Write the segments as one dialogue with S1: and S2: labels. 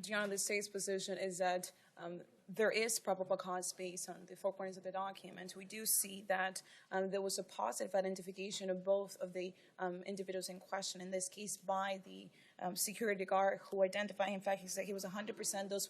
S1: Gianna, the state's position is that there is probable cause based on the four corners of the document. We do see that there was a positive identification of both of the individuals in question, in this case by the security guard, who identified, in fact, he said he was 100% those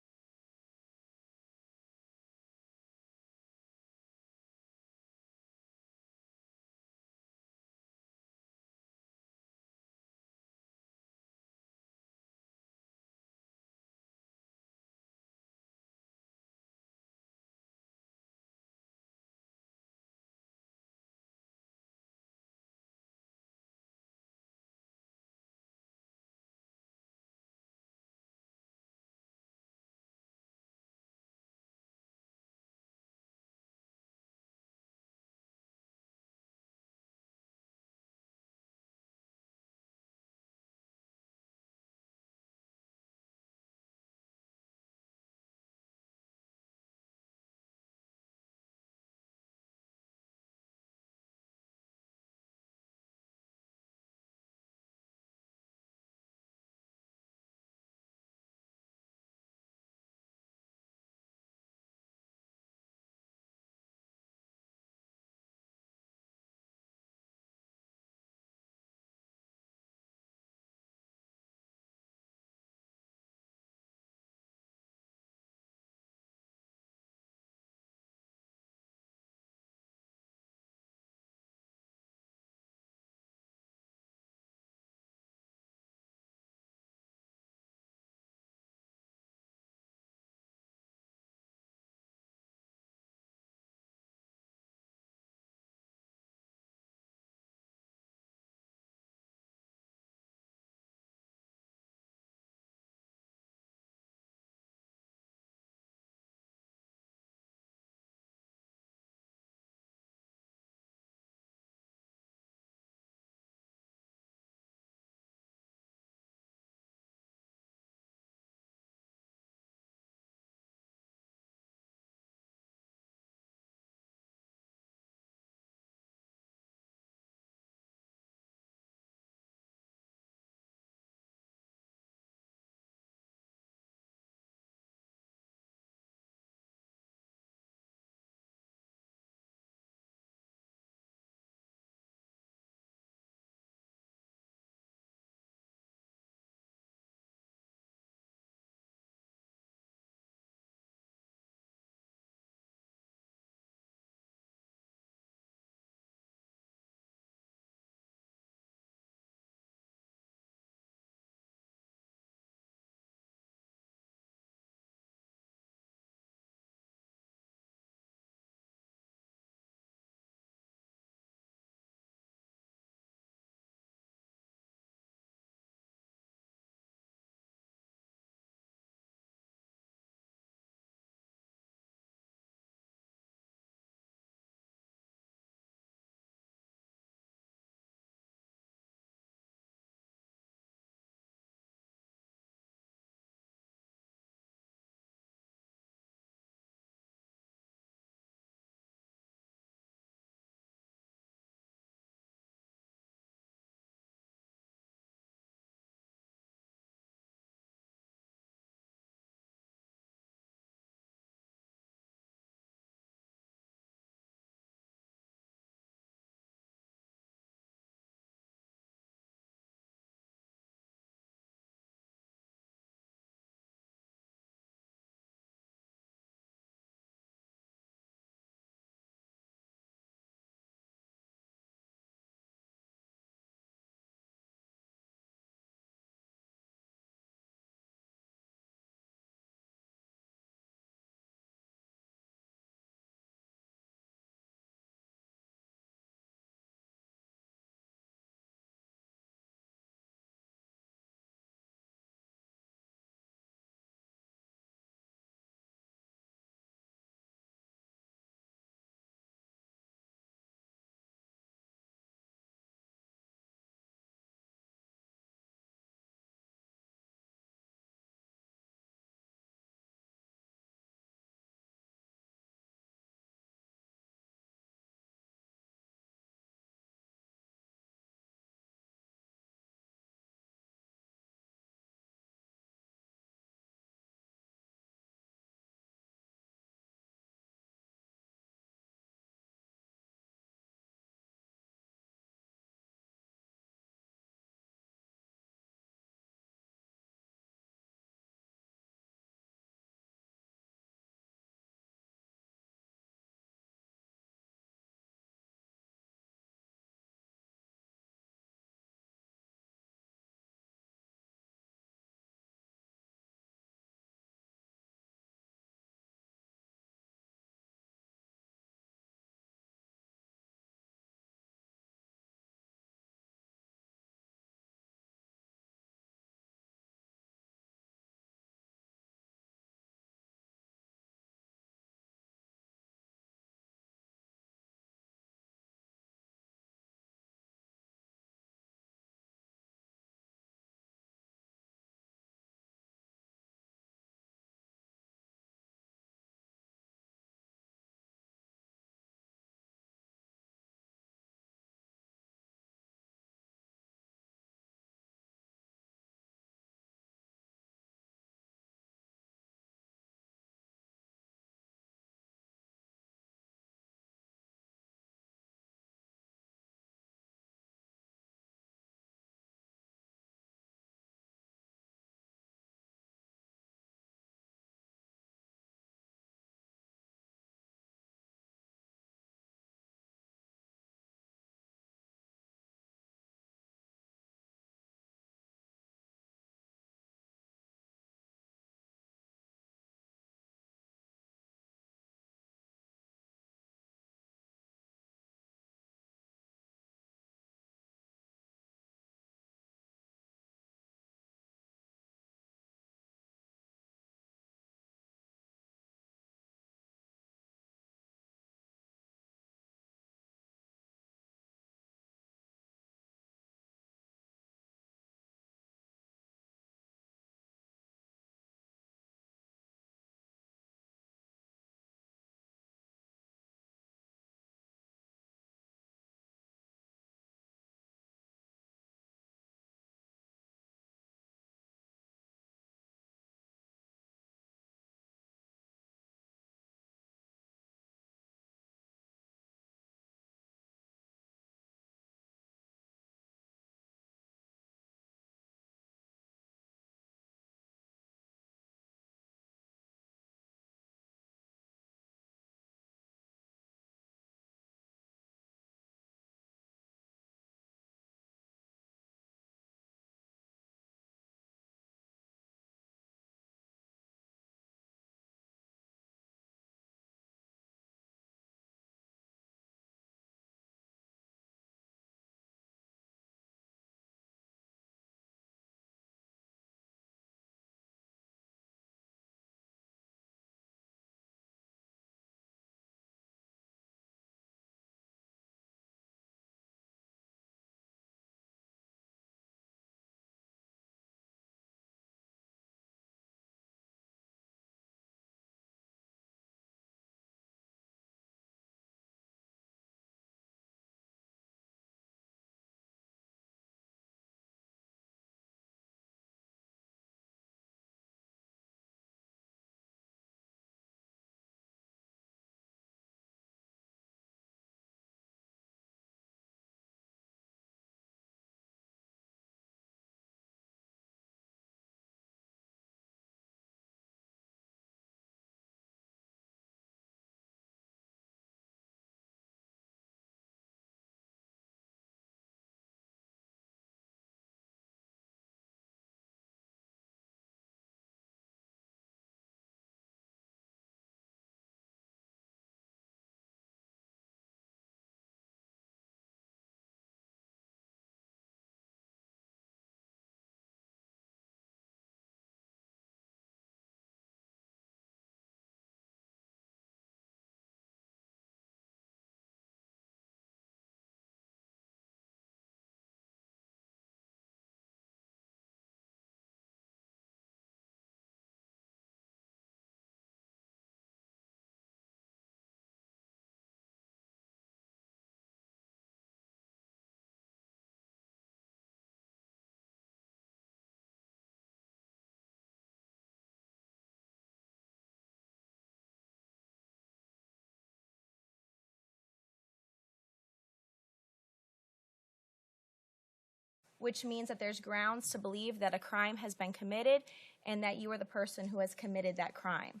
S2: which means that there's grounds to believe that a crime has been committed and that you are the person who has committed that crime.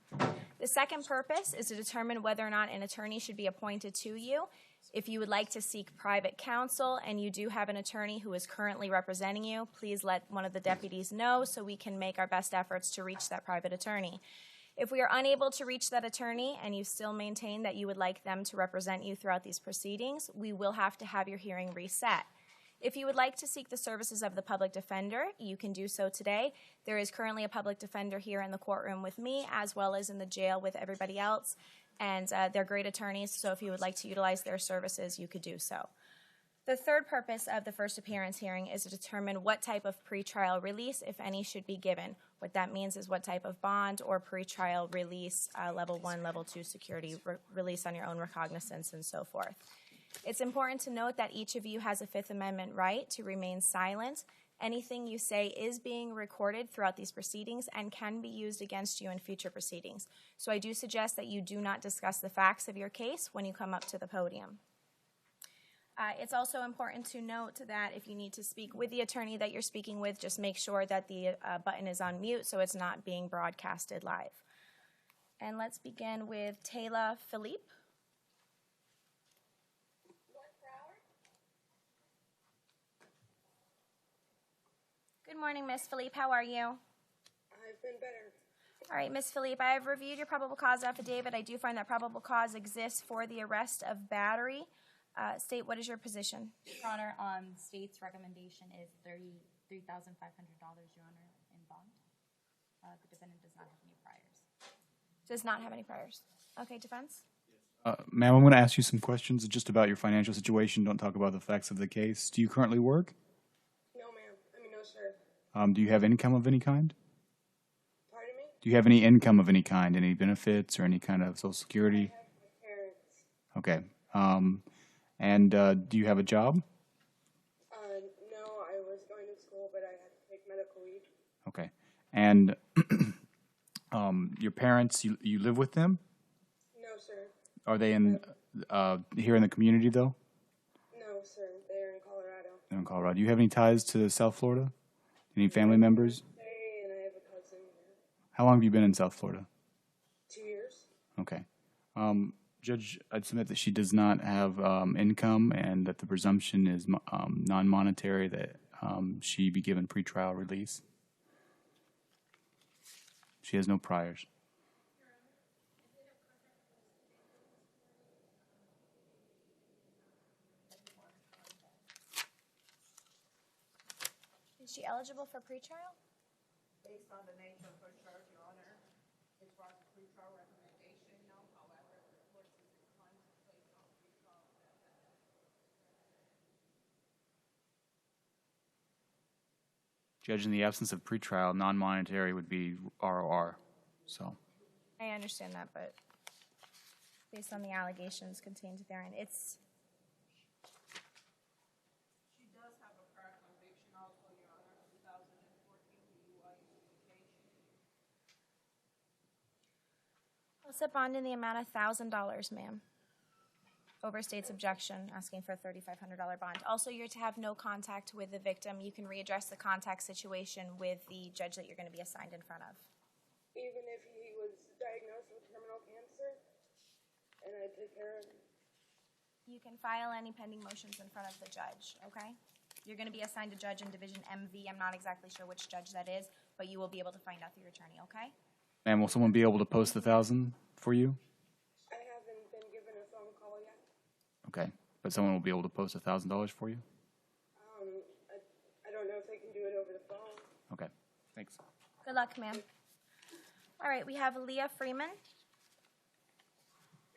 S2: The second purpose is to determine whether or not an attorney should be appointed to you. If you would like to seek private counsel and you do have an attorney who is currently representing you, please let one of the deputies know so we can make our best efforts to reach that private attorney. If we are unable to reach that attorney and you still maintain that you would like them to represent you throughout these proceedings, we will have to have your hearing reset. If you would like to seek the services of the public defender, you can do so today. There is currently a public defender here in the courtroom with me, as well as in the jail with everybody else, and they're great attorneys, so if you would like to utilize their services, you could do so. The third purpose of the first appearance hearing is to determine what type of pretrial release, if any, should be given. What that means is what type of bond or pretrial release, level 1, level 2 security, release on your own recognizance, and so forth. It's important to note that each of you has a Fifth Amendment right to remain silent. Anything you say is being recorded throughout these proceedings and can be used against you in future proceedings. So I do suggest that you do not discuss the facts of your case when you come up to the podium. It's also important to note that if you need to speak with the attorney that you're speaking with, just make sure that the button is on mute so it's not being broadcasted live. And let's begin with Taylor Philippe. Good morning, Miss Philippe. How are you?
S3: I've been better.
S2: All right, Miss Philippe, I have reviewed your probable cause affidavit. I do find that probable cause exists for the arrest of battery. State, what is your position?
S4: Your Honor, state's recommendation is $33,500, Your Honor, in bond. The defendant does not have any priors.
S2: Does not have any priors. Okay, defense?
S5: Ma'am, I'm going to ask you some questions just about your financial situation. Don't talk about the facts of the case. Do you currently work?
S3: No, ma'am. No, sir.
S5: Do you have income of any kind?
S3: Pardon me?
S5: Do you have any income of any kind, any benefits or any kind of Social Security?
S3: I have my parents.
S5: Okay. And do you have a job?
S3: No, I was going to school, but I had to take medical leave.
S5: Okay. And your parents, you live with them?
S3: No, sir.
S5: Are they in here in the community, though?
S3: No, sir. They're in Colorado.
S5: They're in Colorado. Do you have any ties to South Florida? Any family members?
S3: And I have a cousin here.
S5: How long have you been in South Florida?
S3: 2 years.
S5: Okay. Judge, I'd submit that she does not have income and that the presumption is non-monetary, that she be given pretrial release. She has no priors.
S2: Is she eligible for pretrial?
S6: Based on the nature of her charge, Your Honor, as far as the pretrial recommendation, no. However, the court is inclined to place on pretrial.
S5: Judge, in the absence of pretrial, non-monetary would be ROR. So,
S2: I understand that, but based on the allegations contained therein, it's...
S6: She does have a prior conviction also, Your Honor, 2014 DUI adjudication.
S2: I'll set bond in the amount of $1,000, ma'am. Over state's objection, asking for a $3,500 bond. Also, you're to have no contact with the victim. You can readdress the contact situation with the judge that you're going to be assigned in front of.
S3: Even if he was diagnosed with terminal cancer and I take care of him.
S2: You can file any pending motions in front of the judge, okay? You're going to be assigned a judge in Division MV. I'm not exactly sure which judge that is, but you will be able to find out through your attorney, okay?
S5: ma'am, will someone be able to post the $1,000 for you?
S3: I haven't been given a phone call yet.
S5: Okay, but someone will be able to post $1,000 for you?
S3: I don't know if they can do it over the phone.
S5: Okay, thanks.
S2: Good luck, ma'am. All right, we have Leah Freeman.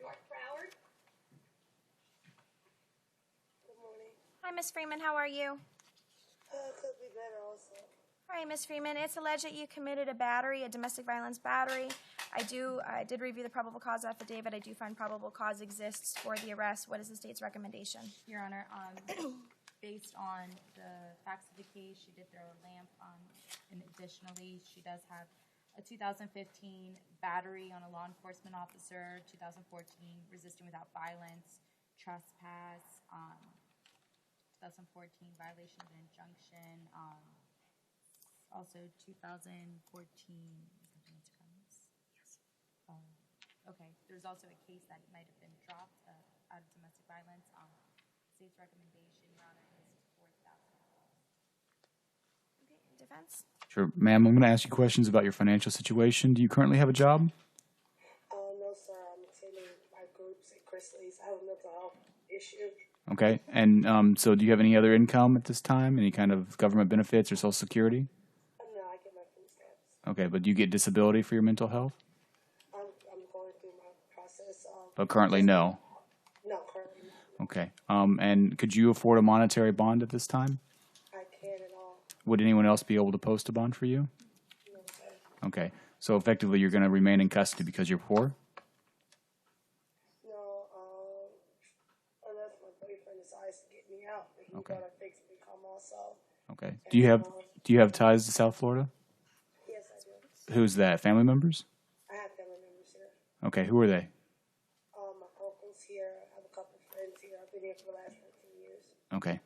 S3: North Broward? Good morning.
S2: Hi, Miss Freeman. How are you?
S3: Could be better also.
S2: All right, Miss Freeman. It's alleged that you committed a battery, a domestic violence battery. I did review the probable cause affidavit. I do find probable cause exists for the arrest. What is the state's recommendation?
S4: Your Honor, based on the facts of the case, she did throw a lamp, and additionally, she does have a 2015 battery on a law enforcement officer, 2014 resisting without violence, trespass, 2014 violation of an injunction. Also 2014. Okay, there's also a case that might have been dropped out of domestic violence. State's recommendation, Your Honor, is $4,000.
S2: Okay, defense?
S5: Sure, ma'am. I'm going to ask you questions about your financial situation. Do you currently have a job?
S3: No, sir. I'm attending my groups at Chrisley's. I have a mental health issue.
S5: Okay, and so do you have any other income at this time? Any kind of government benefits or Social Security?
S3: No, I get my food stamps.
S5: Okay, but do you get disability for your mental health?
S3: I'm going through my process.
S5: But currently, no.
S3: No, currently not.
S5: Okay, and could you afford a monetary bond at this time?
S3: I can't at all.
S5: Would anyone else be able to post a bond for you?
S3: No, sir.
S5: Okay, so effectively, you're going to remain in custody because you're poor?
S3: No, unless my boyfriend decides to get me out, but he's
S5: Okay.
S3: gonna fix me come also.
S5: Okay. Do you have ties to South Florida?
S3: Yes, I do.
S5: Who's that? Family members?
S3: I have family members here.
S5: Okay, who are they?
S3: My uncle's here. I have a couple friends here. I've been here for the last 13 years.
S5: Okay.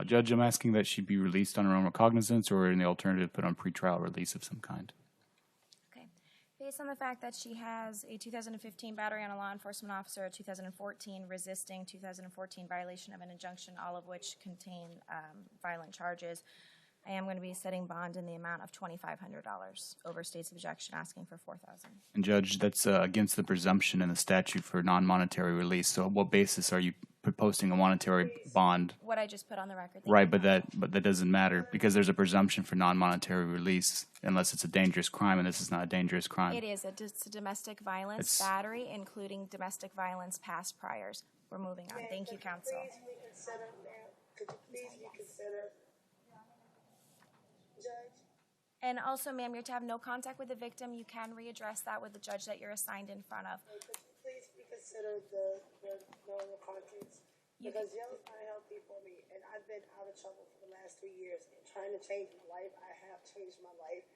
S5: Judge, I'm asking that she be released on her own recognizance or in the alternative put on pretrial release of some kind.
S2: Okay. Based on the fact that she has a 2015 battery on a law enforcement officer, a 2014 resisting, 2014 violation of an injunction, all of which contain violent charges, I am going to be setting bond in the amount of $2,500 over state's objection, asking for $4,000.
S5: And Judge, that's against the presumption in the statute for non-monetary release. So what basis are you posting a monetary bond?
S2: What I just put on the record.
S5: Right, but that doesn't matter because there's a presumption for non-monetary release unless it's a dangerous crime, and this is not a dangerous crime.
S2: It is. It's a domestic violence
S5: It's-
S2: battery, including domestic violence past priors. We're moving on. Thank you, counsel.
S3: Please reconsider, ma'am. Could you please reconsider? Judge?
S2: And also, ma'am, you're to have no contact with the victim. You can readdress that with the judge that you're assigned in front of.
S3: Could you please reconsider the normal contents? Because y'all are trying to help people me, and I've been out of trouble for the last 3 years. And trying to change my life, I have changed my life.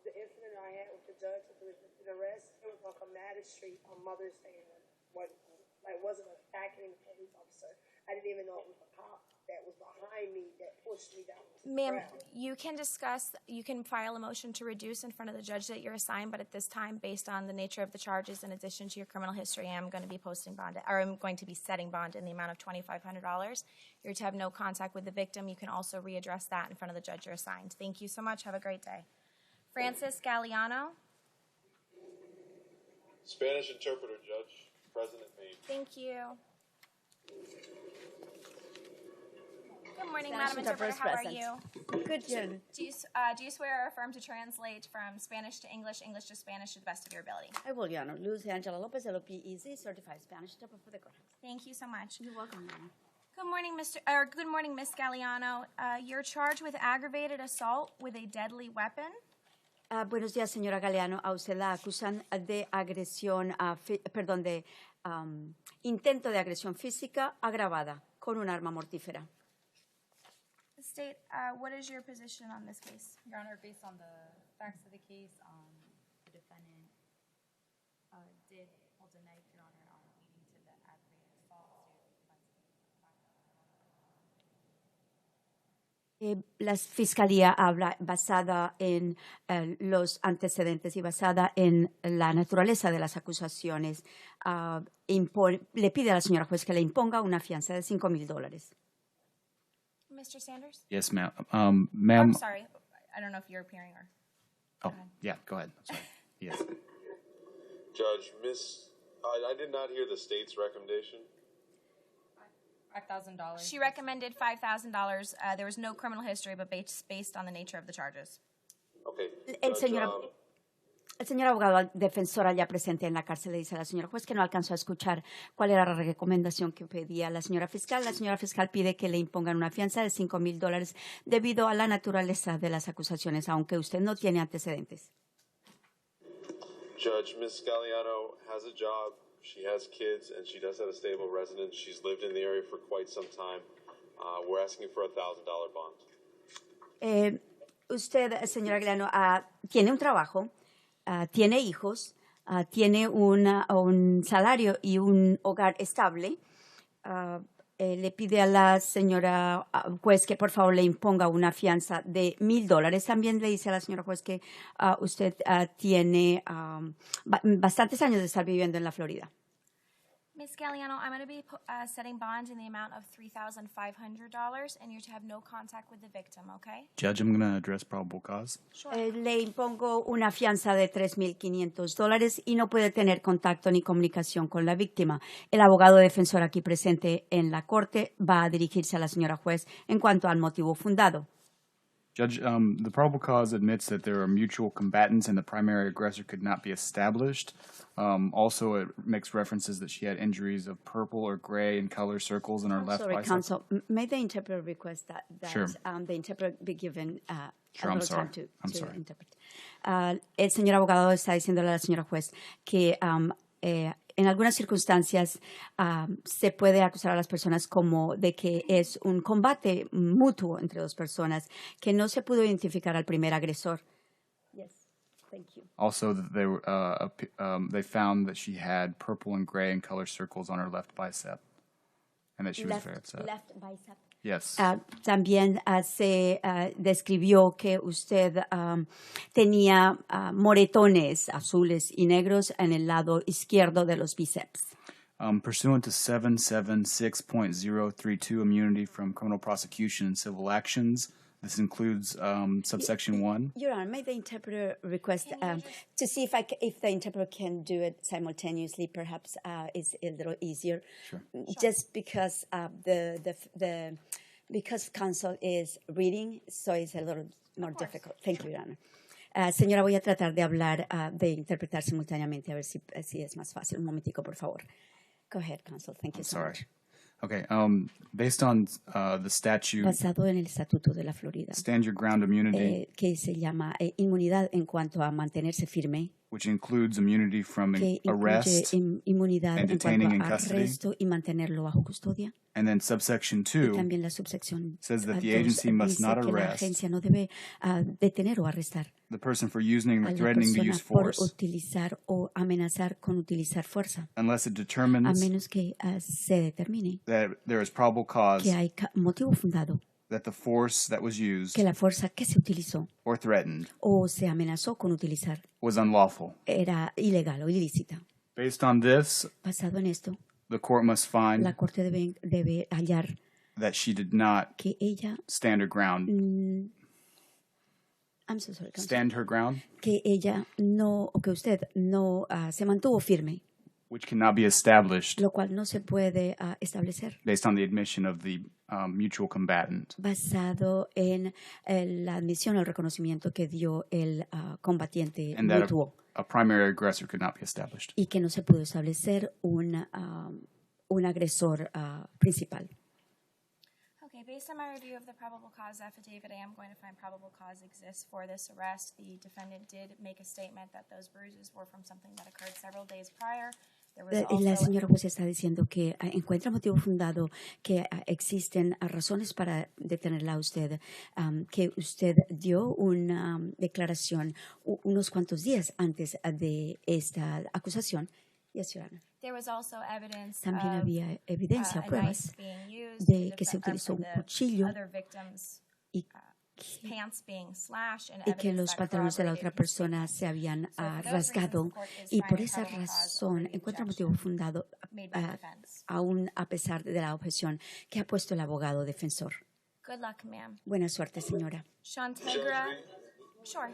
S3: The incident I had with the judge with the arrest, it was like a magistrate on Mother's Day, and wasn't attacking the police officer. I didn't even know it was a cop that was behind me that pushed me down to the
S2: Ma'am,
S3: ground.
S2: you can file a motion to reduce in front of the judge that you're assigned, but at this time, based on the nature of the charges, in addition to your criminal history, I'm going to be setting bond in the amount of $2,500. You're to have no contact with the victim. You can also readdress that in front of the judge you're assigned. Thank you so much. Have a great day. Francis Galliano.
S7: Spanish interpreter, Judge. President Maine.
S2: Thank you. Good morning,
S8: Spanish
S2: Madam Interpreter.
S8: interpreter
S2: How are
S8: present.
S2: you?
S8: Good, Jen.
S2: Do you swear or affirm to translate from Spanish to English, English to Spanish to the best of your ability?
S8: I will, Your Honor. Luz Angela Lopez, LOPEZ, certified Spanish interpreter for the court.
S2: Thank you so much.
S8: You're welcome, Your Honor.
S2: Good morning, Miss Galliano. You're charged with aggravated assault with a deadly weapon.
S8: Buenos días, señora Galeano. A usted la acusan de agresión, intento de agresión física agravada con un arma mortífera.
S2: State, what is your position on this case?
S4: Your Honor, based on the facts of the case, the defendant did hold a knife, Your Honor, leading to the aggravated assault.
S8: La Fiscalía habla basada en los antecedentes y basada en la naturaleza de las acusaciones. Le pide a la señora juez que le imponga una fianza de $5,000.
S2: Mr. Sanders?
S5: Yes, ma'am.
S2: I'm
S5: Ma'am.
S2: sorry. I don't know if you're appearing or...
S5: Oh, yeah, go ahead. Sorry. Yes.
S7: Judge, I did not hear the state's recommendation.
S4: $5,000.
S2: She recommended $5,000. There was no criminal history, but based on the nature of the charges.
S7: Okay.
S8: El señor abogado defensor allá presente en la cárcel le dice a la señora juez que no alcanzó a escuchar cuál era la recomendación que pedía la señora fiscal. La señora fiscal pide que le impongan una fianza de $5,000 debido a la naturaleza de las acusaciones, aunque usted no tiene antecedentes.
S7: Judge, Ms. Galliano has a job, she has kids, and she does have a stable residence. She's lived in the area for quite some time. We're asking for a $1,000 bond.
S8: Usted, señora Galeano, tiene un trabajo, tiene hijos, tiene un salario y un hogar estable. Le pide a la señora juez que por favor le imponga una fianza de $1,000. También le dice a la señora juez que usted tiene bastantes años de estar viviendo en la Florida.
S2: Ms. Galliano, I'm going to be setting bond in the amount of $3,500, and you're to have no contact with the victim, okay?
S5: Judge, I'm going to address probable cause.
S8: Le impongo una fianza de $3,500 y no puede tener contacto ni comunicación con la víctima. El abogado defensor aquí presente en la corte va a dirigirse a la señora juez en cuanto al motivo fundado.
S5: Judge, the probable cause admits that there are mutual combatants and the primary aggressor could not be established. Also, it makes references that she had injuries of purple or gray in color circles in her left
S8: Sorry,
S5: bicep.
S8: counsel. May the interpreter request that
S5: Sure.
S8: The interpreter be given
S5: Sure,
S8: a
S5: I'm
S8: little
S5: sorry.
S8: time
S5: I'm
S8: to
S5: sorry.
S8: interpret. El señor abogado está diciéndole a la señora juez que en algunas circunstancias se puede acusar a las personas como de que es un combate mutuo entre dos personas, que no se pudo identificar al primer agresor. Yes, thank you.
S5: Also, that they found that she had purple and gray in color circles on her left bicep, and that she was very upset.
S8: Left bicep.
S5: Yes.
S8: También se describió que usted tenía moretones azules y negros en el lado izquierdo de los bíceps.
S5: Pursuant to 776.032, immunity from criminal prosecution and civil actions, this includes subsection 1.
S8: Your Honor, may the interpreter request to see if the interpreter can do it simultaneously, perhaps it's a little easier.
S5: Sure.
S8: Just because because counsel is reading, so it's a little more difficult. Thank you, Your Honor. Señora, voy a tratar de hablar, de interpretar simultáneamente, a ver si es más fácil. Un momentico, por favor. Go ahead, counsel. Thank you so
S5: Sorry.
S8: much.
S5: Okay. Based on the statute,
S8: Basado en el Estatuto de la Florida,
S5: stand your ground immunity,
S8: que se llama inmunidad en cuanto a mantenerse firme,
S5: which includes immunity from
S8: que
S5: arrest,
S8: incluye inmunidad
S5: and
S8: en
S5: detaining in
S8: cuanto a
S5: custody.
S8: arresto y mantenerlo bajo custodia.
S5: and then subsection
S8: Y
S5: 2
S8: también la subsección
S5: says that the
S8: 2
S5: agency must
S8: dice
S5: not
S8: que la
S5: arrest
S8: agencia no debe detener o arrestar
S5: the person for using
S8: a
S5: or
S8: la
S5: threatening to
S8: persona
S5: use
S8: por
S5: force
S8: utilizar o amenazar con utilizar fuerza,
S5: unless it
S8: a
S5: determines
S8: menos que se determine
S5: that there is probable cause
S8: que hay motivo fundado
S5: that the force that was used
S8: que la fuerza que se utilizó
S5: or threatened
S8: o se amenazó con utilizar
S5: was unlawful.
S8: era ilegal o ilícita.
S5: Based on this,
S8: Basado en esto,
S5: the court must find
S8: la Corte debe hallar
S5: that she did not
S8: que ella,
S5: stand her ground.
S8: I'm so sorry, counsel,
S5: Stand her ground,
S8: que ella no, o que usted no se mantuvo firme,
S5: which cannot be established
S8: lo cual no se puede establecer
S5: based on the admission of the mutual combatant.
S8: basado en la admisión o el reconocimiento que dio el combatiente
S5: And that
S8: mutuo
S5: a primary aggressor could not be established.
S8: y que no se pudo establecer un agresor principal.
S2: Okay, based on my review of the probable cause affidavit, I am going to find probable cause exists for this arrest. The defendant did make a statement that those bruises were from something that occurred several days prior. There was
S8: La
S2: also
S8: señora juez está diciendo que encuentra motivo fundado, que existen razones para detenerla a usted, que usted dio una declaración unos cuantos días antes de esta acusación. Yes, Your Honor.
S2: there was also evidence
S8: También
S2: of
S8: había evidencia,
S2: a
S8: pruebas
S2: knife being used,
S8: de
S2: the
S8: que se
S2: defe-
S8: utilizó un
S2: the
S8: cuchillo
S2: other victims'
S8: y,
S2: pants being slashed and
S8: y que
S2: evidence
S8: los
S2: that
S8: pantalones de la
S2: corroborated
S8: otra
S2: his
S8: persona
S2: statement.
S8: se habían
S2: So for those
S8: rasgado
S2: reasons, the court is
S8: y por
S2: finding
S8: esa
S2: probable cause
S8: razón
S2: over the
S8: encuentra motivo
S2: objection
S8: fundado
S2: made by the defense.
S8: aún a pesar de la objeción que ha puesto el abogado defensor.
S2: Good luck, ma'am.
S8: Buena suerte, señora.
S2: Shantegra. Sure.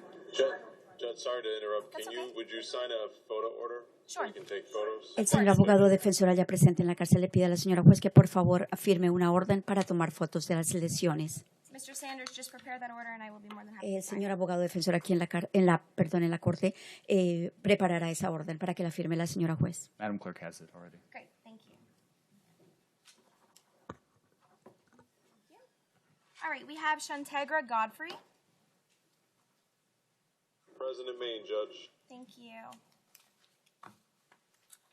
S7: Judge, sorry to interrupt.
S2: That's okay.
S7: Would you sign a photo order? So
S2: Sure.
S7: you can take photos?
S8: El señor abogado defensor allá presente en la cárcel le pide a la señora juez que por favor firme una orden para tomar fotos de las lesiones.
S2: Mr. Sanders, just prepare that order and I will be more than happy
S8: El
S2: to sign
S8: señor
S2: it.
S8: abogado defensor aquí en la corte preparará esa orden para que la firme la señora juez.
S5: Madam Clerk has it already.
S2: Great, thank you. All right, we have Shantegra Godfrey.
S7: President Maine, Judge.
S2: Thank you.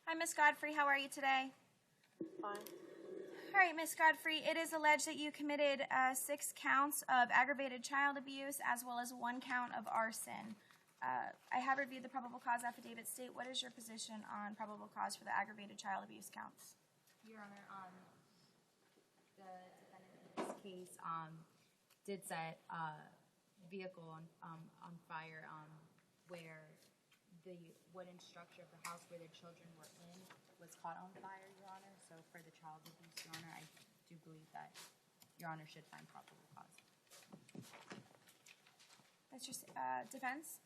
S2: Hi, Miss Godfrey. How are you today?
S3: Fine.
S2: All right, Miss Godfrey, it is alleged that you committed 6 counts of aggravated child abuse as well as 1 count of arson. I have reviewed the probable cause affidavit. State, what is your position on probable cause for the aggravated child abuse counts?
S4: Your Honor, the defendant in this case did set a vehicle on fire where the wooden structure of the house where the children were in was caught on fire, Your Honor. So for the child abuse, Your Honor, I do believe that Your Honor should find probable cause.
S2: Mr. Defense?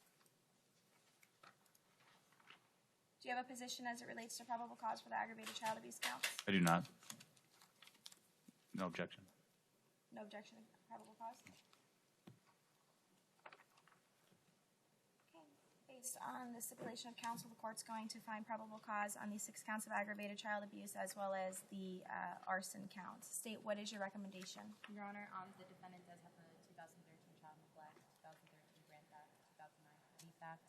S2: Do you have a position as it relates to probable cause for the aggravated child abuse counts?
S5: I do not. No objection.
S2: No objection to probable cause? Okay. Based on the stipulation of counsel, the court's going to find probable cause on these 6 counts of aggravated child abuse as well as the arson counts. State, what is your recommendation?
S4: Your Honor, the defendant does have a 2013 child neglect, 2013 grand theft, 2009 petty theft.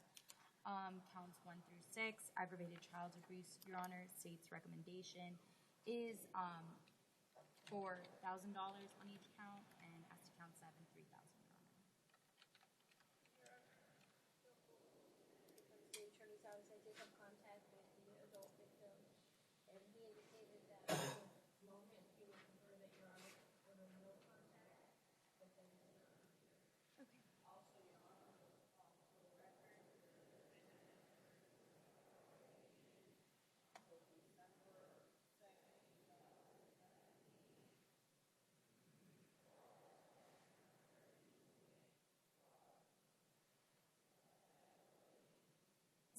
S4: Counts 1 through 6, aggravated child abuse, Your Honor, state's recommendation is $4,000 on each count, and as to count 7, $3,000, Your Honor.
S9: The attorney's office, I did have contact with the adult victim, and he indicated that at the moment he would prefer that Your Honor would have no contact, but then also Your Honor, for the record,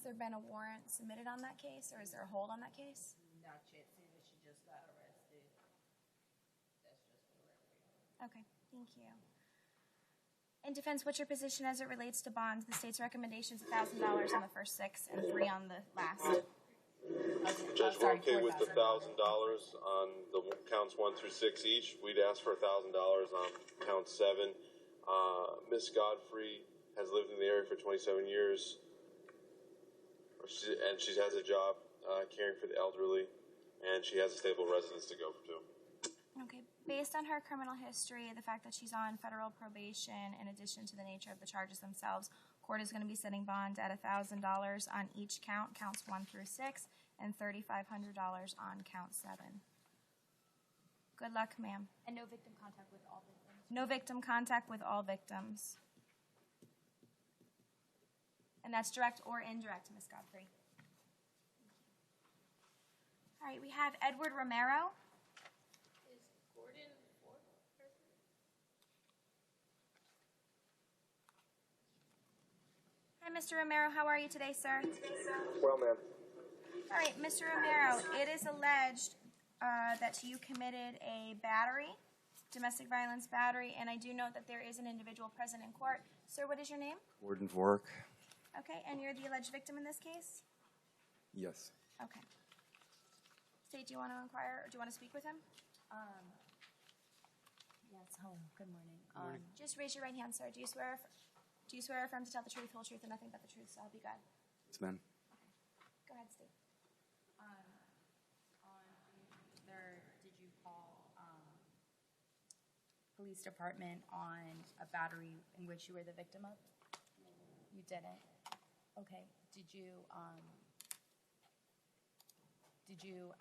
S2: Has there been a warrant submitted on that case, or is there a hold on that case?
S6: Not yet, seeing that she just got arrested. That's just for the record.
S2: Okay, thank you. In defense, what's your position as it relates to bonds? The state's recommendation is $1,000 on the first 6 and 3 on the last.
S7: Judge, we're okay with the $1,000 on the counts 1 through 6 each. We'd ask for $1,000 on count 7. Miss Godfrey has lived in the area for 27 years, and she has a job caring for the elderly, and she has a stable residence to go to.
S2: Okay, based on her criminal history, the fact that she's on federal probation, in addition to the nature of the charges themselves, court is going to be setting bond at $1,000 on each count, counts 1 through 6, and $3,500 on count 7. Good luck, ma'am.
S4: And no victim contact with all victims.
S2: No victim contact with all victims. And that's direct or indirect, Ms. Godfrey. All right, we have Edward Romero.
S9: is Gordon fourth person?
S2: Hi, Mr. Romero. How are you today, sir?
S10: Well, ma'am.
S2: All right, Mr. Romero, it is alleged that you committed a battery, domestic violence battery, and I do note that there is an individual present in court. Sir, what is your name?
S10: Gordon Vork.
S2: Okay, and you're the alleged victim in this case?
S10: Yes.
S2: Okay. State, do you want to inquire, or do you want to speak with him?
S4: Yes, hello, good morning.
S2: Just raise your right hand, sir. Do you swear or affirm to tell the truth, whole truth, and nothing but the truth, so help you God?
S10: Yes, ma'am.
S2: Go ahead, State.
S4: Did you call police department on a battery in which you were the victim of? You didn't? Okay. Did you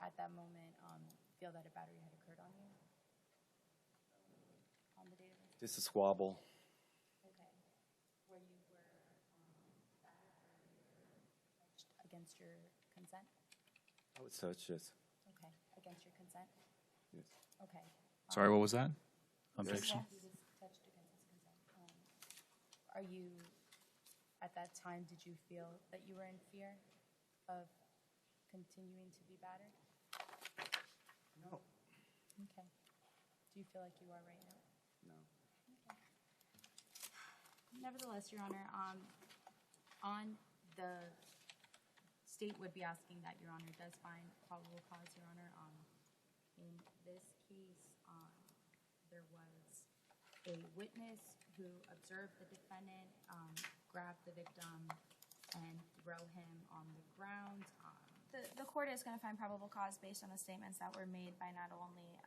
S4: at that moment feel that a battery had occurred on you? On the date of it?
S10: Just a squabble.
S4: Okay. Where you were against your consent?
S10: I was touched, yes.
S4: Okay. Against your consent?
S10: Yes.
S4: Okay.
S5: Sorry, what was that? Objection.
S2: Yes.
S4: He was touched against his consent. Are you, at that time, did you feel that you were in fear of continuing to be battered?
S10: No.
S4: Okay. Do you feel like you are right now?
S10: No.
S4: Okay. Nevertheless, Your Honor, on the state would be asking that Your Honor does find probable cause, Your Honor. In this case, there was a witness who observed the defendant grab the victim and throw him on the ground.
S2: The court is going to find probable cause based on the statements that were made by not only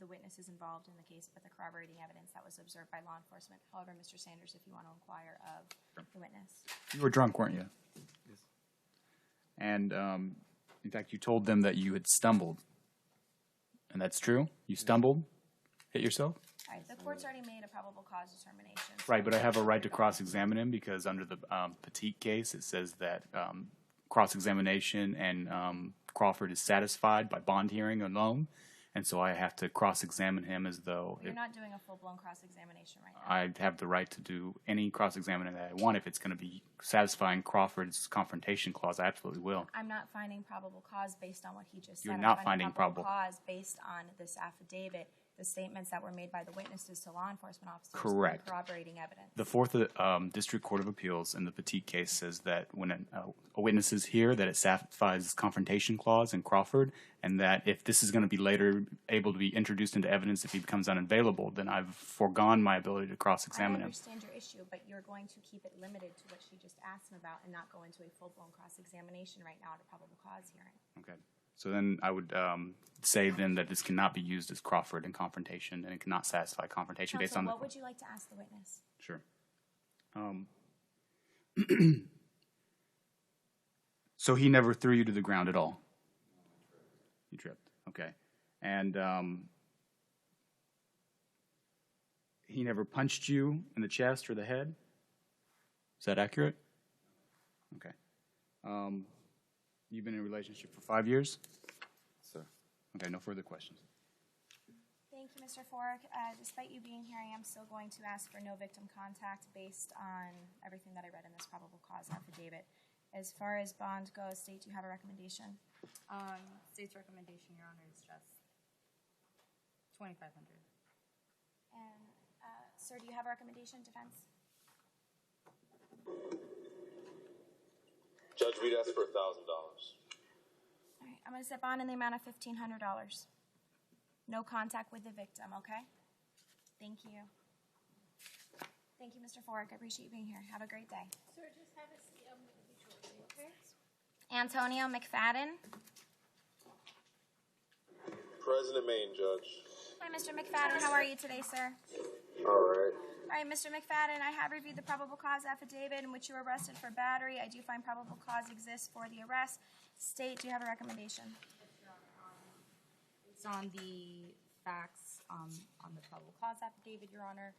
S2: the witnesses involved in the case, but the corroborating evidence that was observed by law enforcement. However, Mr. Sanders, if you want to inquire of the witness.
S5: You were drunk, weren't you?
S10: Yes.
S5: And in fact, you told them that you had stumbled And that's true? You stumbled? Hit yourself?
S2: All right, the court's already made a probable cause determination. so-
S5: Right, but I have a right to cross-examine him because under the Petit case, it says that cross-examination and Crawford is satisfied by bond hearing alone, and so I have to cross-examine him as though
S2: You're not doing a full-blown cross-examination right now.
S5: I have the right to do any cross-examining that I want. If it's going to be satisfying Crawford's confrontation clause, I absolutely will.
S2: I'm not finding probable cause based on what he just said.
S5: You're
S2: I'm
S5: not finding probable-
S2: cause based on this affidavit, the statements that were made by the witnesses to law enforcement officers.
S5: Correct.
S2: And corroborating evidence.
S5: The Fourth District Court of Appeals in the Petit case says that when a witness is here, that it satisfies confrontation clause in Crawford, and that if this is going to be later able to be introduced into evidence if he becomes unavailable, then I've foregone my ability to
S2: I
S5: cross-examine him.
S2: understand your issue, but you're going to keep it limited to what she just asked him about and not go into a full-blown cross-examination right now at a probable cause hearing.
S5: Okay. So then I would say then that this cannot be used as Crawford in confrontation, and it cannot satisfy confrontation based
S2: Counsel,
S5: on the...
S2: what would you like to ask the witness?
S5: Sure. So he never threw you to the ground at all? You tripped. Okay. And he never punched you in the chest or the head? Is that accurate? Okay. You've been in a relationship for 5 years?
S10: Sir.
S5: Okay, no further questions.
S2: Thank you, Mr. Fork. Despite you being here, I am still going to ask for no victim contact based on everything that I read in this probable cause affidavit. As far as bond goes, State, do you have a recommendation?
S4: State's recommendation, Your Honor, is just $2,500.
S2: And, sir, do you have a recommendation, defense?
S7: Judge, we'd ask for $1,000.
S2: All right, I'm going to set bond in the amount of $1,500. No contact with the victim, okay? Thank you. Thank you, Mr. Fork. I appreciate you being here. Have a great day.
S9: Sir, just have a seat. I'm going to be shortly, okay?
S2: Antonio McFadden.
S7: President Maine, Judge.
S2: Hi, Mr. McFadden. How are you today, sir?
S7: All right.
S2: All right, Mr. McFadden, I have reviewed the probable cause affidavit in which you were arrested for battery. I do find probable cause exists for the arrest. State, do you have a recommendation?
S4: Based on the facts on the probable cause affidavit, Your Honor,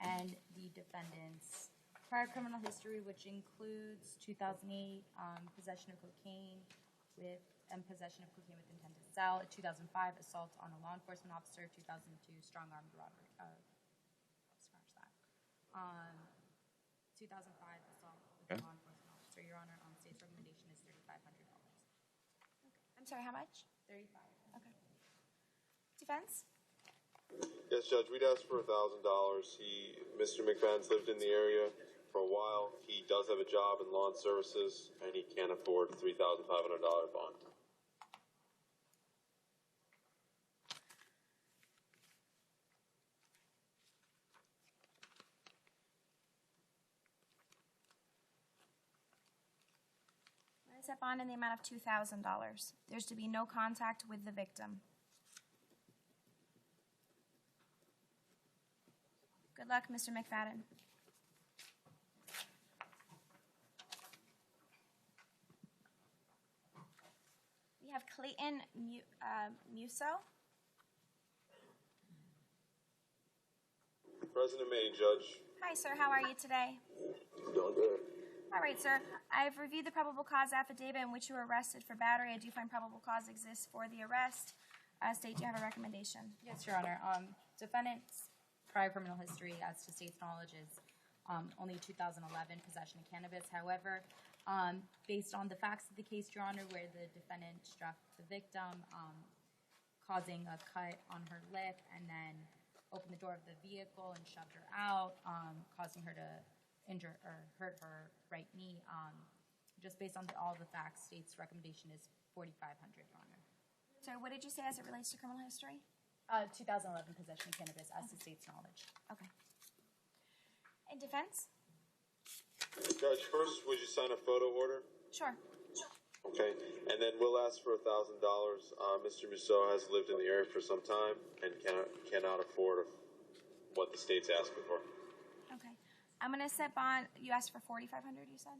S4: and the defendant's prior criminal history, which includes 2008 possession of cocaine and possession of cocaine with intent to sell, 2005 assault on a law enforcement officer, 2002 strong-armed robbery. Scratch that. 2005 assault with a law enforcement officer, Your Honor. State's recommendation is $3,500.
S2: I'm sorry, how much?
S4: 35.
S2: Okay. Defense?
S7: Yes, Judge, we'd ask for $1,000. Mr. McFadden's lived in the area for a while. He does have a job in lawn services, and he can't afford a $3,500 bond.
S2: I set bond in the amount of $2,000. There's to be no contact with the victim. Good luck, Mr. McFadden. We have Clayton Musso.
S7: President Maine, Judge.
S2: Hi, sir. How are you today?
S7: Doing good.
S2: All right, sir. I've reviewed the probable cause affidavit in which you were arrested for battery. I do find probable cause exists for the arrest. State, do you have a recommendation?
S4: Yes, Your Honor. Defendant's prior criminal history, as to state's knowledge, is only 2011 possession of cannabis. However, based on the facts of the case, Your Honor, where the defendant struck the victim, causing a cut on her lip, and then opened the door of the vehicle and shoved her out, causing her to injure or hurt her right knee. Just based on all the facts, state's recommendation is $4,500, Your Honor.
S2: So what did you say as it relates to criminal history?
S4: 2011 possession of cannabis, as to state's knowledge.
S2: Okay. In defense?
S7: Judge, first, would you sign a photo order?
S2: Sure.
S7: Okay, and then we'll ask for $1,000. Mr. Musso has lived in the area for some time and cannot afford what the state's asking for.
S2: Okay. I'm going to set bond. You asked for $4,500, you said?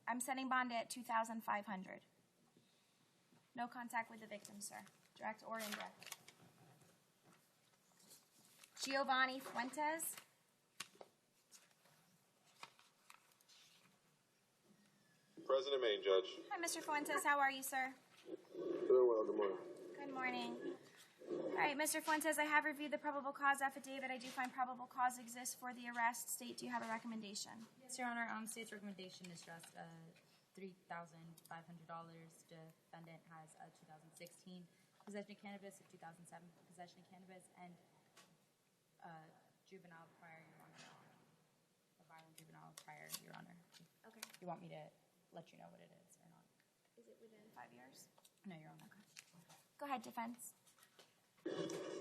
S2: I'm setting bond at $2,500. No contact with the victim, sir. Direct or indirect. Giovanni Fuentes.
S7: President Main, Judge.
S2: Hi, Mr. Fuentes. How are you, sir?
S7: Doing well. Good morning.
S2: Good morning. All right, Mr. Fuentes, I have reviewed the probable cause affidavit. I do find probable cause exists for the arrest. State, do you have a recommendation?
S4: Yes, Your Honor. State's recommendation is just $3,500. Defendant has a 2016 possession of cannabis, a 2007 possession of cannabis, and juvenile prior, Your Honor. A violent juvenile prior, Your Honor.
S2: Okay.
S4: You want me to let you know what it is or not?
S2: Is it within 5 years?
S4: No, Your Honor.
S2: Go ahead, defense.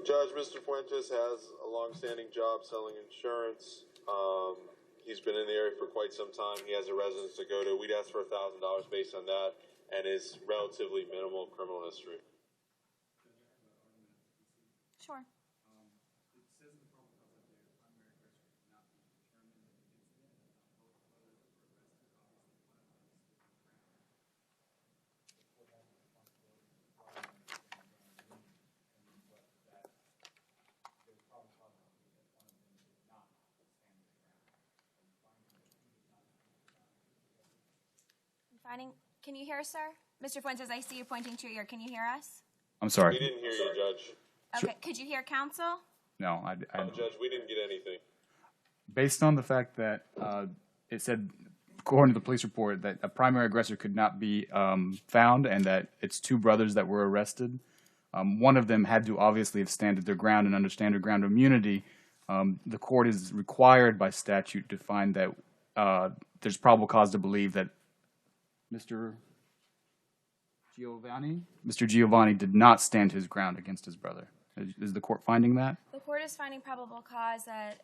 S7: Judge, Mr. Fuentes has a long-standing job selling insurance. He's been in the area for quite some time. He has a residence to go to. We'd ask for $1,000 based on that and his relatively minimal criminal history.
S2: Sure. Can you hear us, sir? Mr. Fuentes, I see you pointing to your ear. Can you hear us?
S5: I'm sorry.
S7: We didn't hear you, Judge.
S2: Okay. Could you hear counsel?
S5: No,
S7: Judge, we didn't get anything.
S5: based on the fact that it said, according to the police report, that a primary aggressor could not be found and that it's two brothers that were arrested. One of them had to obviously have standed their ground and understand their ground of immunity. The court is required by statute to find that there's probable cause to believe that Mr. Giovanni did not stand his ground against his brother. Is the court finding that?
S2: The court is finding probable cause that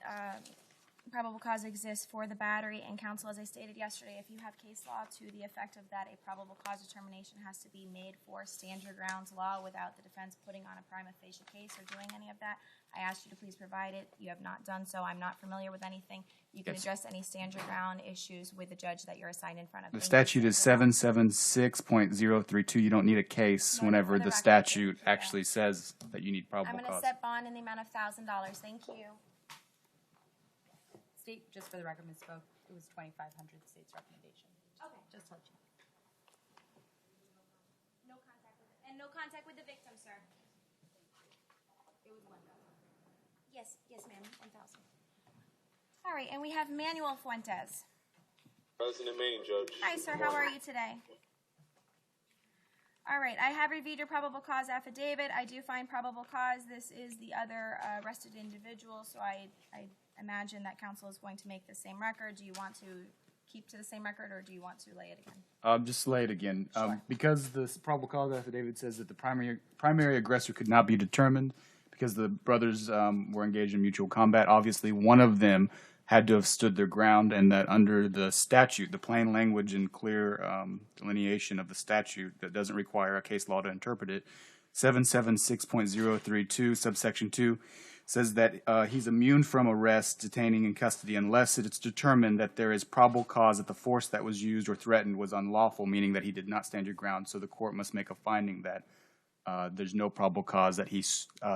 S2: probable cause exists for the battery, and counsel, as I stated yesterday, if you have case law to the effect of that, a probable cause determination has to be made for stand your grounds law without the defense putting on a prima facie case or doing any of that. I asked you to please provide it. You have not done so. I'm not familiar with anything. You can address any stand your ground issues with the judge that you're assigned in front of.
S5: The statute is 776.032. You don't need a case whenever the statute actually says that you need probable
S2: I'm
S5: cause.
S2: going to set bond in the amount of $1,000. Thank you.
S4: State, just for the record, misspoke. It was $2,500, the state's recommendation.
S2: Okay.
S4: Just to let you know.
S2: No contact with it. And no contact with the victim, sir.
S4: It was 1,000.
S2: Yes, ma'am, 1,000. All right, and we have Manuel Fuentes.
S7: President Main, Judge.
S2: Hi, sir. How are you today? All right, I have reviewed your probable cause affidavit. I do find probable cause. This is the other arrested individual, so I imagine that counsel is going to make the same record. Do you want to keep to the same record, or do you want to lay it again?
S5: Just lay it again.
S2: Sure.
S5: Because the probable cause affidavit says that the primary aggressor could not be determined because the brothers were engaged in mutual combat. Obviously, one of them had to have stood their ground, and that under the statute, the plain language and clear delineation of the statute that doesn't require a case law to interpret it, 776.032, subsection 2, says that he's immune from arrest, detaining, and custody unless it's determined that there is probable cause that the force that was used or threatened was unlawful, meaning that he did not stand your ground. So the court must make a finding that there's no probable cause that he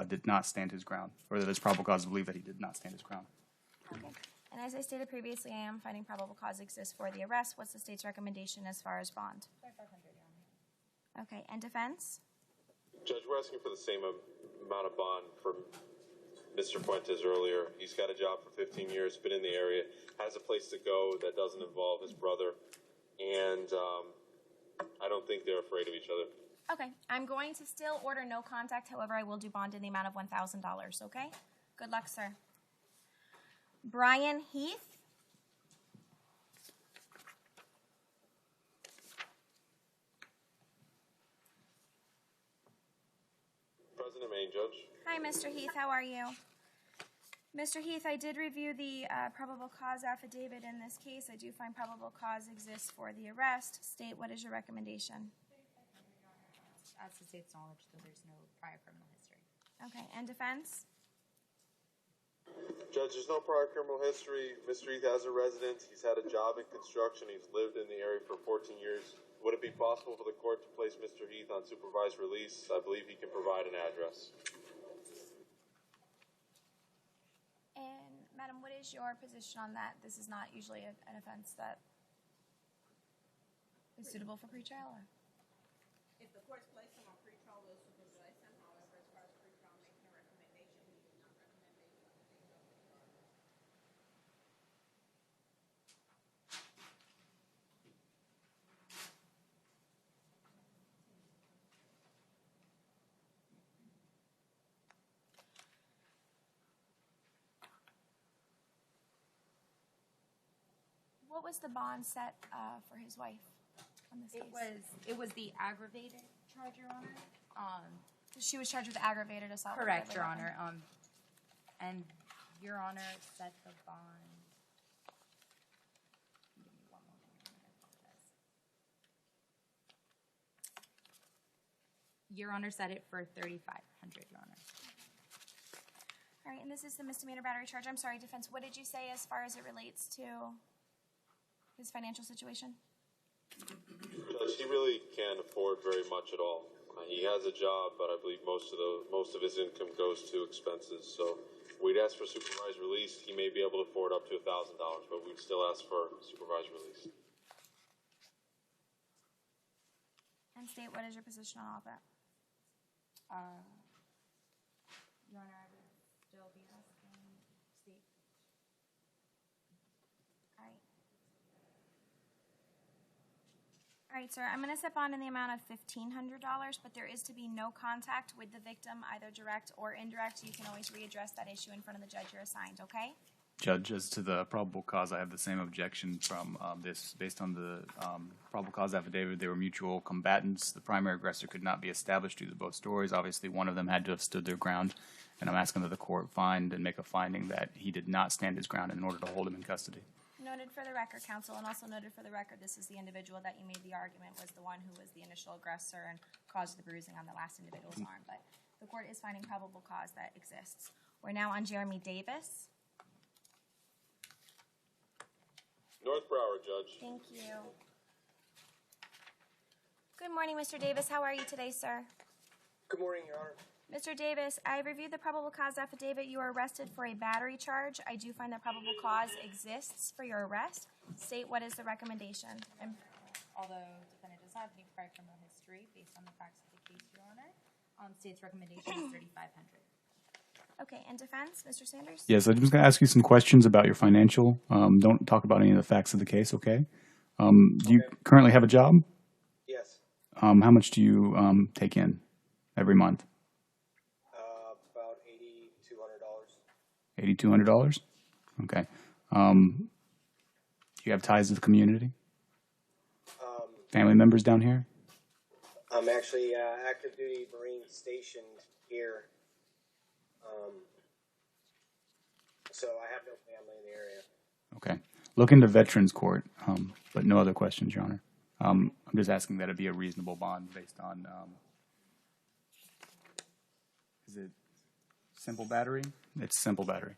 S5: did not stand his ground, or that there's probable cause to believe that he did not stand his ground.
S2: Okay. And as I stated previously, I am finding probable cause exists for the arrest. What's the state's recommendation as far as bond?
S4: $2,500, Your Honor.
S2: Okay, and defense?
S7: Judge, we're asking for the same amount of bond for Mr. Fuentes earlier. He's got a job for 15 years, been in the area, has a place to go that doesn't involve his brother, and I don't think they're afraid of each other.
S2: Okay, I'm going to still order no contact. However, I will do bond in the amount of $1,000, okay? Good luck, sir. Brian Heath.
S7: President Main, Judge.
S2: Hi, Mr. Heath. How are you? Mr. Heath, I did review the probable cause affidavit in this case. I do find probable cause exists for the arrest. State, what is your recommendation?
S4: As the state's knowledge, that there's no prior criminal history.
S2: Okay, and defense?
S7: Judge, there's no prior criminal history. Mr. Heath has a residence. He's had a job in construction. He's lived in the area for 14 years. Would it be possible for the court to place Mr. Heath on supervised release? I believe he can provide an address.
S2: And Madam, what is your position on that? This is not usually an offense that is suitable for pretrial? Or?
S6: If the court's placed him on pretrial, we'll supervise him. However, as far as pretrial making a recommendation, we do not recommend based on the things of the charge.
S2: What was the bond set for his wife on this case?
S4: It was the aggravated charge, Your Honor.
S2: She was charged with aggravated assault.
S4: Correct, Your Honor. And Your Honor set the bond. Give me one moment, Your Honor. I apologize. Your Honor set it for $3,500, Your Honor.
S2: All right, and this is the misdemeanor battery charge. I'm sorry, defense. What did you say as far as it relates to his financial situation?
S7: Judge, he really can't afford very much at all. He has a job, but I believe most of his income goes to expenses. So we'd ask for supervised release. He may be able to afford up to $1,000, but we'd still ask for supervised release.
S2: And state, what is your position on all of that?
S4: Your Honor, I would still be asking state.
S2: All right. All right, sir, I'm going to set bond in the amount of $1,500, but there is to be no contact with the victim, either direct or indirect. You can always readdress that issue in front of the judge you're assigned, okay?
S5: Judge, as to the probable cause, I have the same objection from this. Based on the probable cause affidavit, they were mutual combatants. The primary aggressor could not be established due to both stories. Obviously, one of them had to have stood their ground, and I'm asking that the court find and make a finding that he did not stand his ground in order to hold him in custody.
S2: Noted for the record, counsel, and also noted for the record, this is the individual that you made the argument was the one who was the initial aggressor and caused the bruising on the last individual's arm. But the court is finding probable cause that exists. We're now on Jeremy Davis.
S7: North Broward, Judge.
S2: Thank you. Good morning, Mr. Davis. How are you today, sir?
S11: Good morning, Your Honor.
S2: Mr. Davis, I reviewed the probable cause affidavit. You were arrested for a battery charge. I do find that probable cause exists for your arrest. State, what is the recommendation? And
S4: Although defendant does not have any prior criminal history based on the facts of the case, Your Honor, state's recommendation is $3,500.
S2: okay, and defense, Mr. Sanders?
S5: Yes, I'm just going to ask you some questions about your financial. Don't talk about any of the facts of the case, okay? Do you currently have a job?
S11: Yes.
S5: How much do you take in every month?
S11: About $8,200.
S5: $8,200? Okay. Do you have ties to the community? Family members down here?
S11: I'm actually active duty Marine stationed here. So I have no family in the area.
S5: Okay. Look into Veterans Court, but no other questions, Your Honor. I'm just asking that it be a reasonable bond based on, is it simple battery? It's simple battery.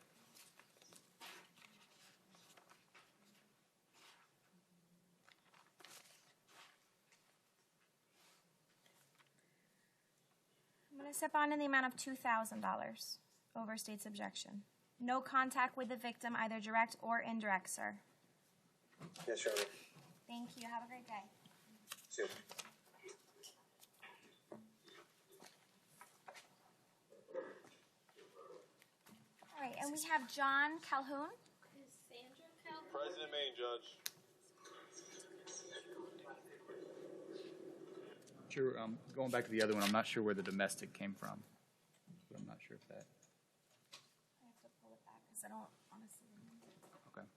S2: I'm going to set bond in the amount of $2,000 over state's objection. No contact with the victim, either direct or indirect, sir.
S11: Yes, Your Honor.
S2: Thank you. Have a great day.
S11: See you.
S2: All right, and we have John Calhoun.
S7: President Maine, Judge.
S5: Sure. Going back to the other one, I'm not sure where the domestic came from. But I'm not sure if that.
S2: I have to pull it back because I don't honestly remember.
S5: Okay.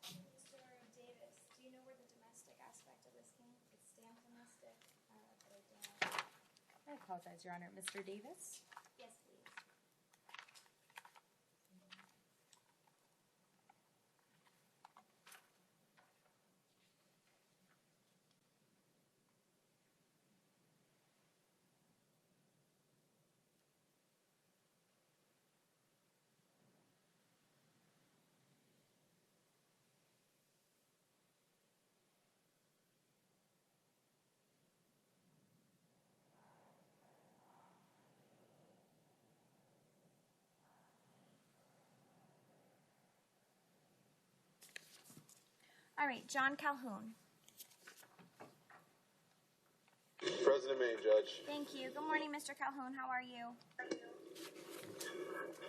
S2: Mr. Davis, do you know where the
S4: apologize, Your Honor. Mr. Davis?
S2: Yes, please. All right, John Calhoun.
S7: President May, Judge.
S2: Thank you. Good morning, Mr. Calhoun. How are you?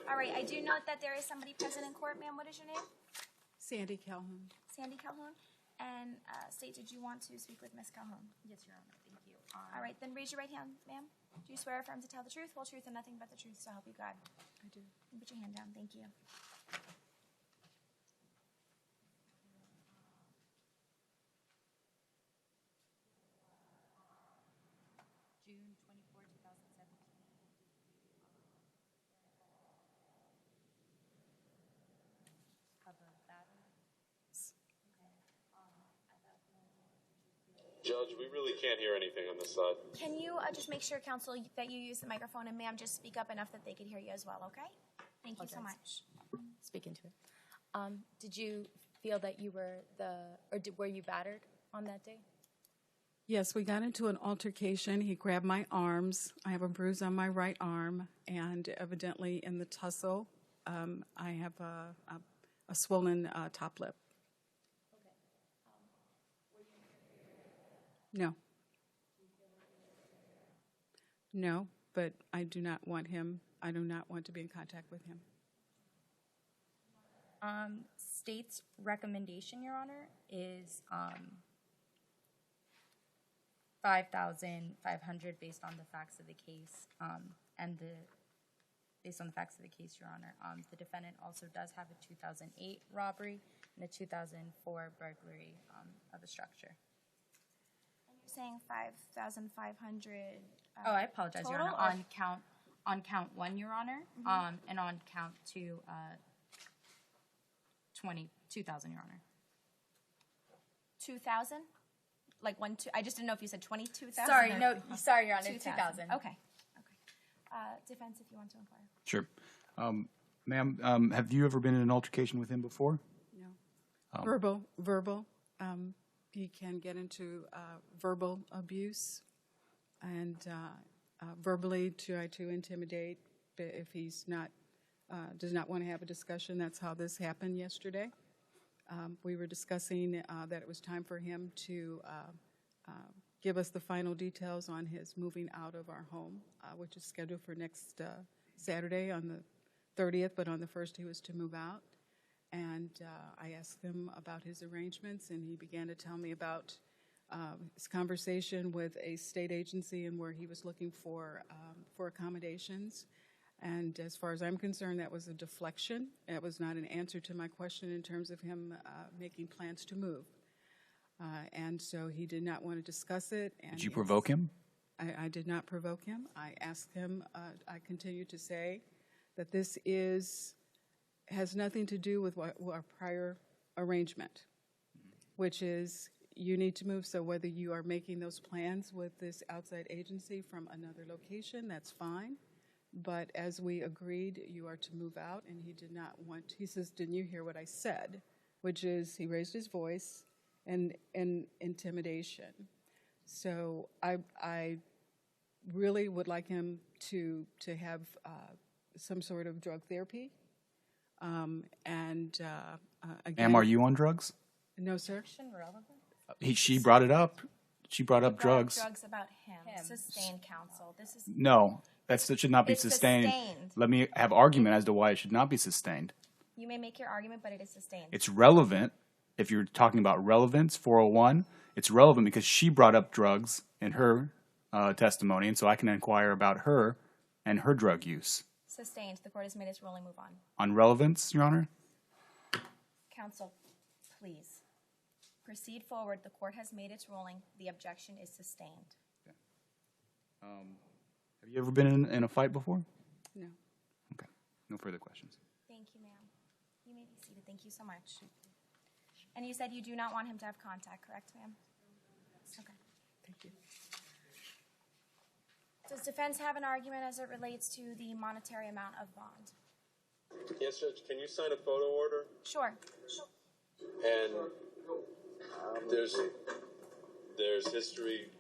S2: All right, I do note that there is somebody present in court. Ma'am, what is your name?
S12: Sandy Calhoun.
S2: Sandy Calhoun. And State, did you want to speak with Ms. Calhoun?
S4: Yes, Your Honor. Thank you.
S2: All right, then raise your right hand, ma'am. Do you swear or affirm to tell the truth, whole truth, and nothing but the truth, so help you God?
S12: I do.
S2: Put your hand down. Thank you.
S4: June 24, 2017. Of a battery?
S7: Judge, we really can't hear anything on this side.
S2: Can you just make sure, counsel, that you use the microphone, and ma'am, just speak up enough that they can hear you as well, okay? Thank you so much.
S4: Speak into it. Did you feel that you were were you battered on that day?
S12: Yes, we got into an altercation. He grabbed my arms. I have a bruise on my right arm, and evidently in the tussle, I have a swollen top lip. No. No, but I do not want to be in contact with him.
S4: State's recommendation, Your Honor, is $5,500 based on the facts of the case, based on the facts of the case, Your Honor. The defendant also does have a 2008 robbery and a 2004 burglary of a structure.
S2: Saying 5,500.
S4: Oh, I apologize, Your
S2: total,
S4: Honor. On count 1, Your Honor, and on count 2, 2,000, Your Honor.
S2: 2,000? Like 1, 2. I just didn't know if you said 22,000.
S4: Sorry, no, sorry, Your Honor. 2,000.
S2: Okay. Defense, if you want to inquire.
S5: Sure. Ma'am, have you ever been in an altercation with him before?
S12: No. Verbal. He can get into verbal abuse and verbally try to intimidate if he's does not want to have a discussion. That's how this happened yesterday. We were discussing that it was time for him to give us the final details on his moving out of our home, which is scheduled for next Saturday on the 30th, but on the 1st he was to move out. And I asked him about his arrangements, and he began to tell me about his conversation with a state agency and where he was looking for accommodations. And as far as I'm concerned, that was a deflection. It was not an answer to my question in terms of him making plans to move. And so he did not want to discuss it. And
S5: Did you provoke him?
S12: I did not provoke him. I asked him, I continue to say that this has nothing to do with our prior arrangement, which is you need to move. So whether you are making those plans with this outside agency from another location, that's fine. But as we agreed, you are to move out, and he did not want. He says, "Didn't you hear what I said?" Which is he raised his voice and intimidation. So I really would like him to have some sort of drug therapy. Again,
S5: Ma'am, are you on drugs?
S12: No, sir.
S5: She brought it up. She brought up drugs.
S2: Drugs about him. Sustained counsel. This is
S5: No, that should not be
S2: It's
S5: sustained.
S2: sustained.
S5: Let me have argument as to why it should not be sustained.
S2: You may make your argument, but it is sustained.
S5: It's relevant. If you're talking about relevance, 401, it's relevant because she brought up drugs in her testimony, and so I can inquire about her and her drug use.
S2: Sustained. The court has made its ruling. Move on.
S5: On relevance, Your Honor?
S2: Counsel, please. Proceed forward. The court has made its ruling. The objection is sustained.
S5: Have you ever been in a fight before?
S12: No.
S5: Okay. No further questions.
S2: Thank you, ma'am. You may be seated. Thank you so much. And you said you do not want him to have contact, correct, ma'am? Okay.
S12: Thank you.
S2: Does defense have an argument as it relates to the monetary amount of bond?
S7: Yes, Judge, can you sign a photo order?
S2: Sure.
S7: And there's history,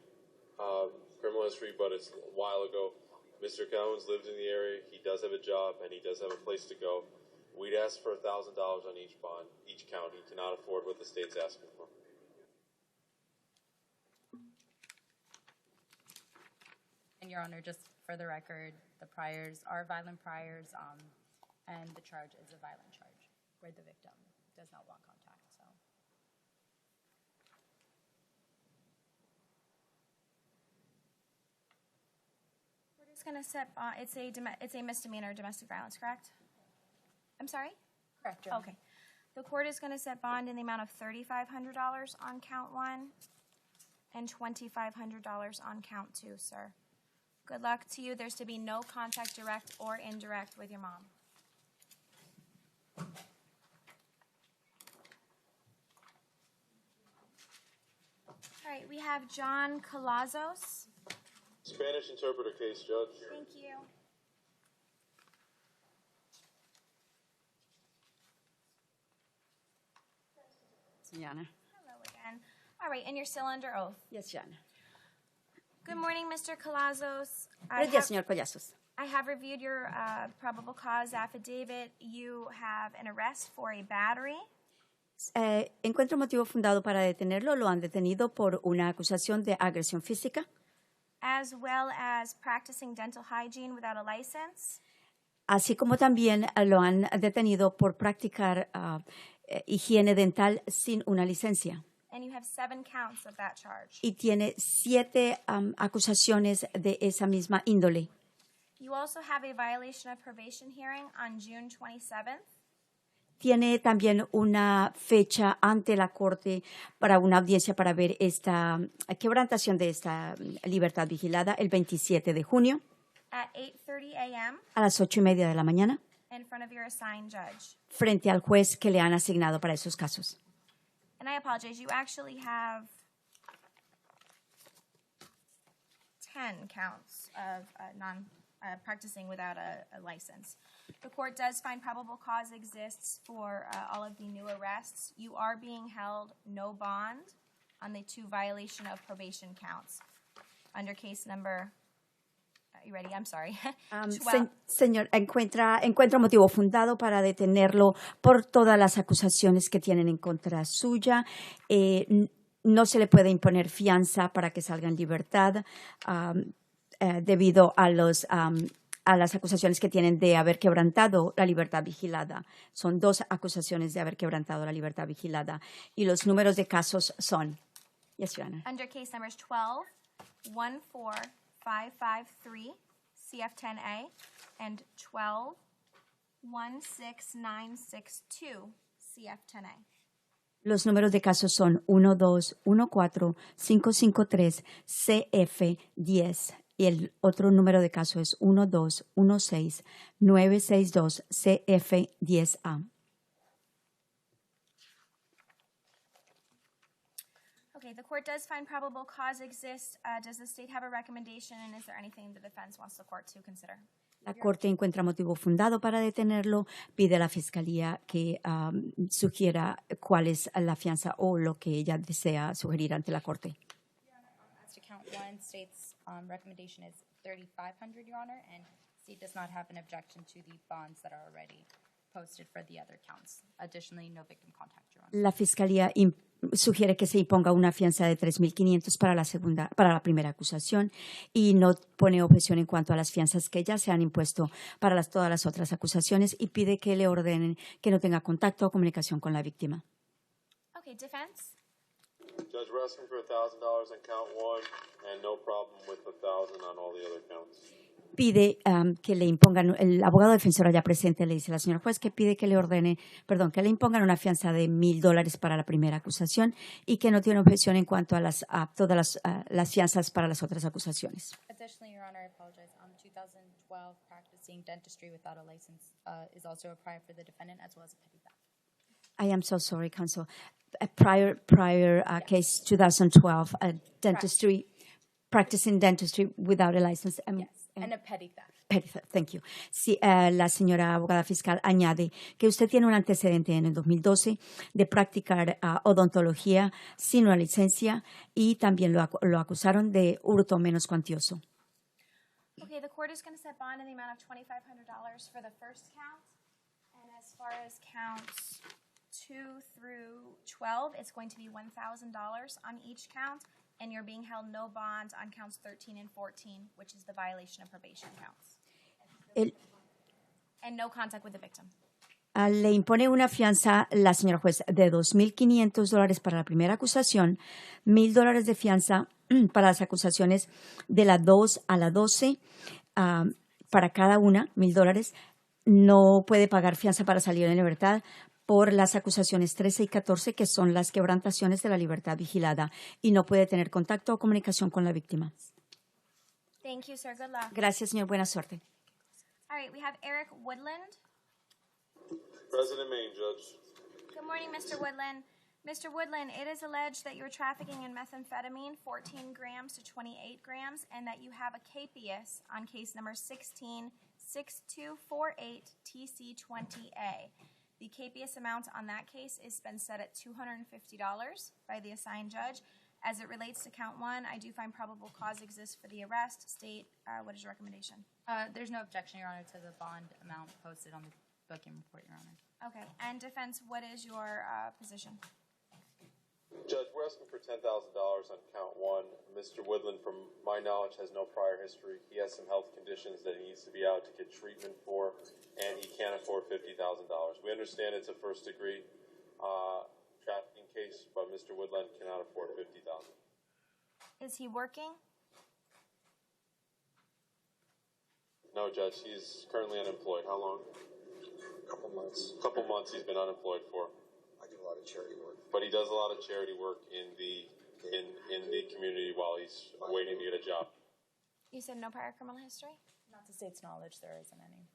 S7: criminal history, but it's a while ago. Mr. Collins lives in the area. He does have a job, and he does have a place to go. We'd ask for $1,000 on each bond, each count. He cannot afford what the state's asking for.
S4: And Your Honor, just for the record, the priors are violent priors, and the charge is a violent charge where the victim does not want contact, so.
S2: We're just gonna set, it's a misdemeanor domestic violence, correct? I'm sorry?
S4: Correct, Your Honor.
S2: Okay. The court is gonna set bond in the amount of $3,500 on count 1 and $2,500 on count 2, sir. Good luck to you. There's to be no contact, direct or indirect, with your mom. All right, we have John Calazos.
S7: Spanish interpreter case, Judge.
S2: Thank you.
S8: Your Honor.
S2: Hello again. All right, and you're still under oath.
S8: Yes, Your Honor.
S2: Good morning, Mr. Calazos.
S8: Buenos días, señor Collazos.
S2: I have reviewed your probable cause affidavit. You have an arrest for a battery.
S8: Encuentro motivo fundado para detenerlo. Lo han detenido por una acusación de agresión física,
S2: as well as practicing dental hygiene without a license.
S8: así como también lo han detenido por practicar higiene dental sin una licencia.
S2: And you have 7 counts of that charge.
S8: Y tiene 7 acusaciones de esa misma índole.
S2: You also have a violation of probation hearing on June 27th.
S8: Tiene también una fecha ante la corte para una audiencia para ver esta quebrantación de esta libertad vigilada el 27 de junio
S2: At 8:30 a.m.
S8: a las 8:30 de la mañana
S2: in front of your assigned judge.
S8: frente al juez que le han asignado para esos casos.
S2: And I apologize, you actually have 10 counts of practicing without a license. The court does find probable cause exists for all of the new arrests. You are being held no bond on the 2 violation of probation counts under case number. You ready? I'm sorry. 12.
S8: Señor, encuentra motivo fundado para detenerlo por todas las acusaciones que tienen en contra suya. No se le puede imponer fianza para que salga en libertad debido a las acusaciones que tienen de haber quebrantado la libertad vigilada. Son 2 acusaciones de haber quebrantado la libertad vigilada. Y los números de casos son. Yes, Your Honor.
S2: Under case numbers 12, 14553, CF10A, and 12, 16962, CF10A.
S8: Los números de casos son 1, 2, 1, 4, 5, 5, 3, CF 10. Y el otro número de caso es 1, 2, 1, 6, 9, 6, 2, CF 10A.
S2: Okay, the court does find probable cause exists. Does the state have a recommendation, and is there anything the defense wants the court to consider?
S8: La Corte encuentra motivo fundado para detenerlo, pide a la Fiscalía que sugiera cuál es la fianza o lo que ella desea sugerir ante la Corte.
S4: As to count 1, state's recommendation is $3,500, Your Honor, and state does not have an objection to the bonds that are already posted for the other counts. Additionally, no victim contact, Your Honor.
S8: La Fiscalía sugiere que se imponga una fianza de $3,500 para la primera acusación y no pone objeción en cuanto a las fianzas que ya se han impuesto para todas las otras acusaciones y pide que le ordenen que no tenga contacto o comunicación con la víctima.
S2: Okay, defense.
S7: Judge, we're asking for $1,000 on count 1 and no problem with $1,000 on all the other counts.
S8: Pide que le impongan, el abogado defensor allá presente le dice a la señora juez que pide que le que le impongan una fianza de $1,000 para la primera acusación y que no tiene objeción en cuanto a todas las fianzas para las otras acusaciones.
S4: Additionally, Your Honor, I apologize. 2012, practicing dentistry without a license is also a prior for the defendant, as well as a petty theft.
S8: I am so sorry, counsel. A prior case, 2012, dentistry, practicing dentistry without a license.
S4: Yes, and a petty theft.
S8: Thank you. Sí, la señora abogada fiscal añade que usted tiene un antecedente en el 2012 de practicar odontología sin una licencia y también lo acusaron de hurto menos cuantioso.
S2: Okay, the court is going to set bond in the amount of $2,500 for the first count. And as far as counts 2 through 12, it's going to be $1,000 on each count. And you're being held no bond on counts 13 and 14, which is the violation of probation counts. And no contact with the victim.
S8: Le impone una fianza, la señora juez, de $2,500 para la primera acusación, $1,000 de fianza para las acusaciones de la 2 a la 12, para cada una, $1,000. No puede pagar fianza para salir en libertad por las acusaciones 13 y 14, que son las quebrantaciones de la libertad vigilada, y no puede tener contacto o comunicación con la víctima.
S2: Thank you, sir. Good luck.
S8: Gracias, señor. Buena suerte.
S2: All right, we have Eric Woodland.
S7: President Maine, Judge.
S2: Good morning, Mr. Woodland. Mr. Woodland, it is alleged that you're trafficking in methamphetamine, 14 grams to 28 grams, and that you have a capias on case number 16-6248-TC20A. The capias amount on that case is been set at $250 by the assigned judge. As it relates to count 1, I do find probable cause exists for the arrest. State, what is your recommendation?
S4: There's no objection, Your Honor, to the bond amount posted on the booking report, Your Honor.
S2: Okay, and defense, what is your position?
S7: Judge, we're asking for $10,000 on count 1. Mr. Woodland, from my knowledge, has no prior history. He has some health conditions that he needs to be out to get treatment for, and he can't afford $50,000. We understand it's a first-degree trafficking case, but Mr. Woodland cannot afford $50,000.
S2: Is he working?
S7: No, Judge. He's currently unemployed. How long?
S13: Couple months.
S7: Couple months he's been unemployed for.
S13: I do a lot of charity work.
S7: But he does a lot of charity work in the community while he's waiting to get a job.
S2: You said no prior criminal history?
S4: Not to state's knowledge, there isn't any.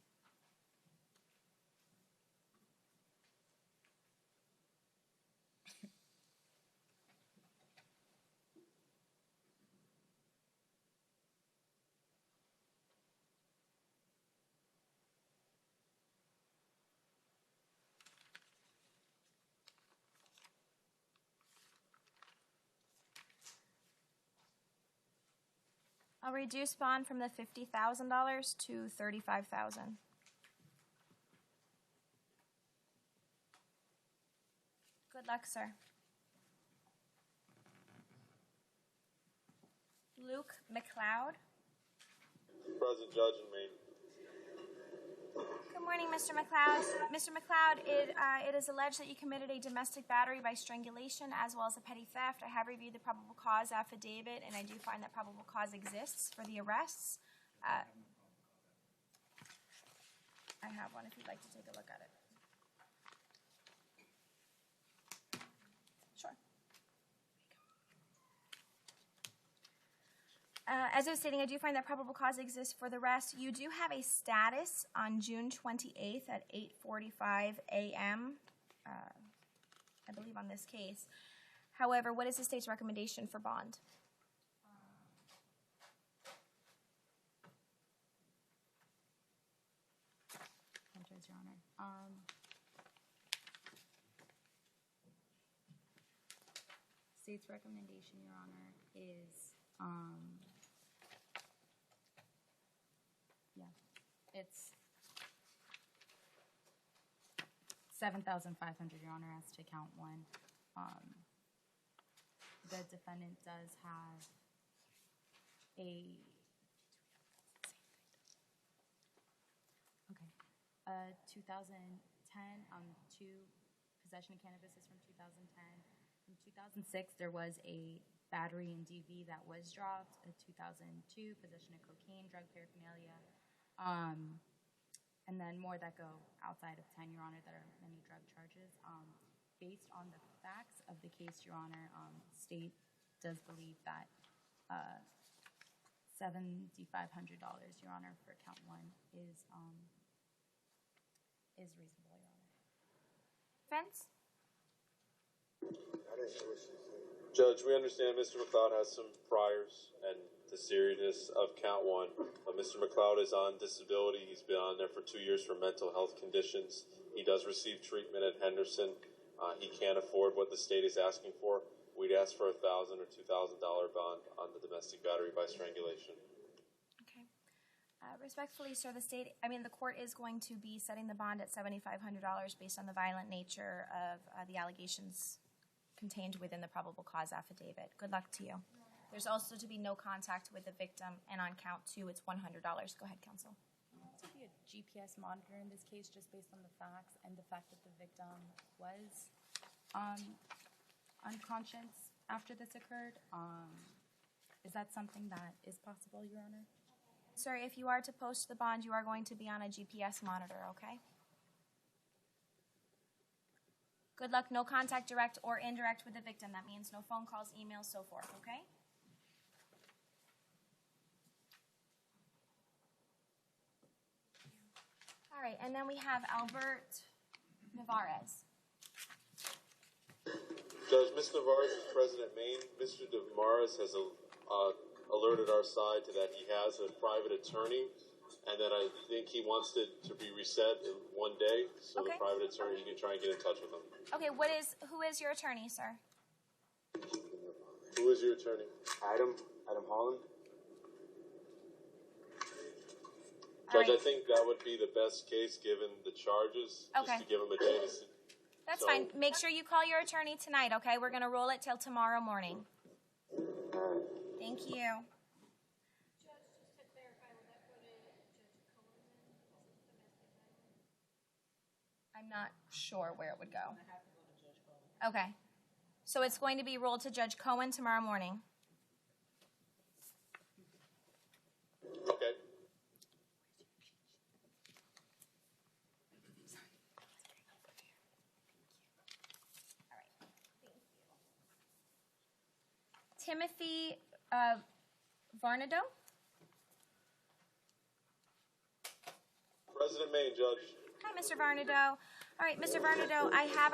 S2: I'll reduce bond from the $50,000 to $35,000. Good luck, sir. Luke McLeod.
S7: Present, Judge, in Maine.
S2: Good morning, Mr. McLeod. Mr. McLeod, it is alleged that you committed a domestic battery by strangulation as well as a petty theft. I have reviewed the probable cause affidavit, and I do find that probable cause exists for the arrests. I have one if you'd like to take a look at it. Sure. As I was stating, I do find that probable cause exists for the rest. You do have a status on June 28th at 8:45 a.m., I believe, on this case. However, what is the state's recommendation for bond?
S4: Your Honor. State's recommendation, Your Honor, is it's $7,500, Your Honor, as to count 1. The defendant does have a 2010 possession of cannabis is from 2010. In 2006, there was a battery and DV that was dropped. In 2002, possession of cocaine, drug paraphernalia, and then more that go outside of 10, Your Honor, that are many drug charges. Based on the facts of the case, Your Honor, state does believe that $7,500, Your Honor, for count one is reasonable, Your Honor.
S2: Defense?
S13: I didn't hear what she said.
S7: Judge, we understand Mr. McLeod has some priors and the seriousness of count one. Mr. McLeod is on disability. He's been on there for 2 years for mental health conditions. He does receive treatment at Henderson. He can't afford what the state is asking for. We'd ask for $1,000 or $2,000 bond on the domestic battery by strangulation.
S2: Okay. Respectfully, sir, the court is going to be setting the bond at $7,500 based on the violent nature of the allegations contained within the probable cause affidavit. Good luck to you. There's also to be no contact with the victim, and on count two, it's $100. Go ahead, counsel.
S4: To be a GPS monitor in this case, just based on the facts and the fact that the victim was unconscious after this occurred, is that something that is possible, Your Honor?
S2: Sir, if you are to post the bond, you are going to be on a GPS monitor, okay? Good luck. No contact, direct or indirect, with the victim. That means no phone calls, emails, so forth, okay? All right, and then we have Albert Navarez.
S7: Judge, Ms. Navarez is present at Maine. Mr. Navarez has alerted our side to that he has a private attorney, and that I think he wants it to be reset in one day, so
S2: Okay.
S7: the private attorney, you can try and get in touch with him.
S2: Okay, who is your attorney, sir?
S7: Who is your attorney?
S11: Adam Holland.
S7: Judge,
S2: right.
S7: I think that would be the best case given the charges,
S2: Okay.
S7: just to give him a day to see.
S2: That's
S7: So-
S2: fine. Make sure you call your attorney tonight, okay? We're going to roll it till tomorrow morning. Thank you.
S9: Judge, just to clarify, would that go to Judge Cohen then? Domestic violence?
S2: I'm not sure where it would go. Okay. So it's going to be rolled to Judge Cohen tomorrow morning.
S7: Okay.
S2: All right. Thank you. Timothy Varnado?
S7: President Maine, Judge.
S2: Hi, Mr. Varnado. All right, Mr. Varnado, I have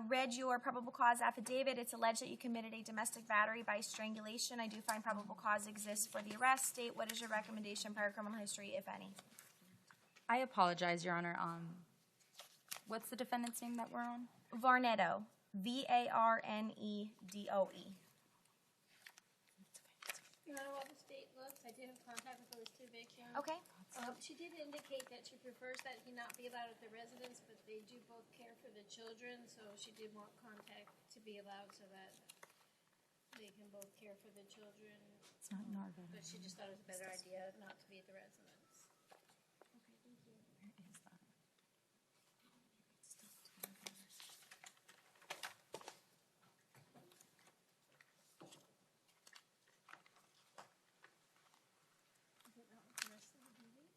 S2: read your probable cause affidavit. It's alleged that you committed a domestic battery by strangulation. I do find probable cause exists for the arrest. State, what is your recommendation, prior criminal history, if any?
S4: I apologize, Your Honor. What's the defendant's name that we're on?
S2: Varnado. Varnedoe.
S9: You know while the state looks, I did have contact with those two victims.
S2: Okay.
S9: She did indicate that she prefers that he not be allowed at the residence, but they do both care for the children, so she did want contact to be allowed so that they can both care for the children.
S4: It's not in our veteran.
S9: But she just thought it was a better idea not to be at the residence. Okay, thank you.
S4: Where is that?
S9: Is it not with the rest of the duties?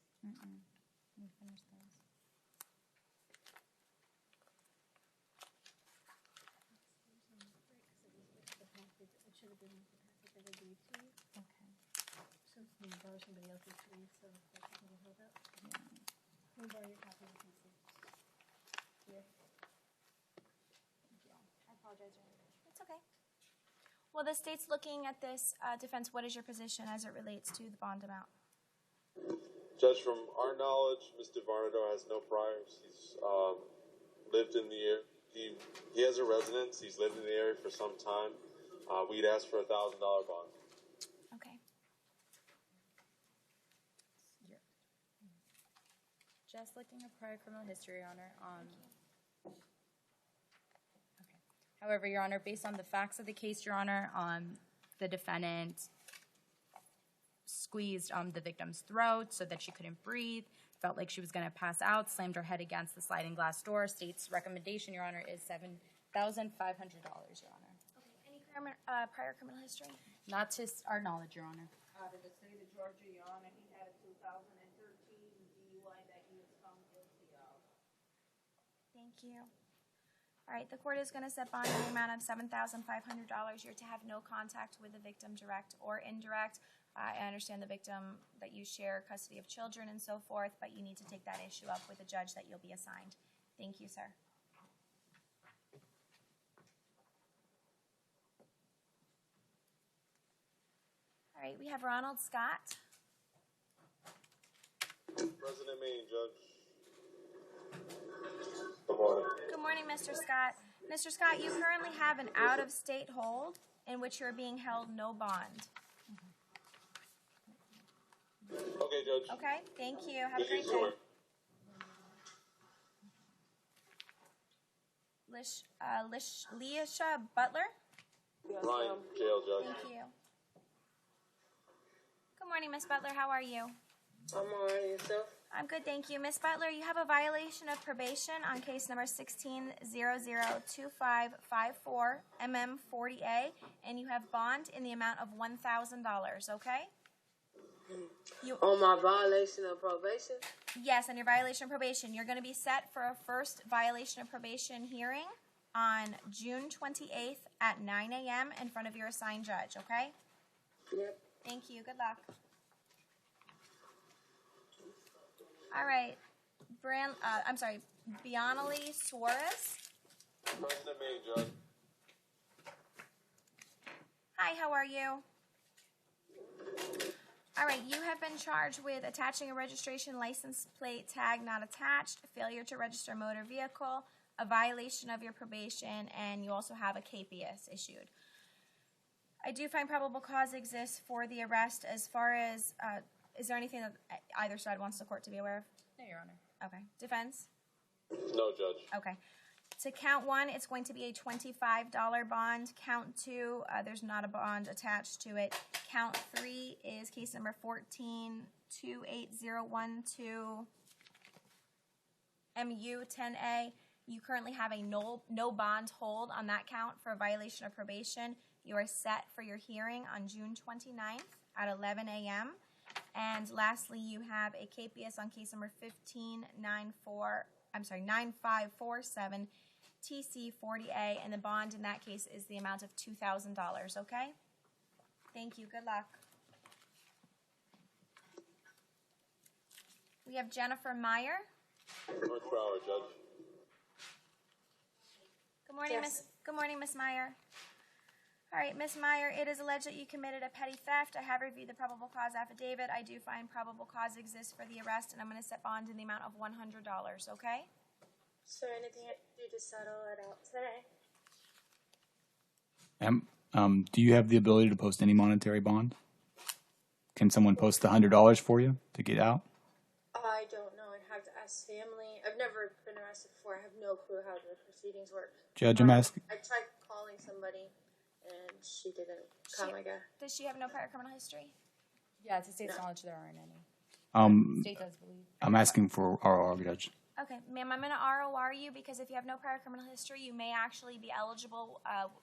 S4: We finished those.
S9: It should have been with the packet that I gave to you.
S4: Okay.
S9: So it's going to borrow somebody else's to read, so that's going to hold up. Let me borrow your copy of the here.
S2: I apologize, Your Honor. It's okay. Well, the state's looking at this defense. What is your position as it relates to the bond amount?
S7: Judge, from our knowledge, Mr. Varnado has no priors. He's lived in the area. He has a residence. He's lived in the area for some time. We'd ask for $1,000 bond.
S2: Okay.
S4: Just looking at prior criminal history, Your Honor. Okay. However, Your Honor, based on the facts of the case, Your Honor, the defendant squeezed the victim's throat so that she couldn't breathe, felt like she was going to pass out, slammed her head against the sliding glass door. State's recommendation, Your Honor, is $7,500, Your Honor.
S2: Okay. Any prior criminal history?
S4: Not to our knowledge, Your Honor.
S6: Out of the state of Georgia, Your Honor, he had a 2013 DUI that he was found guilty of.
S2: Thank you. All right, the court is going to set bond in the amount of $7,500. You're to have no contact with the victim, direct or indirect. I understand the victim that you share custody of children and so forth, but you need to take that issue up with the judge that you'll be assigned. Thank you, sir. All right, we have Ronald Scott.
S7: President Maine, Judge. Good morning.
S2: Good morning, Mr. Scott. Mr. Scott, you currently have an out-of-state hold in which you're being held no bond.
S7: Okay, Judge.
S2: Okay, thank you. Have a great day. Leisha Butler?
S7: Ryan, jail, Judge.
S2: Thank you. Good morning, Miss Butler. How are you?
S14: I'm all right, yourself?
S2: I'm good, thank you. Miss Butler, you have a violation of probation on case number 16002554 MM40A, and you have bond in the amount of $1,000, okay?
S14: On my violation of probation?
S2: Yes, on your violation of probation. You're going to be set for a first violation of probation hearing on June 28th at 9 a.m. in front of your assigned judge, okay?
S14: Yep.
S2: Thank you. Good luck. All right. Bianali Suarez.
S7: President Maine, Judge.
S2: Hi, how are you? All right, you have been charged with attaching a registration license plate tag not attached, failure to register a motor vehicle, a violation of your probation, and you also have a KPS issued. I do find probable cause exists for the arrest. As far as, is there anything that either side wants the court to be aware of?
S4: No, Your Honor.
S2: Okay. Defense?
S7: No, Judge.
S2: Okay. To count one, it's going to be a $25 bond. Count two, there's not a bond attached to it. Count three is case number 1428012 MU10A. You currently have a no bond hold on that count for a violation of probation. You are set for your hearing on June 29th at 11 a.m. And lastly, you have a KPS on case number 9547 TC40A, and the bond in that case is the amount of $2,000, okay? Thank you. Good luck. We have Jennifer Meyer.
S7: North Broward, Judge.
S2: Good morning, Good morning, Miss Meyer. All right, Miss Meyer, it is alleged that you committed a petty theft. I have reviewed the probable cause affidavit. I do find probable cause exists for the arrest, and I'm going to set bond in the amount of $100, okay?
S15: Is there anything I can do to settle it out today?
S5: Do you have the ability to post any monetary bond? Can someone post the $100 for you to get out?
S15: I don't know. I'd have to ask family. I've never been arrested before. I have no clue how the proceedings work.
S5: Judge, I'm asking.
S15: I tried calling somebody, and she didn't come, I guess.
S2: Does she have no prior criminal history?
S4: Yeah, to state's knowledge, there aren't any. State does believe.
S5: I'm asking for ROR, Judge.
S2: Okay, ma'am, I'm going to ROR you because if you have no prior criminal history, you may actually be eligible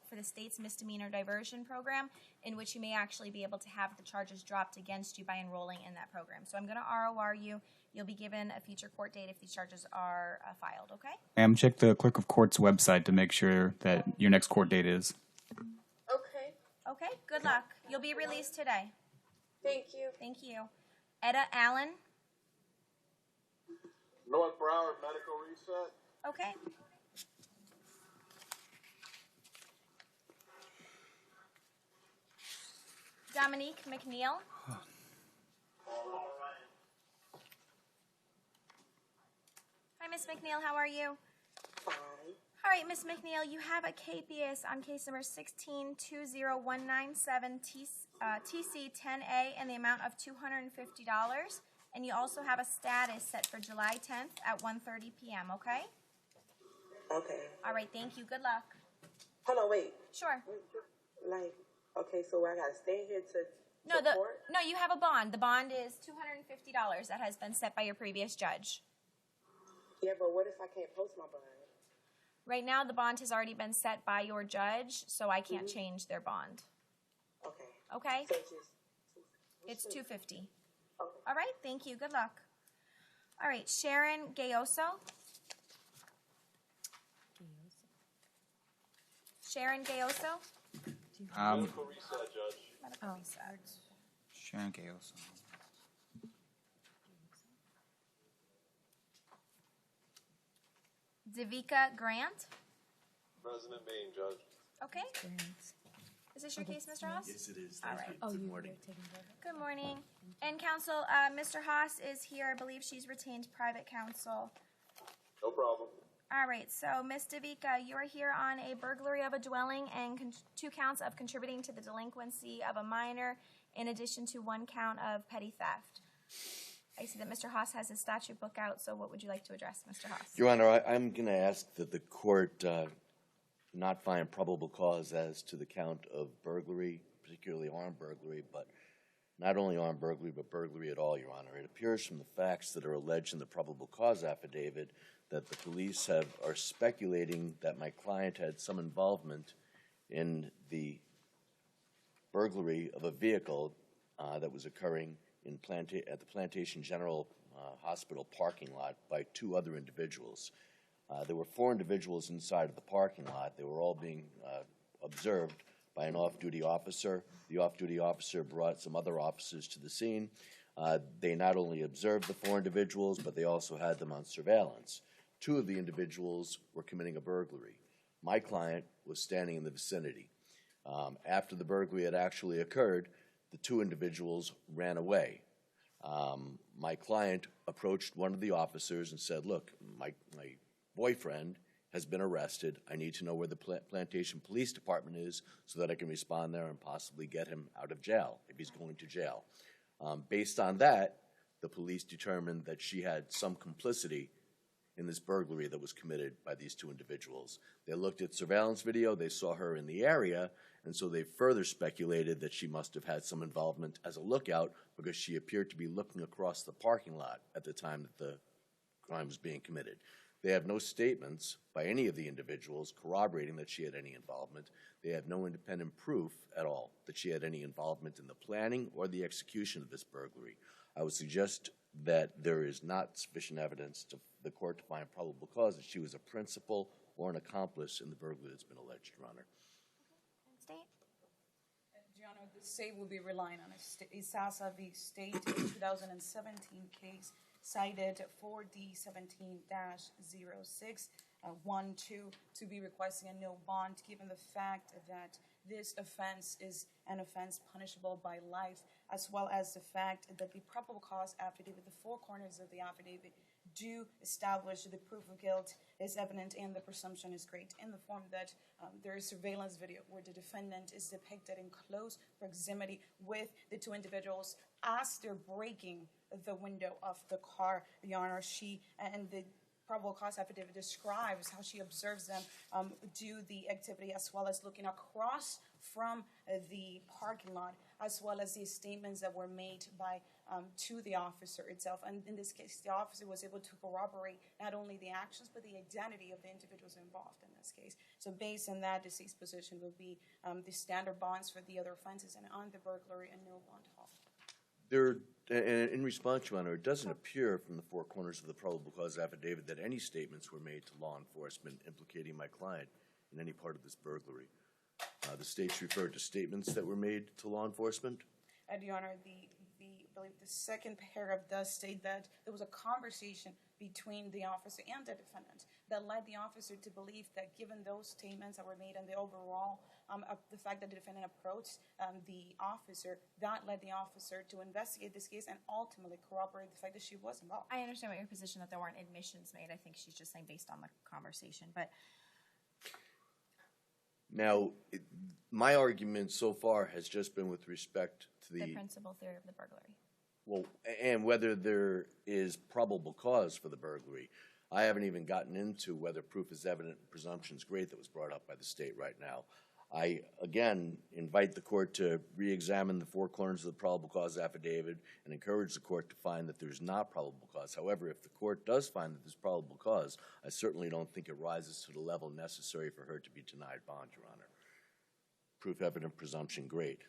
S2: for the state's misdemeanor diversion program, in which you may actually be able to have the charges dropped against you by enrolling in that program. So I'm going to ROR you. You'll be given a future court date if these charges are filed, okay?
S5: Ma'am, check the clerk of court's website to make sure that your next court date is.
S15: Okay.
S2: Okay, good luck. You'll be released today.
S15: Thank you.
S2: Thank you. Etta Allen.
S7: North Broward Medical Reset.
S2: Okay. Dominique McNeil. Hi, Miss McNeil. How are you?
S14: Fine.
S2: All right, Miss McNeil, you have a KPS on case number 1620197 TC10A in the amount of $250. And you also have a status set for July 10th at 1:30 p.m., okay?
S14: Okay.
S2: All right, thank you. Good luck.
S14: Hold on, wait.
S2: Sure.
S14: Like, okay, so I gotta stay here to
S2: No,
S14: court?
S2: no, you have a bond. The bond is $250 that has been set by your previous judge.
S14: Yeah, but what if I can't post my bond?
S2: Right now, the bond has already been set by your judge, so I can't change their bond.
S14: Okay.
S2: Okay?
S14: So
S2: It's $250. All right, thank you. Good luck. All right, Sharon Gayoso. Sharon Gayoso.
S7: Medical reset, Judge.
S2: Medical reset.
S5: Sharon Gayoso.
S2: Devika Grant.
S7: President Maine, Judge.
S2: Okay. Is this your case, Mr. Haas?
S16: Yes, it is.
S2: All
S16: Thank
S2: right.
S16: you. Good morning.
S2: Good morning. And counsel, Mr. Haas is here. I believe she's retained private counsel.
S7: No problem.
S2: All right. So, Ms. Devika, you are here on a burglary of a dwelling and 2 counts of contributing to the delinquency of a minor, in addition to 1 count of petty theft. I see that Mr. Haas has his statute book out, so what would you like to address, Mr. Haas?
S16: Your Honor, I'm going to ask that the court not find probable cause as to the count of burglary, particularly armed burglary, but not only armed burglary, but burglary at all, Your Honor. It appears from the facts that are alleged in the probable cause affidavit that the police are speculating that my client had some involvement in the burglary of a vehicle that was occurring at the Plantation General Hospital parking lot by 2 other individuals. There were 4 individuals inside of the parking lot. They were all being observed by an off-duty officer. The off-duty officer brought some other officers to the scene. They not only observed the 4 individuals, but they also had them on surveillance. 2 of the individuals were committing a burglary. My client was standing in the vicinity. After the burglary had actually occurred, the 2 individuals ran away. My client approached one of the officers and said, look, my boyfriend has been arrested. I need to know where the Plantation Police Department is so that I can respond there and possibly get him out of jail if he's going to jail. Based on that, the police determined that she had some complicity in this burglary that was committed by these 2 individuals. They looked at surveillance video, they saw her in the area, and so they further speculated that she must have had some involvement as a lookout because she appeared to be looking across the parking lot at the time that the crime was being committed. They have no statements by any of the individuals corroborating that she had any involvement. They have no independent proof at all that she had any involvement in the planning or the execution of this burglary. I would suggest that there is not sufficient evidence to the court to find probable cause that she was a principal or an accomplice in the burglary that's been alleged, Your Honor.
S2: State?
S1: Your Honor, the state will be relying on a Sasa v. State 2017 case cited 4D17-0612 to be requesting a no bond, given the fact that this offense is an offense punishable by life, as well as the fact that the probable cause affidavit, the 4 corners of the affidavit, do establish the proof of guilt is evident and the presumption is great, in the form that there is surveillance video where the defendant is depicted in close proximity with the 2 individuals as they're breaking the window of the car, Your Honor. And the probable cause affidavit describes how she observes them do the activity, as well as looking across from the parking lot, as well as the statements that were made by to the officer itself. And in this case, the officer was able to corroborate not only the actions, but the identity of the individuals involved in this case. So based on that, the state's position will be the standard bonds for the other offenses, and on the burglary, a no bond halt.
S16: In response, Your Honor, it doesn't appear from the 4 corners of the probable cause affidavit that any statements were made to law enforcement implicating my client in any part of this burglary. The state's referred to statements that were made to law enforcement.
S1: And Your Honor, I believe the second paragraph does state that there was a conversation between the officer and the defendant that led the officer to believe that, given those statements that were made and the overall, the fact that the defendant approached the officer, that led the officer to investigate this case and ultimately corroborate the fact that she was involved.
S2: I understand what your position, that there weren't admissions made. I think she's just saying based on the conversation, but...
S16: Now, my argument so far has just been with respect to
S2: the principal theory of the burglary.
S16: Well, and whether there is probable cause for the burglary. I haven't even gotten into whether proof is evident and presumption is great that was brought up by the state right now. I, again, invite the court to re-examine the 4 corners of the probable cause affidavit and encourage the court to find that there's not probable cause. However, if the court does find that there's probable cause, I certainly don't think it rises to the level necessary for her to be denied bond, Your Honor. Proof, evident, presumption, great.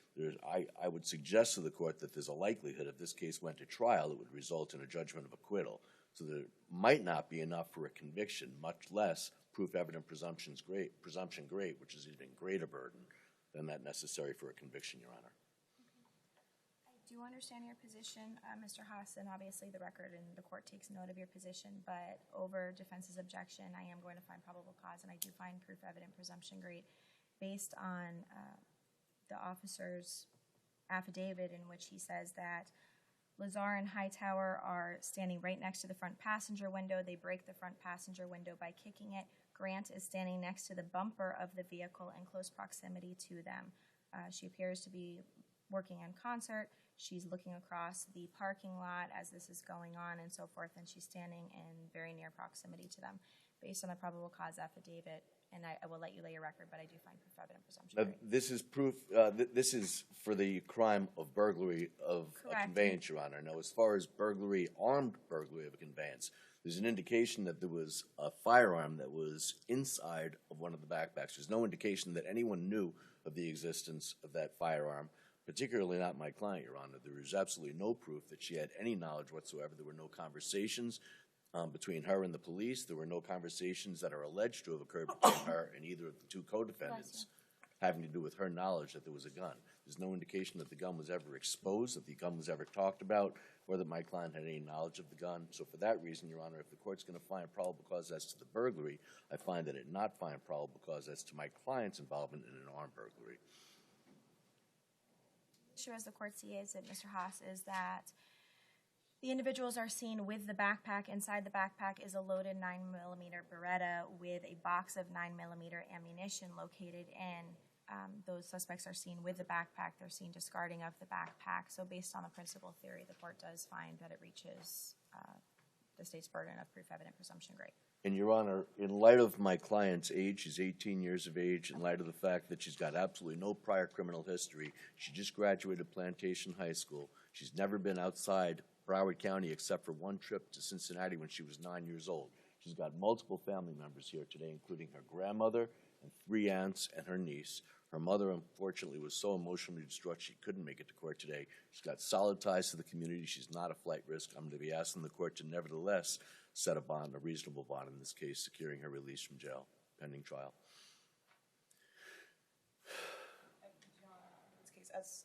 S16: I would suggest to the court that there's a likelihood if this case went to trial, it would result in a judgment of acquittal. So there might not be enough for a conviction, much less proof evident presumption great, which is even greater burden than that necessary for a conviction, Your Honor.
S2: I do understand your position, Mr. Haas, and obviously the record and the court takes note of your position, but over defense's objection, I am going to find probable cause, and I do find proof evident presumption great based on the officer's affidavit in which he says that Lazar and Hightower are standing right next to the front passenger window. They break the front passenger window by kicking it. Grant is standing next to the bumper of the vehicle in close proximity to them. She appears to be working in concert. She's looking across the parking lot as this is going on and so forth, and she's standing in very near proximity to them. Based on the probable cause affidavit, and I will let you lay your record, but I do find proof evident presumption
S16: Now,
S2: great.
S16: this is proof, this is for the crime of burglary of a conveyance, Your Honor. Now, as far as burglary, armed burglary of a conveyance, there's an indication that there was a firearm that was inside of one of the backpacks. There's no indication that anyone knew of the existence of that firearm, particularly not my client, Your Honor. There is absolutely no proof that she had any knowledge whatsoever. There were no conversations between her and the police. There were no conversations that are alleged to have occurred between her and either of the two co-defendants having to do with her knowledge that there was a gun. There's no indication that the gun was ever exposed, that the gun was ever talked about, or that my client had any knowledge of the gun. So for that reason, Your Honor, if the court's going to find probable cause as to the burglary, I find that it not find probable cause as to my client's involvement in an armed burglary.
S2: Sure, as the court sees it, Mr. Haas, is that the individuals are seen with the backpack. Inside the backpack is a loaded 9mm Beretta with a box of 9mm ammunition located in. Those suspects are seen with the backpack. They're seen discarding of the backpack. So based on the principal theory, the court does find that it reaches the state's burden of proof evident presumption great.
S16: And Your Honor, in light of my client's age, she's 18 years of age, in light of the fact that she's got absolutely no prior criminal history, she just graduated Plantation High School, she's never been outside Broward County except for one trip to Cincinnati when she was 9 years old. She's got multiple family members here today, including her grandmother and 3 aunts and her niece. Her mother, unfortunately, was so emotionally distraught she couldn't make it to court today. She's got solid ties to the community. She's not a flight risk. I'm going to be asking the court to nevertheless set a bond, a reasonable bond in this case, securing her release from jail pending trial.
S1: In this case, as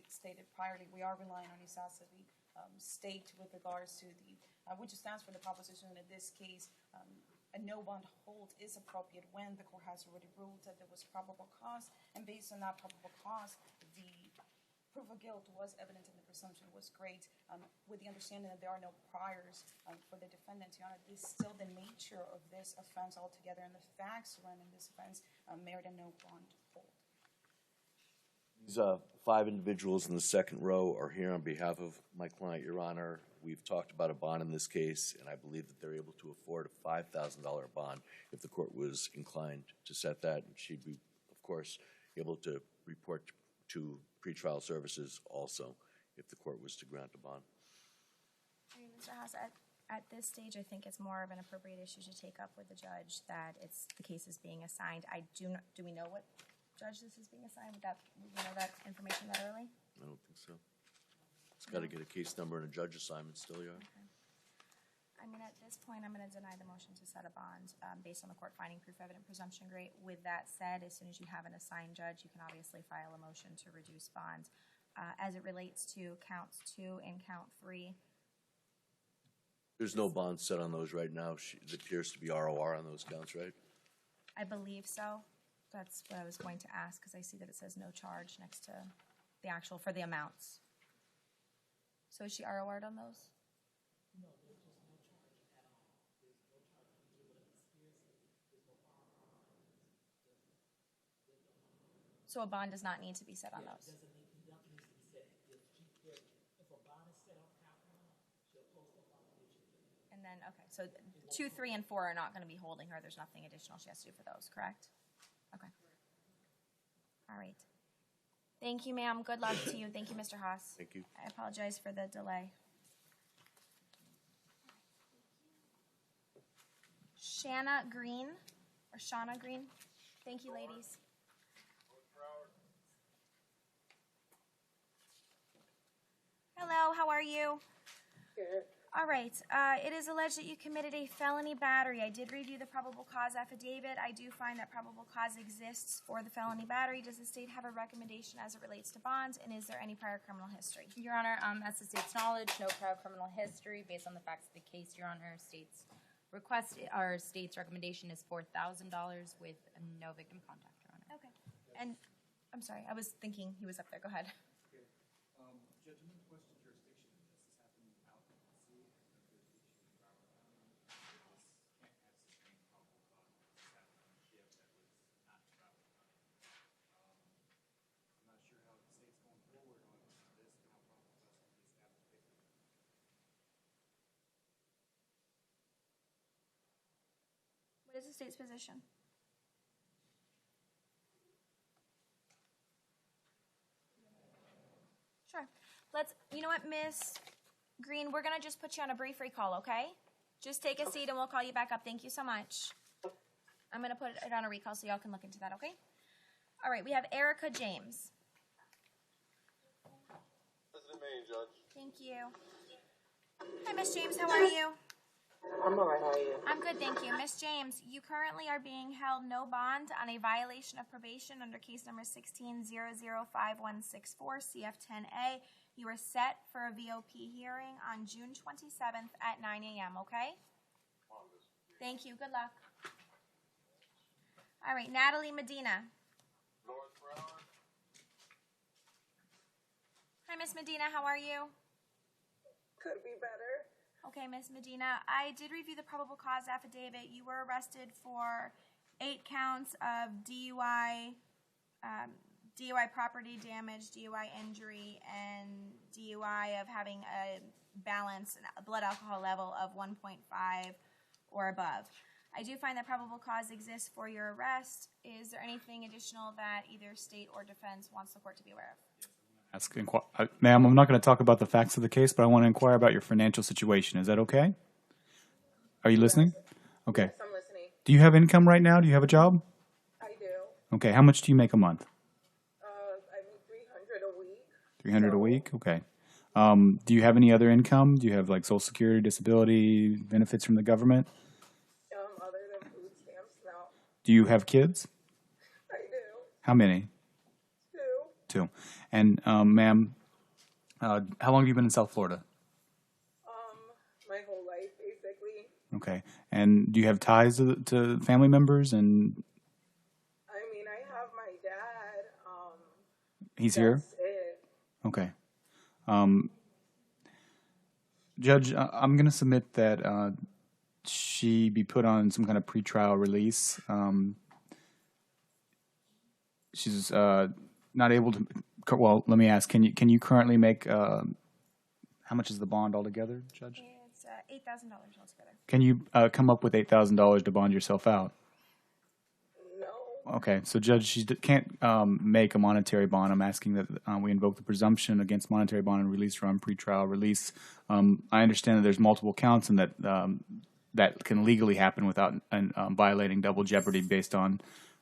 S1: stated priorly, we are relying on necessity state with regards to the, which stands for the proposition that in this case, a no bond hold is appropriate when the court has already ruled that there was probable cause, and based on that probable cause, the proof of guilt was evident and the presumption was great, with the understanding that there are no priors for the defendant. Your Honor, this is still the nature of this offense altogether, and the facts surrounding this offense merit a no bond hold.
S16: These 5 individuals in the second row are here on behalf of my client, Your Honor. We've talked about a bond in this case, and I believe that they're able to afford a $5,000 bond if the court was inclined to set that. And she'd be, of course, able to report to pretrial services also if the court was to grant a bond.
S2: I mean, Mr. Haas, at this stage, I think it's more of an appropriate issue to take up with the judge that the case is being assigned. Do we know what judge this is being assigned? Do we know that information that early?
S16: I don't think so. It's got to get a case number and a judge assignment still, Your Honor.
S2: Okay. I mean, at this point, I'm going to deny the motion to set a bond based on the court finding proof evident presumption great. With that said, as soon as you have an assigned judge, you can obviously file a motion to reduce bonds. As it relates to counts 2 and count 3,
S16: There's no bond set on those right now. It appears to be ROR on those counts, right?
S2: I believe so. That's what I was going to ask, because I see that it says no charge next to the actual for the amounts. So is she ROR'd on those?
S17: No, there's just no charge at all. There's no charge to do with a conspiracy. There's no ROR.
S2: So a bond does not need to be set on those?
S17: Nothing needs to be set. If a bond is set on count 1, she'll post a bond.
S2: And then, okay, so 2, 3, and 4 are not going to be holding her. There's nothing additional she has to do for those, correct? Okay. All right. Thank you, ma'am. Good luck to you. Thank you, Mr. Haas.
S16: Thank you.
S2: I apologize for the delay. Shauna Green. Thank you, ladies. Hello, how are you?
S3: Good.
S2: All right. It is alleged that you committed a felony battery. I did review the probable cause affidavit. I do find that probable cause exists for the felony battery. Does the state have a recommendation as it relates to bonds, and is there any prior criminal history?
S4: Your Honor, as the state's knowledge, no prior criminal history. Based on the facts of the case, Your Honor, state's recommendation is $4,000 with no victim contact, Your Honor.
S2: Okay. And I'm sorry, I was thinking he was up there. Go ahead.
S5: Judge, I'm going to question jurisdiction in this. This happened out in D.C. Can't have sustained probable cause. This happened on a ship that was not traveling. I'm not sure how the state's going forward on this and how probable cause can be established based on that.
S2: What is the state's position? Sure. You know what, Miss Green, we're going to just put you on a brief recall, okay? Just take a seat and we'll call you back up. Thank you so much. I'm going to put it on a recall so y'all can look into that, okay? All right, we have Erica James.
S7: President Maine, Judge.
S2: Thank you. Hi, Miss James. How are you?
S14: I'm all right. How are you?
S2: I'm good, thank you. Miss James, you currently are being held no bond on a violation of probation under case number 16-005164 CF10A. You are set for a VOP hearing on June 27th at 9 a.m., okay? Thank you. Good luck. All right, Natalie Medina. Hi, Miss Medina. How are you?
S14: Could be better.
S2: Okay, Miss Medina, I did review the probable cause affidavit. You were arrested for 8 counts of DUI, DUI property damage, DUI injury, and DUI of having a blood alcohol level of 1.5 or above. I do find that probable cause exists for your arrest. Is there anything additional that either state or defense wants the court to be aware of?
S5: Ma'am, I'm not going to talk about the facts of the case, but I want to inquire about your financial situation. Is that okay? Are you listening? Okay.
S14: Yes, I'm listening.
S5: Do you have income right now? Do you have a job?
S14: I do.
S5: Okay. How much do you make a month?
S14: I make $300 a week.
S5: 300 a week? Okay. Do you have any other income? Do you have like Social Security, disability, benefits from the government?
S14: Other than food stamps, no.
S5: Do you have kids?
S14: I do.
S5: How many? 2. And, ma'am, how long have you been in South Florida?
S14: My whole life, basically.
S5: Okay. And do you have ties to family members? And
S14: I mean, I have my dad.
S5: he's here?
S14: That's it.
S5: Okay. Judge, I'm going to submit that she be put on some kind of pretrial release. She's not able to. Well, let me ask. Can you currently make? How much is the bond altogether, Judge?
S2: It's $8,000 altogether.
S5: Can you come up with $8,000 to bond yourself out?
S14: No.
S5: Okay, so Judge, she can't make a monetary bond. I'm asking that we invoke the presumption against monetary bond and release her on pretrial release. I understand that there's multiple counts and that that can legally happen without violating double jeopardy based on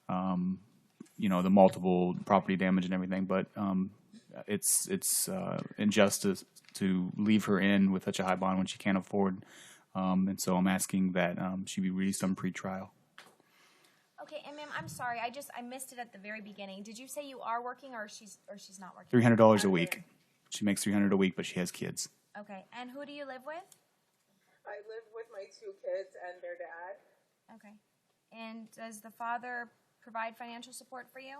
S5: the multiple property damage and everything. But it's injustice to leave her in with such a high bond when she can't afford. And so I'm asking that she be released on pretrial.
S2: Okay, and ma'am, I'm sorry, I missed it at the very beginning. Did you say you are working or she's not working?
S5: $300 a week. She makes $300 a week, but she has kids.
S2: Okay, and who do you live with?
S14: I live with my 2 kids and their dad.
S2: Okay, and does the father provide financial support for you?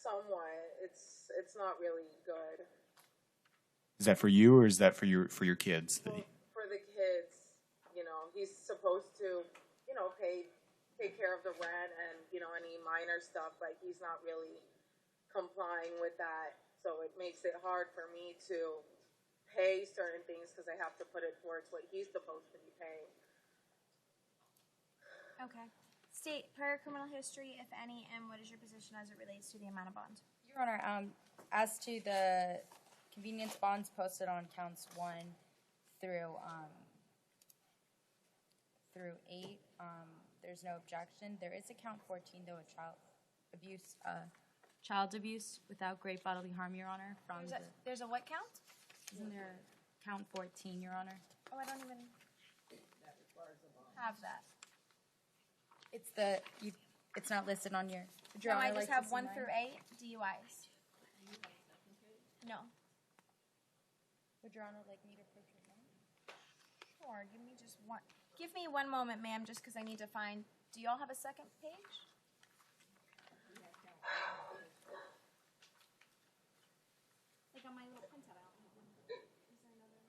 S14: Somewhat. It's not really good.
S5: Is that for you or is that for your kids?
S14: Well, for the kids, he's supposed to, take care of the rent and, any minor stuff, but he's not really complying with that. So it makes it hard for me to pay certain things because I have to put it towards what he's supposed to be paying.
S2: Okay. State prior criminal history, if any, and what is your position as it relates to the amount of bond?
S4: Your Honor, as to the convenience bonds posted on counts 1 through 8, there's no objection. There is a count 14, though, a child abuse without great bodily harm, Your Honor.
S2: There's a what count?
S4: Isn't there count 14, Your Honor.
S2: Oh, I don't even have that.
S4: It's not listed on your. Would
S2: No,
S4: Your Honor
S2: I just
S4: like to
S2: have
S4: see
S2: 1
S4: mine?
S2: through 8 DUIs. No.
S4: Would Your Honor like me to protrude mine?
S2: Sure, give me just one. Give me one moment, ma'am, just because I need to find. Do y'all have a second page? Like on my little printout, I don't have one. Is there another?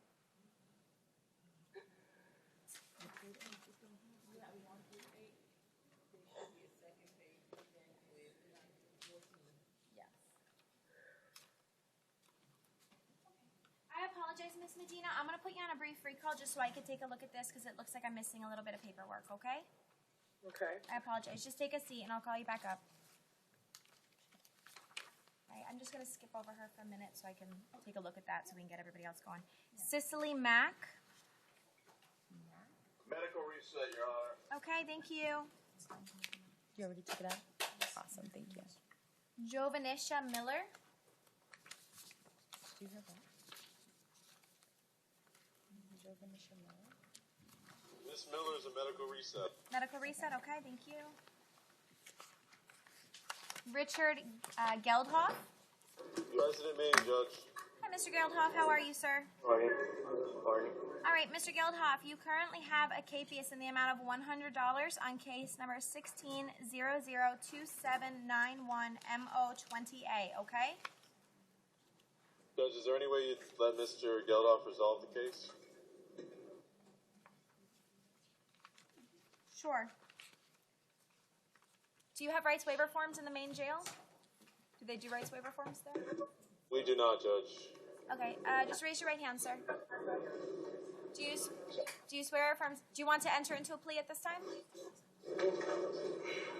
S2: Yes. I apologize, Miss Medina. I'm going to put you on a brief recall just so I can take a look at this because it looks like I'm missing a little bit of paperwork, okay?
S14: Okay.
S2: I apologize. Just take a seat and I'll call you back up. All right, I'm just going to skip over her for a minute so I can take a look at that so we can get everybody else going. Cicely Mack.
S7: Medical reset, Your Honor.
S2: Okay, thank you.
S4: You already took it out? Awesome, thank you.
S2: Jovanisha Miller.
S4: Do you have that? Jovanisha Miller.
S7: Miss Miller is a medical reset.
S2: Medical reset, okay, thank you. Richard Geldhoff.
S7: President Maine, Judge.
S2: Hi, Mr. Geldhoff. How are you, sir?
S11: Morning. Morning.
S2: All right, Mr. Geldhoff, you currently have a capias in the amount of $100 on case number 16-002791-MO20A, okay?
S7: Judge, is there any way you'd let Mr. Geldof resolve the case?
S2: Sure. Do you have rights waiver forms in the main jail? Do they do rights waiver forms there?
S7: We do not, Judge.
S2: Okay, just raise your right hand, sir. Do you swear or affirm? Do you want to enter into a plea at this time?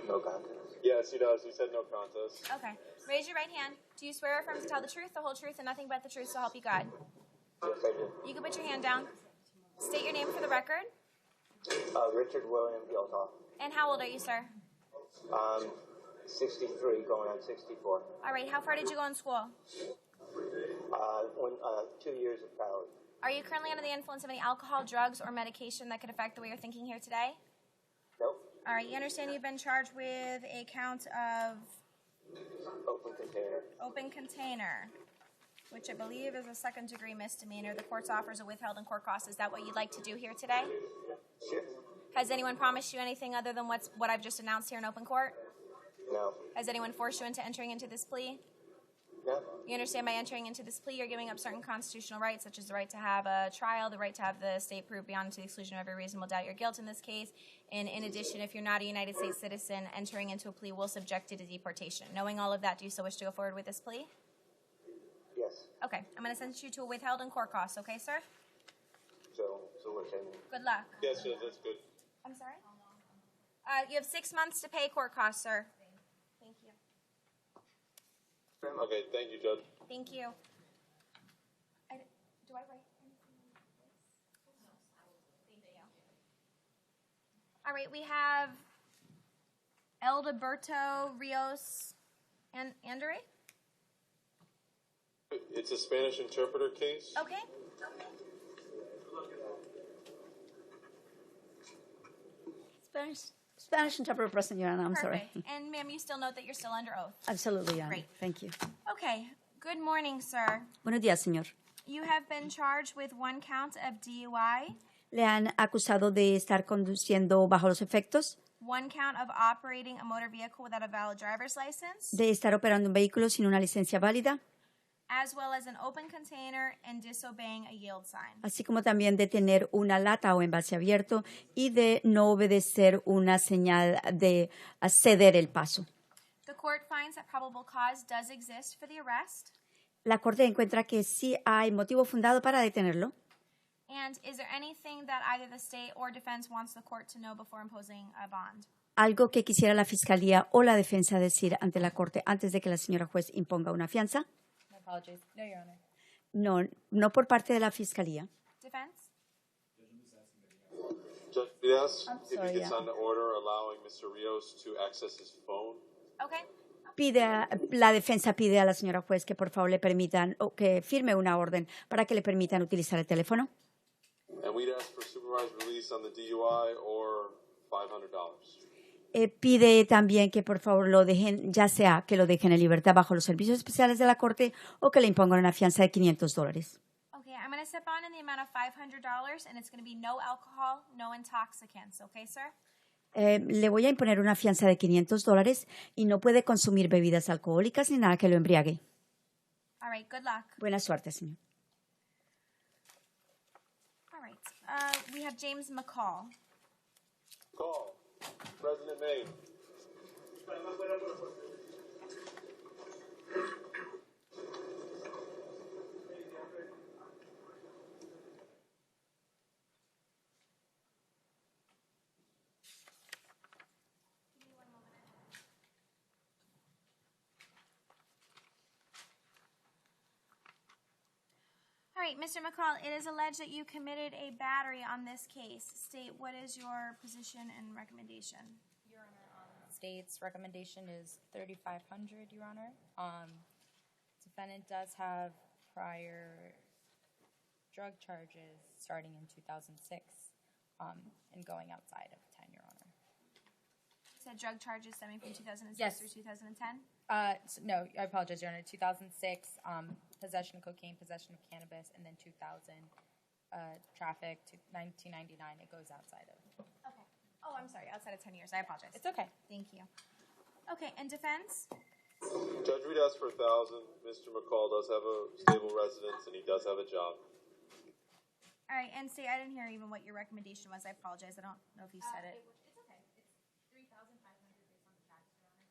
S11: No contest.
S7: Yes, he does. He said no contest.
S2: Okay. Raise your right hand. Do you swear or affirm to tell the truth, the whole truth, and nothing but the truth, so help you God?
S11: Yes, I do.
S2: You can put your hand down. State your name for the record.
S11: Richard William Gilthoff.
S2: And how old are you, sir?
S11: 63, going on 64.
S2: All right. How far did you go in school?
S11: 2 years of college.
S2: Are you currently under the influence of any alcohol, drugs, or medication that could affect the way you're thinking here today?
S11: Nope.
S2: All right. You understand you've been charged with a count of
S11: Open container.
S2: open container, which I believe is a second-degree misdemeanor. The court's offers a withheld in court cost. Is that what you'd like to do here today?
S11: Sure.
S2: Has anyone promised you anything other than what I've just announced here in open court?
S11: No.
S2: Has anyone forced you into entering into this plea?
S11: No.
S2: You understand by entering into this plea, you're giving up certain constitutional rights, such as the right to have a trial, the right to have the state prove beyond to the exclusion of every reasonable doubt your guilt in this case. And in addition, if you're not a United States citizen, entering into a plea will subject you to deportation. Knowing all of that, do you still wish to go forward with this plea?
S11: Yes.
S2: Okay, I'm going to send you to a withheld in court costs, okay, sir?
S11: So what's that mean?
S2: Good luck.
S7: Yes, Judge, that's good.
S2: I'm sorry? You have 6 months to pay court costs, sir. Thank you.
S7: Okay, thank you, Judge.
S2: Thank you. Do I write anything on this? No. Thank you. All right, we have Eldeberto Rios and Andere.
S7: It's a Spanish interpreter case.
S2: Okay.
S8: Spanish interpreter present, Your Honor. I'm sorry.
S2: Perfect. And ma'am, you still note that you're still under oath.
S8: Absolutely, Your Honor.
S2: Great.
S8: Thank you.
S2: Okay. Good morning, sir.
S8: Buenos días, señor.
S2: You have been charged with 1 count of DUI,
S8: Le han acusado de estar conduciendo bajo los efectos,
S2: 1 count of operating a motor vehicle without a valid driver's license,
S8: de estar operando un vehículo sin una licencia válida,
S2: as well as an open container and disobeying a yield sign.
S8: así como también de tener una lata o envase abierto y de no obedecer una señal de ceder el paso.
S2: The court finds that probable cause does exist for the arrest.
S8: La Corte encuentra que sí hay motivo fundado para detenerlo.
S2: And is there anything that either the state or defense wants the court to know before imposing a bond?
S8: Algo que quisiera la Fiscalía o la defensa decir ante la Corte antes de que la señora juez imponga una fianza.
S4: My apologies. No, Your Honor.
S8: No, no por parte de la Fiscalía.
S2: Defense?
S7: Judge, we ask
S8: I'm
S7: if
S8: sorry,
S7: you could
S8: yeah.
S7: sign the order allowing Mr. Rios to access his phone.
S2: Okay.
S8: La defensa pide a la señora juez que por favor le permitan o que firme una orden para que le permitan utilizar el teléfono.
S7: And we'd ask for supervised release on the DUI or $500.
S8: Pide también que por favor lo dejen, ya sea que lo dejen en libertad bajo los servicios especiales de la corte o que le impongan una fianza de $500.
S2: Okay, I'm going to set bond in the amount of $500, and it's going to be no alcohol, no intoxicants. Okay, sir?
S8: Le voy a imponer una fianza de $500 y no puede consumir bebidas alcohólicas ni nada que lo embriague.
S2: All right, good luck.
S8: Buena suerte, señor.
S2: All right, we have James McCall.
S7: Call. President Maine.
S2: All right, Mr. McCall, it is alleged that you committed a battery on this case. State, what is your position and recommendation?
S4: Your Honor, state's recommendation is $3,500, Your Honor. Defendant does have prior drug charges starting in 2006 and going outside of 10, Your Honor.
S2: You said drug charges stemming from 2006
S4: Yes.
S2: through 2010?
S4: No, I apologize, Your Honor. 2006, possession of cocaine, possession of cannabis, and then 2000, traffic to 1999. It goes outside of.
S2: Okay. Oh, I'm sorry. Outside of 10 years. I apologize.
S4: It's okay.
S2: Thank you. Okay, and defense?
S7: Judge, we'd ask for $1,000. Mr. McCall does have a stable residence and he does have a job.
S2: All right, and state, I didn't hear even what your recommendation was. I apologize. I don't know if you said it.
S4: It's okay. It's $3,500 based on the facts, Your Honor.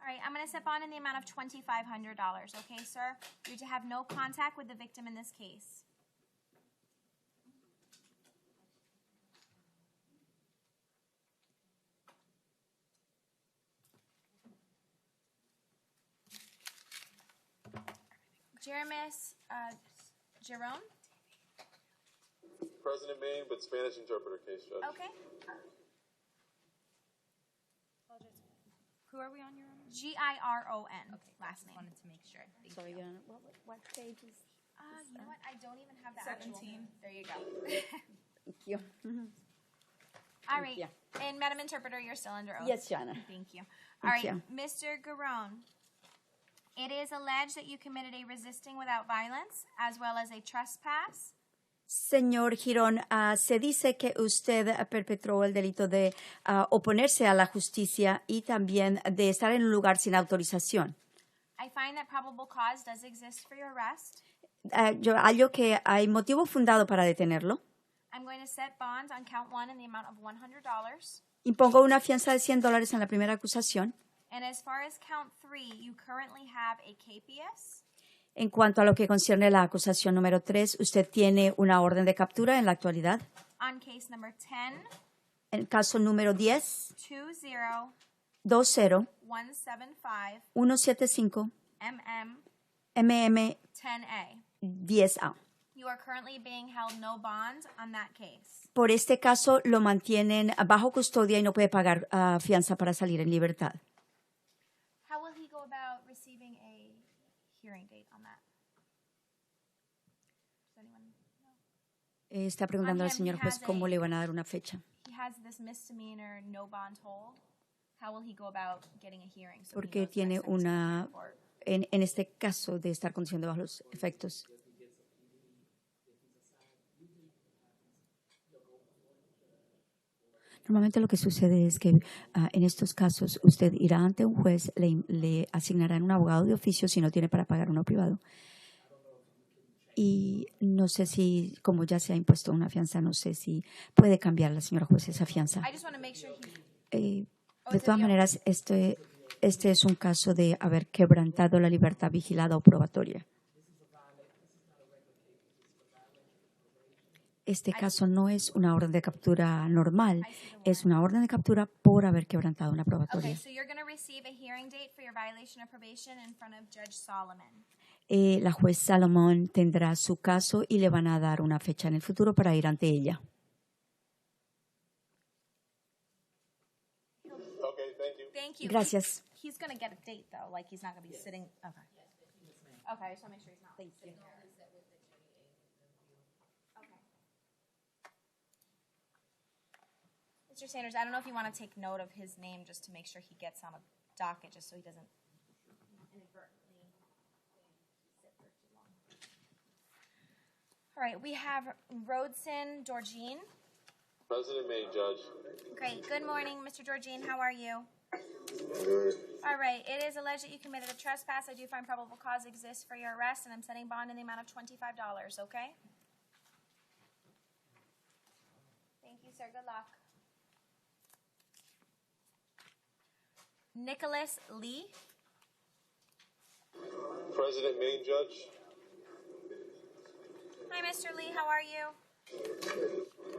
S2: All right, I'm going to set bond in the amount of $2,500. Okay, sir? You're to have no contact with the victim in this case. Jeremis Jerome?
S7: President Maine, but Spanish interpreter case, Judge.
S2: Okay.
S4: Who are we on, Your Honor?
S2: Giron.
S4: Okay,
S2: last name.
S4: Wanted to make sure. Thank
S8: Sorry,
S4: you.
S8: Your Honor, what page is
S2: You know what? I don't even have the
S1: 17.
S2: actual. There you go.
S8: Thank you.
S2: All right.
S8: you.
S2: And Madam Interpreter, you're still under oath.
S8: Yes, Your Honor.
S2: Thank you. All
S8: Thank
S2: right,
S8: you.
S2: Mr. Garone, it is alleged that you committed a resisting without violence as well as a trespass.
S8: Señor Girón, se dice que usted perpetró el delito de oponerse a la justicia y también de estar en un lugar sin autorización.
S2: I find that probable cause does exist for your arrest.
S8: Yo hallo que hay motivo fundado para detenerlo.
S2: I'm going to set bond on count 1 in the amount of $100.
S8: Impongo una fianza de $100 en la primera acusación.
S2: And as far as count 3, you currently have a KPS.
S8: En cuanto a lo que concierne la acusación número 3, usted tiene una orden de captura en la actualidad.
S2: On case number 10,
S8: En el caso número 10,
S2: 20175
S8: 175
S2: MM
S8: 10A.
S2: 10A. You are currently being held no bond on that case.
S8: Por este caso lo mantienen bajo custodia y no puede pagar fianza para salir en libertad.
S2: How will he go about receiving a hearing date on that? Does anyone know?
S8: Está preguntando al
S2: him,
S8: señor
S2: he
S8: juez
S2: has
S8: cómo le van a dar una fecha.
S2: He has this misdemeanor no bond hold. How will he go about getting a hearing? So he
S8: Porque
S2: knows the
S8: tiene
S2: next time he's
S8: una,
S2: in court?
S8: en este caso de estar conduciendo bajo los efectos. Normalmente lo que sucede es que en estos casos usted irá ante un juez, le asignarán un abogado de oficio si no tiene para pagar uno privado. Y no sé si, como ya se ha impuesto una fianza, no sé si puede cambiar la señora juez esa fianza.
S2: I just want to make sure he
S8: De todas maneras, este es un caso de haber quebrantado la libertad vigilada o probatoria. Este caso no es una orden de captura normal, es una orden de captura por haber quebrantado una probatoria.
S2: Okay, so you're going to receive a hearing date for your violation of probation in front of Judge Solomon.
S8: La juez Salomón tendrá su caso y le van a dar una fecha en el futuro para ir ante ella.
S7: Okay, thank you.
S2: Thank you.
S8: Gracias.
S2: He's going to get a date, though. Like, he's not going to be sitting. Okay. Okay, I just want to make sure he's not sitting there. Okay. Mr. Sanders, I don't know if you want to take note of his name just to make sure he gets on a docket, just so he doesn't inadvertently sit for too long. All right, we have Rhodson Dorjean.
S7: President May, Judge.
S2: Great. Good morning, Mr. Dorjean. How are you?
S13: Good.
S2: All right. It is alleged that you committed a trespass. I do find probable cause exists for your arrest, and I'm setting bond in the amount of $25, okay? Thank you, sir. Good luck. Nicholas Lee.
S7: President May, Judge.
S2: Hi, Mr. Lee. How are you?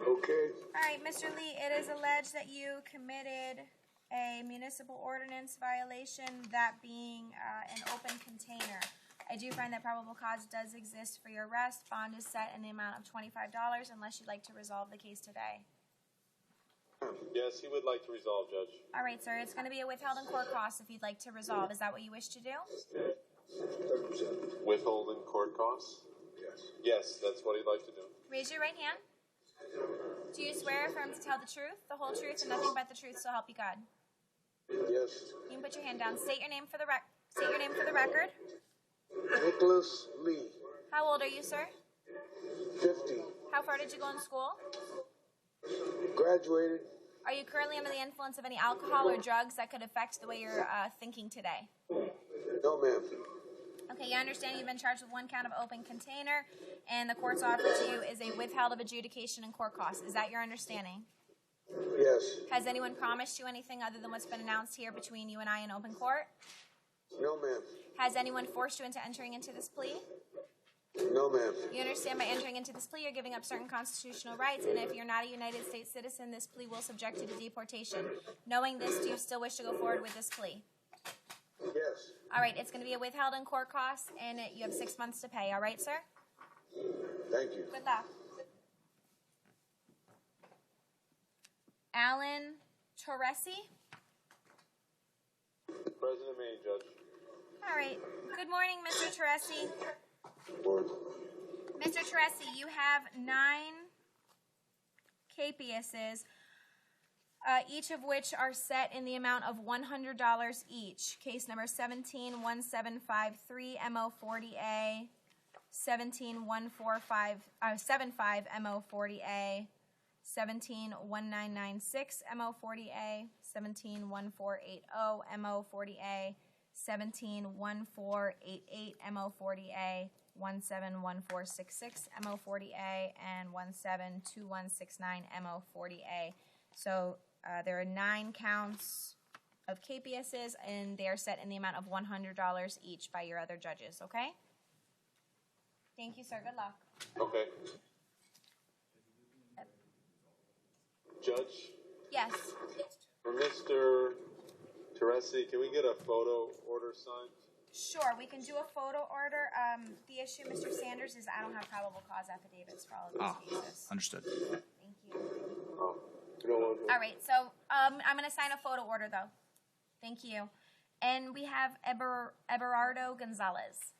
S13: Okay.
S2: All right, Mr. Lee, it is alleged that you committed a municipal ordinance violation, that being an open container. I do find that probable cause does exist for your arrest. Bond is set in the amount of $25 unless you'd like to resolve the case today.
S7: Yes, he would like to resolve, Judge.
S2: All right, sir. It's going to be a withheld in court cost if you'd like to resolve. Is that what you wish to do?
S7: Withholding court costs?
S13: Yes.
S7: Yes, that's what he'd like to do.
S2: Raise your right hand. Do you swear or affirm to tell the truth, the whole truth, and nothing but the truth, so help you God?
S13: Yes.
S2: You can put your hand down. State your name for the record.
S13: Nicholas Lee,
S2: How old are you, sir?
S13: 50.
S2: How far did you go in school?
S13: Graduated.
S2: Are you currently under the influence of any alcohol or drugs that could affect the way you're thinking today?
S13: No, ma'am.
S2: Okay, you understand you've been charged with one count of open container, and the court's offer to you is a withheld of adjudication and court costs. Is that your understanding?
S13: Yes.
S2: Has anyone promised you anything other than what's been announced here between you and I in open court?
S13: No, ma'am.
S2: Has anyone forced you into entering into this plea?
S13: No, ma'am.
S2: You understand by entering into this plea, you're giving up certain constitutional rights, and if you're not a United States citizen, this plea will subject you to deportation. Knowing this, do you still wish to go forward with this plea?
S13: Yes.
S2: All right, it's going to be a withheld in court costs, and you have 6 months to pay. All right, sir?
S13: Thank you.
S2: Good luck. Alan Torresi.
S7: President May, Judge.
S2: All right. Good morning, Mr. Torresi.
S13: Lord.
S2: Mr. Torresi, you have 9 KPSs, each of which are set in the amount of $100 each. Case number 171753 MO40A, 171575 MO40A, 171996 MO40A, 171480 MO40A, 171488 MO40A, 171466 MO40A, and 172169 MO40A. So there are 9 counts of KPSs, and they are set in the amount of $100 each by your other judges, okay? Thank you, sir. Good luck.
S7: Okay. Judge,
S2: Yes.
S7: for Mr. Teresi, can we get a photo order signed?
S2: Sure, we can do a photo order. The issue, Mr. Sanders, is I don't have probable cause affidavits for all of these cases.
S5: Understood.
S2: Thank you.
S7: Oh, you don't want to?
S2: All right, so I'm going to sign a photo order, though. Thank you. And we have Eberardo Gonzalez.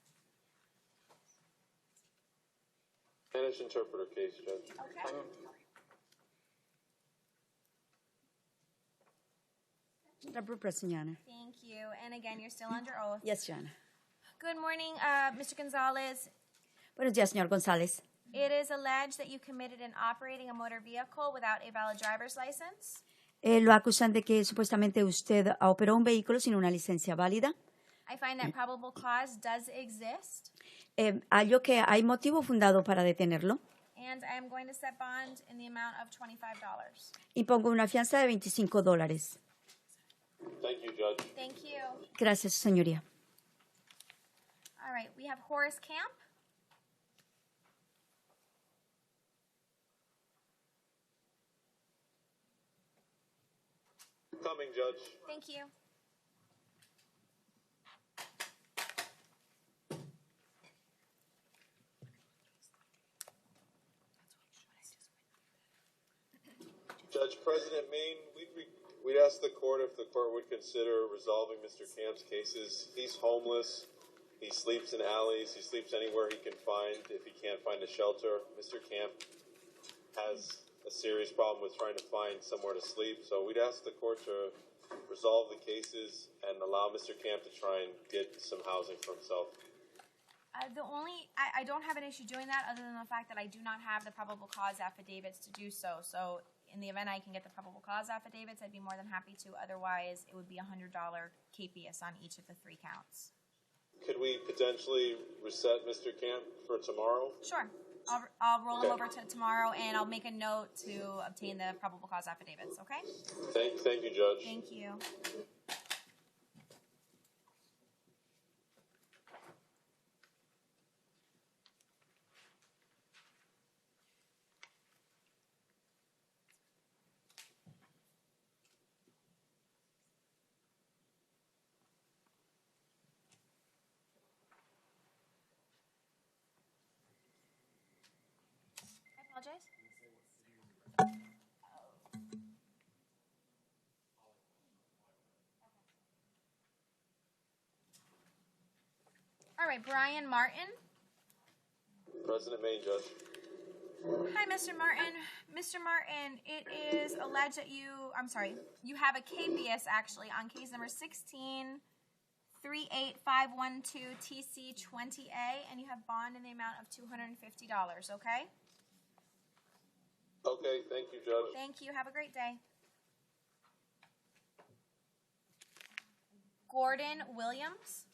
S7: Spanish interpreter case, Judge.
S2: Okay. Thank you. And again, you're still under oath.
S8: Yes, Joanna.
S2: Good morning, Mr. Gonzalez.
S8: Buenos días, señor González.
S2: It is alleged that you committed an operating a motor vehicle without a valid driver's license.
S8: Lo acusan de que supuestamente usted operó un vehículo sin una licencia válida.
S2: I find that probable cause does exist.
S8: Hallo que hay motivo fundado para detenerlo.
S2: And I am going to set bond in the amount of $25.
S8: Y pongo una fianza de $25.
S7: Thank you, Judge.
S2: Thank you.
S8: Gracias, señoría.
S2: All right, we have Horace Camp.
S7: Coming, Judge.
S2: Thank you.
S7: Judge President Maine, we'd ask the court if the court would consider resolving Mr. Camp's cases. He's homeless. He sleeps in alleys. He sleeps anywhere he can find if he can't find a shelter. Mr. Camp has a serious problem with trying to find somewhere to sleep. So we'd ask the court to resolve the cases and allow Mr. Camp to try and get some housing for himself.
S2: I don't have an issue doing that other than the fact that I do not have the probable cause affidavits to do so. So in the event I can get the probable cause affidavits, I'd be more than happy to. Otherwise, it would be $100 KPS on each of the 3 counts.
S7: Could we potentially reset Mr. Camp for tomorrow?
S2: Sure. I'll roll them over to tomorrow, and I'll make a note to obtain the probable cause affidavits, okay?
S7: Thank you, Judge.
S2: Thank you. I apologize. All right, Brian Martin.
S7: President Maine, Judge.
S2: Hi, Mr. Martin. Mr. Martin, it is alleged that you have a KPS actually on case number 16-38512 TC20A, and you have bond in the amount of $250, okay?
S7: Okay, thank you, Judge.
S2: Thank you. Have a great day. Gordon Williams.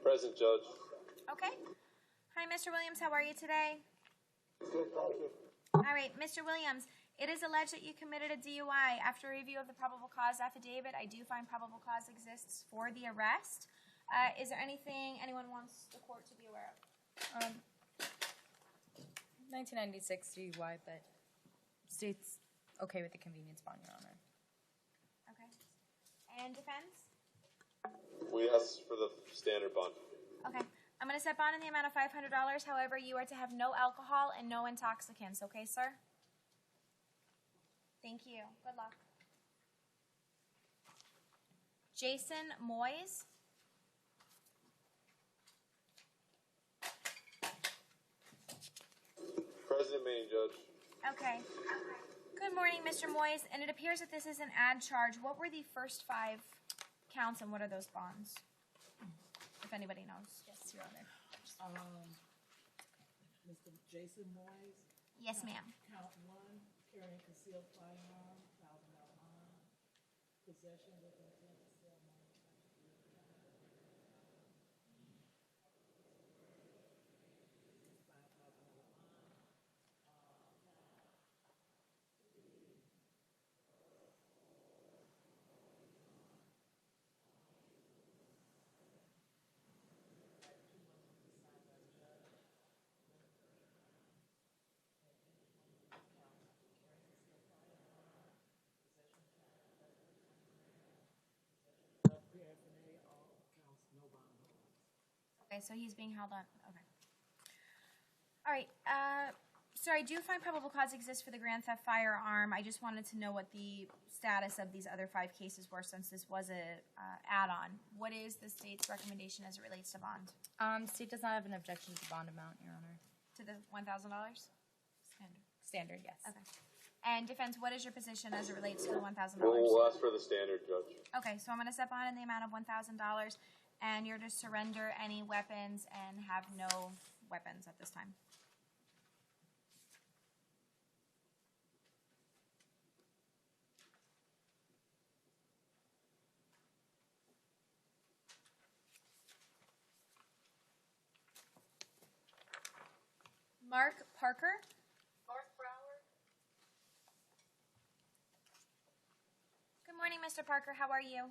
S7: Present, Judge.
S2: Okay. Hi, Mr. Williams. How are you today?
S13: Good, thank you.
S2: All right, Mr. Williams, it is alleged that you committed a DUI. After review of the probable cause affidavit, I do find probable cause exists for the arrest. Is there anything anyone wants the court to be aware of?
S4: 1996 DUI, but state's okay with the convenience bond, Your Honor.
S2: Okay. And defense?
S7: We ask for the standard bond.
S2: Okay. I'm going to set bond in the amount of $500. However, you are to have no alcohol and no intoxicants. Okay, sir? Thank you. Good luck. Jason Moyes.
S7: President Maine, Judge.
S2: Okay. Good morning, Mr. Moyes. And it appears that this is an ad charge. What were the first 5 counts and what are those bonds? If anybody knows. Yes, Your Honor.
S17: Mr. Jason Moyes.
S2: Yes, ma'am.
S17: Count 1, carrying concealed firearm, $1,000 bond. Possession with intent to sell
S2: Okay, so he's being held on. Okay. All right. Sir, I do find probable cause exists for the grand theft firearm. I just wanted to know what the status of these other 5 cases were since this was a add-on. What is the state's recommendation as it relates to bond?
S4: State does not have an objection to the bond amount, Your Honor.
S2: To the $1,000?
S4: Standard, yes.
S2: Okay. And defense, what is your position as it relates to the $1,000?
S7: We'll ask for the standard, Judge.
S2: Okay, so I'm going to set bond in the amount of $1,000, and you're to surrender any weapons and have no weapons at this time. Mark Parker. Good morning, Mr. Parker. How are you?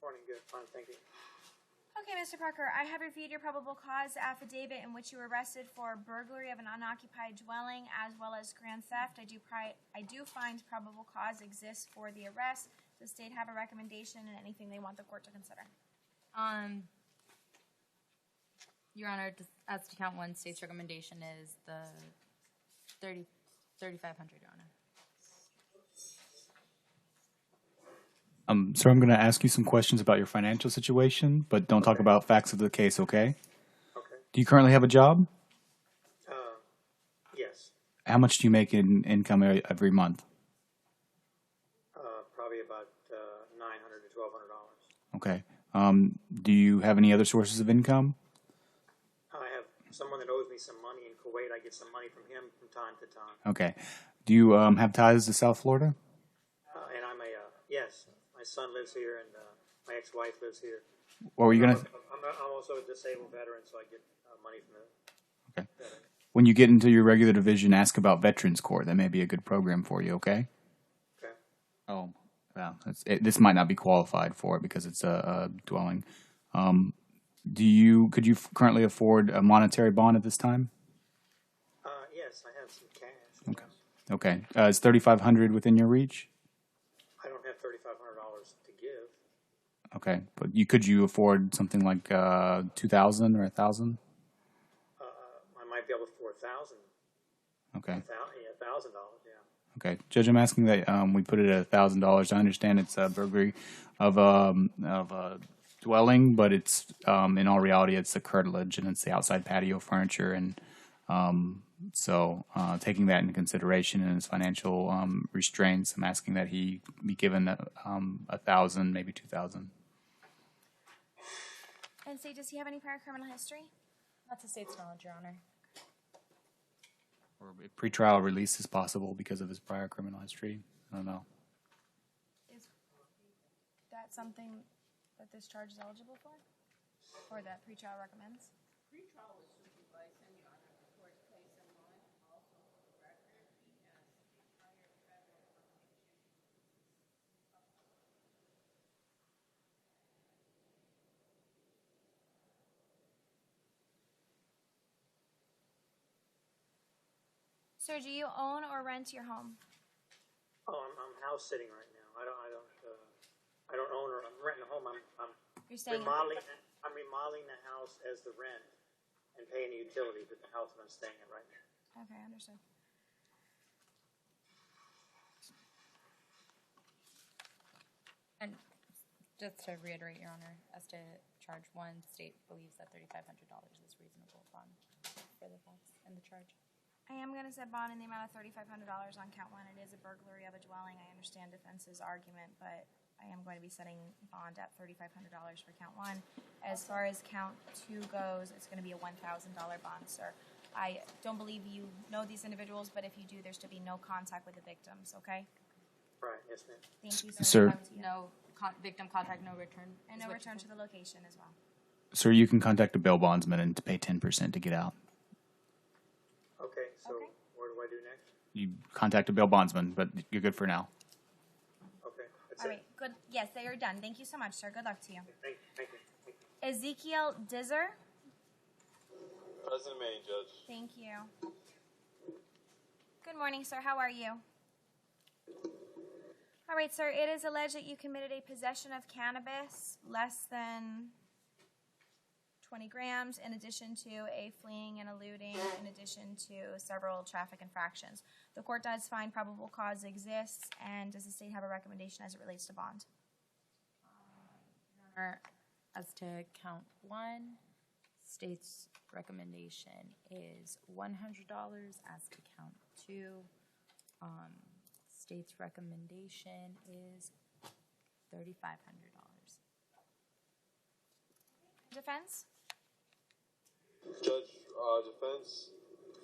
S18: Morning, good, fine, thank you.
S2: Okay, Mr. Parker, I have reviewed your probable cause affidavit in which you were arrested for burglary of an unoccupied dwelling as well as grand theft. I do find probable cause exists for the arrest. Does the state have a recommendation and anything they want the court to consider?
S4: Your Honor, as to count one, state's recommendation is the 3,500, Your Honor.
S5: Sir, I'm going to ask you some questions about your financial situation, but don't talk about facts of the case, okay?
S11: Okay.
S5: Do you currently have a job?
S11: Yes.
S5: How much do you make in income every month?
S11: Probably about $900 to $1,200.
S5: Okay. Do you have any other sources of income?
S11: I have someone that owes me some money in Kuwait. I get some money from him from time to time.
S5: Okay. Do you have ties to South Florida?
S11: And I'm yes, my son lives here and my ex-wife lives here.
S5: What were you going to...
S11: I'm also a disabled veteran, so I get money from the veteran.
S5: When you get into your regular division, ask about Veterans Court. That may be a good program for you, okay?
S11: Okay.
S5: Oh, well, this might not be qualified for it because it's a dwelling. Could you currently afford a monetary bond at this time?
S11: Yes, I have some cash.
S5: Okay. Is $3,500 within your reach?
S11: I don't have $3,500 to give.
S5: Okay, but could you afford something like 2,000 or 1,000?
S11: I might be able to afford 1,000.
S5: Okay.
S11: $1,000, yeah.
S5: Okay, Judge, I'm asking that we put it at $1,000. I understand it's a burglary of a dwelling, but it's in all reality it's the curtilage and it's the outside patio furniture, and so taking that into consideration and his financial restraints, I'm asking that he be given 1,000, maybe 2,000.
S2: And say, does he have any prior criminal history?
S4: Not to state's knowledge, Your Honor.
S5: Or if pretrial release is possible because of his prior criminal history. I don't know.
S2: Is that something that this charge is eligible for? Or that pretrial recommends?
S6: Pretrial was supervised, and Your Honor, the court placed him on. Also, for the record, he has a prior federal conviction.
S2: Sir, do you own or rent your home?
S11: Oh, I'm house sitting right now. I don't own or I'm renting a home.
S2: You're staying
S11: remodeling. I'm remodeling the house as the rent and paying the utilities at the house that I'm staying in right now.
S2: Okay, understood.
S4: And just to reiterate, Your Honor, as to charge one, state believes that $3,500 is reasonable bond for the facts and the charge.
S2: I am going to set bond in the amount of $3,500 on count one. It is a burglary of a dwelling. I understand defense's argument, but I am going to be setting bond at $3,500 for count one. As far as count two goes, it's going to be a $1,000 bond, sir. I don't believe you know these individuals, but if you do, there's to be no contact with the victims, okay?
S11: Right, yes, ma'am.
S2: Thank you,
S5: Sir.
S4: No victim contact, no return.
S2: And no return to the location as well.
S5: Sir, you can contact a bail bondsman and pay 10% to get out.
S11: Okay, so what do I do next?
S5: You contact a bail bondsman, but you're good for now.
S11: Okay, that's
S2: All right, good. Yes, they are done. Thank you so much, sir. Good luck to you.
S11: Thank you.
S2: Ezekiel Dizzer.
S7: President May, Judge.
S2: Thank you. Good morning, sir. How are you? All right, sir. It is alleged that you committed a possession of cannabis less than 20 grams, in addition to a fleeing and eluding, in addition to several traffic infractions. The court does find probable cause exists, and does the state have a recommendation as it relates to bond?
S4: Your Honor, as to count one, state's recommendation is $100. As to count two, state's recommendation is $3,500.
S2: Defense?
S7: Judge,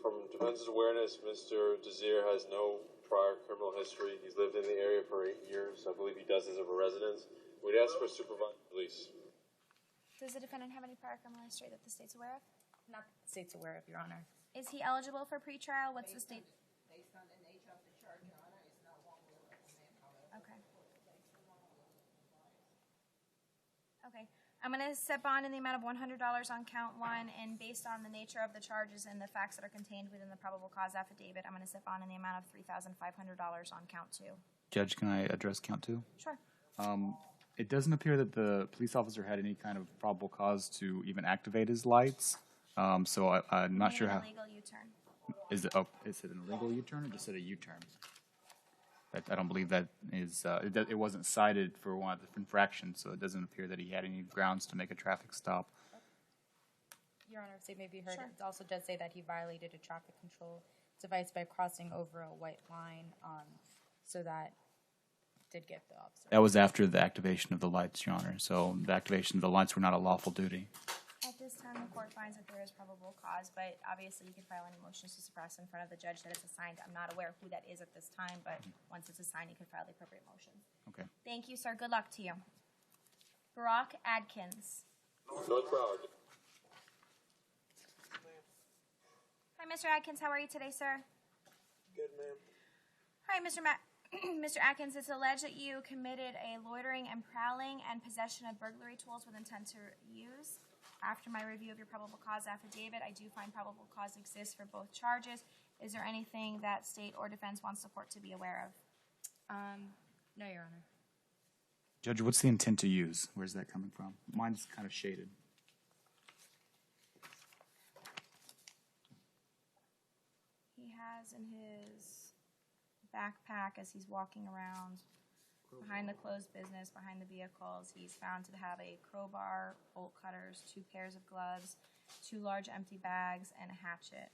S7: from defense's awareness, Mr. Desir has no prior criminal history. He's lived in the area for 8 years. I believe he does as of a residence. We'd ask for supervised release.
S2: Does the defendant have any prior criminal history that the state's aware of?
S4: Not that the state's aware of, Your Honor.
S2: Is he eligible for pretrial? What's the state?
S6: Based on the nature of the charge, Your Honor, it's not one we recommend, however.
S2: Okay. Okay. I'm going to set bond in the amount of $100 on count one, and based on the nature of the charges and the facts that are contained within the probable cause affidavit, I'm going to set bond in the amount of $3,500 on count two.
S5: Judge, can I address count two?
S2: Sure.
S5: It doesn't appear that the police officer had any kind of probable cause to even activate his lights. So I'm not sure how.
S2: Illegal U-turn.
S5: Is it an illegal U-turn or just a U-turn? I don't believe that is. It wasn't cited for one of the infractions, so it doesn't appear that he had any grounds to make a traffic stop.
S4: Your Honor, say maybe you heard
S2: Sure.
S4: it also does say that he violated a traffic control device by crossing over a white line, so that did get the officer.
S5: That was after the activation of the lights, Your Honor. So the activation of the lights were not a lawful duty.
S2: At this time, the court finds that there is probable cause, but obviously you can file any motions to suppress in front of the judge that it's assigned. I'm not aware of who that is at this time, but once it's assigned, you can file the appropriate motions.
S5: Okay.
S2: Thank you, sir. Good luck to you. Barack Adkins.
S7: North Broward.
S2: Hi, Mr. Adkins. How are you today, sir?
S13: Good, ma'am.
S2: Hi, Mr. Atkins, it's alleged that you committed a loitering and prowling and possession of burglary tools with intent to use. After my review of your probable cause affidavit, I do find probable cause exists for both charges. Is there anything that state or defense wants the court to be aware of?
S4: No, Your Honor.
S5: Judge, what's the intent to use? Where's that coming from? Mine's kind of shaded.
S2: He has in his backpack as he's walking around behind the closed business, behind the vehicles, he's found to have a crowbar, bolt cutters, 2 pairs of gloves, 2 large empty bags, and a hatchet.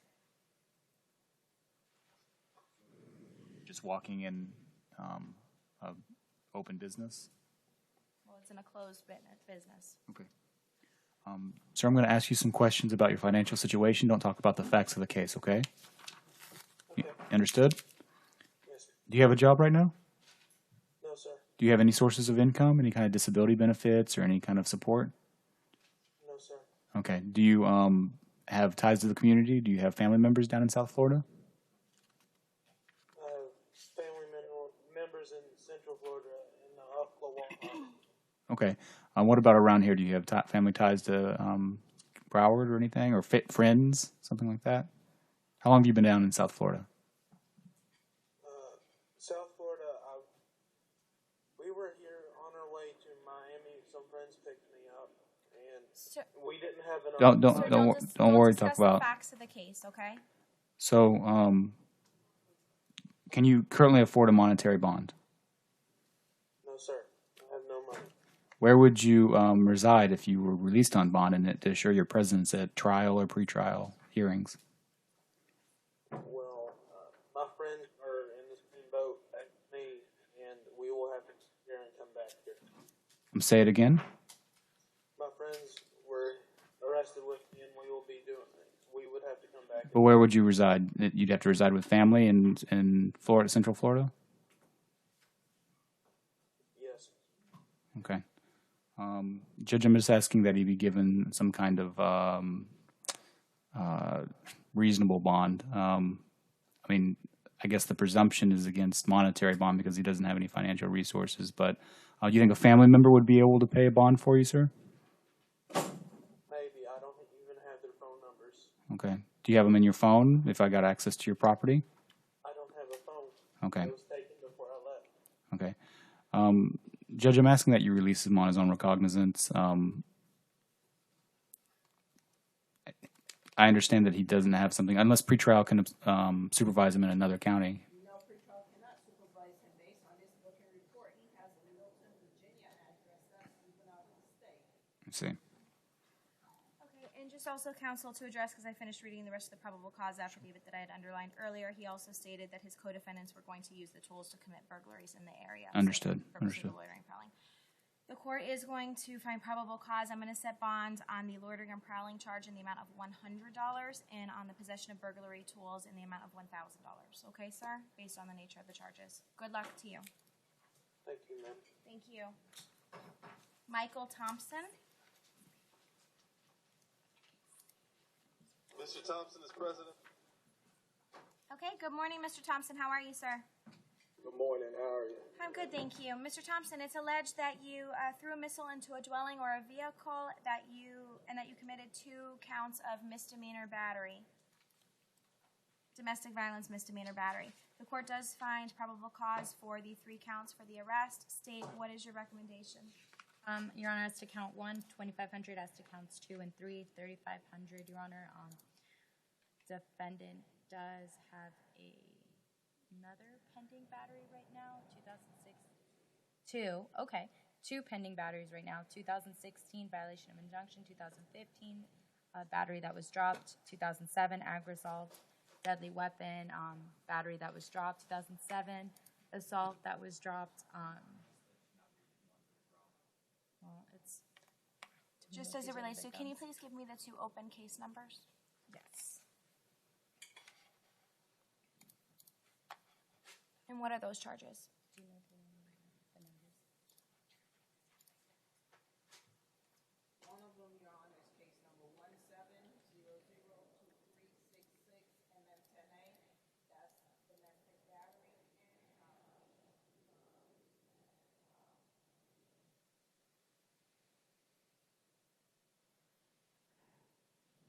S5: Just walking in a open business?
S2: Well, it's in a closed business.
S5: Okay. Sir, I'm going to ask you some questions about your financial situation. Don't talk about the facts of the case, okay? You understood?
S13: Yes, sir.
S5: Do you have a job right now?
S13: No, sir.
S5: Do you have any sources of income, any kind of disability benefits or any kind of support?
S13: No, sir.
S5: Okay. Do you have ties to the community? Do you have family members down in South Florida?
S13: Family members in Central Florida in Oklahoma.
S5: Okay. What about around here? Do you have family ties to Broward or anything, or friends, something like that? How long have you been down in South Florida?
S13: South Florida, we were here on our way to Miami. Some friends picked me up, and we didn't have enough.
S5: Don't worry. Talk
S2: Discuss
S5: about
S2: the facts of the case, okay?
S5: So, can you currently afford a monetary bond?
S13: No, sir. I have no money.
S5: Where would you reside if you were released on bond and to assure your presence at trial or pretrial hearings?
S13: Well, my friends are in the same boat as me, and we will have to sit here and come back here.
S5: Say it again.
S13: My friends were arrested with me, and we will be doing it. We would have to come back.
S5: But where would you reside? You'd have to reside with family in Florida, Central Florida?
S13: Yes.
S5: Okay. Judge, I'm just asking that he be given some kind of reasonable bond. I mean, I guess the presumption is against monetary bond because he doesn't have any financial resources, but do you think a family member would be able to pay a bond for you, sir?
S13: Maybe. I don't even have their phone numbers.
S5: Okay. Do you have them in your phone if I got access to your property?
S13: I don't have a phone.
S5: Okay.
S13: It was taken before I left.
S5: Okay. Judge, I'm asking that you release him on his own recognizance. I understand that he doesn't have something, unless pretrial can supervise him in another county.
S6: No, pretrial cannot supervise him based on this booking report. He has a Milton, Virginia address. That's even out of the state.
S5: Let's see.
S2: Okay, and just also, counsel, to address, because I finished reading the rest of the probable cause affidavit that I had underlined earlier, he also stated that his co-defendants were going to use the tools to commit burglaries in the area.
S5: Understood.
S2: So, for purposes of loitering and prowling. The court is going to find probable cause. I'm going to set bond on the loitering and prowling charge in the amount of $100 and on the possession of burglary tools in the amount of $1,000. Okay, sir? Based on the nature of the charges. Good luck to you.
S13: Thank you, ma'am.
S2: Thank you. Michael Thompson.
S7: Mr. Thompson is president.
S2: Okay, good morning, Mr. Thompson. How are you, sir?
S13: Good morning, how are you?
S2: I'm good, thank you. Mr. Thompson, it's alleged that you threw a missile into a dwelling or a vehicle that you committed 2 counts of misdemeanor battery, domestic violence misdemeanor battery. The court does find probable cause for the 3 counts for the arrest. State, what is your recommendation?
S4: Your Honor, as to count 1, 2,500, as to counts 2 and 3, 3,500, Your Honor. Defendant does have another pending battery right now, 2006. 2, okay. 2 pending batteries right now, 2016 violation of injunction, 2015 battery that was dropped, 2007 ag-assault, deadly weapon, battery that was dropped, 2007 assault that was dropped. Well, it's
S2: Just as it relates to, can you please give me the 2 open case numbers?
S4: Yes.
S2: And what are those charges?
S4: Do you know the numbers?
S6: One of them, Your Honor, is case number 17002366 MM10A. That's domestic battery.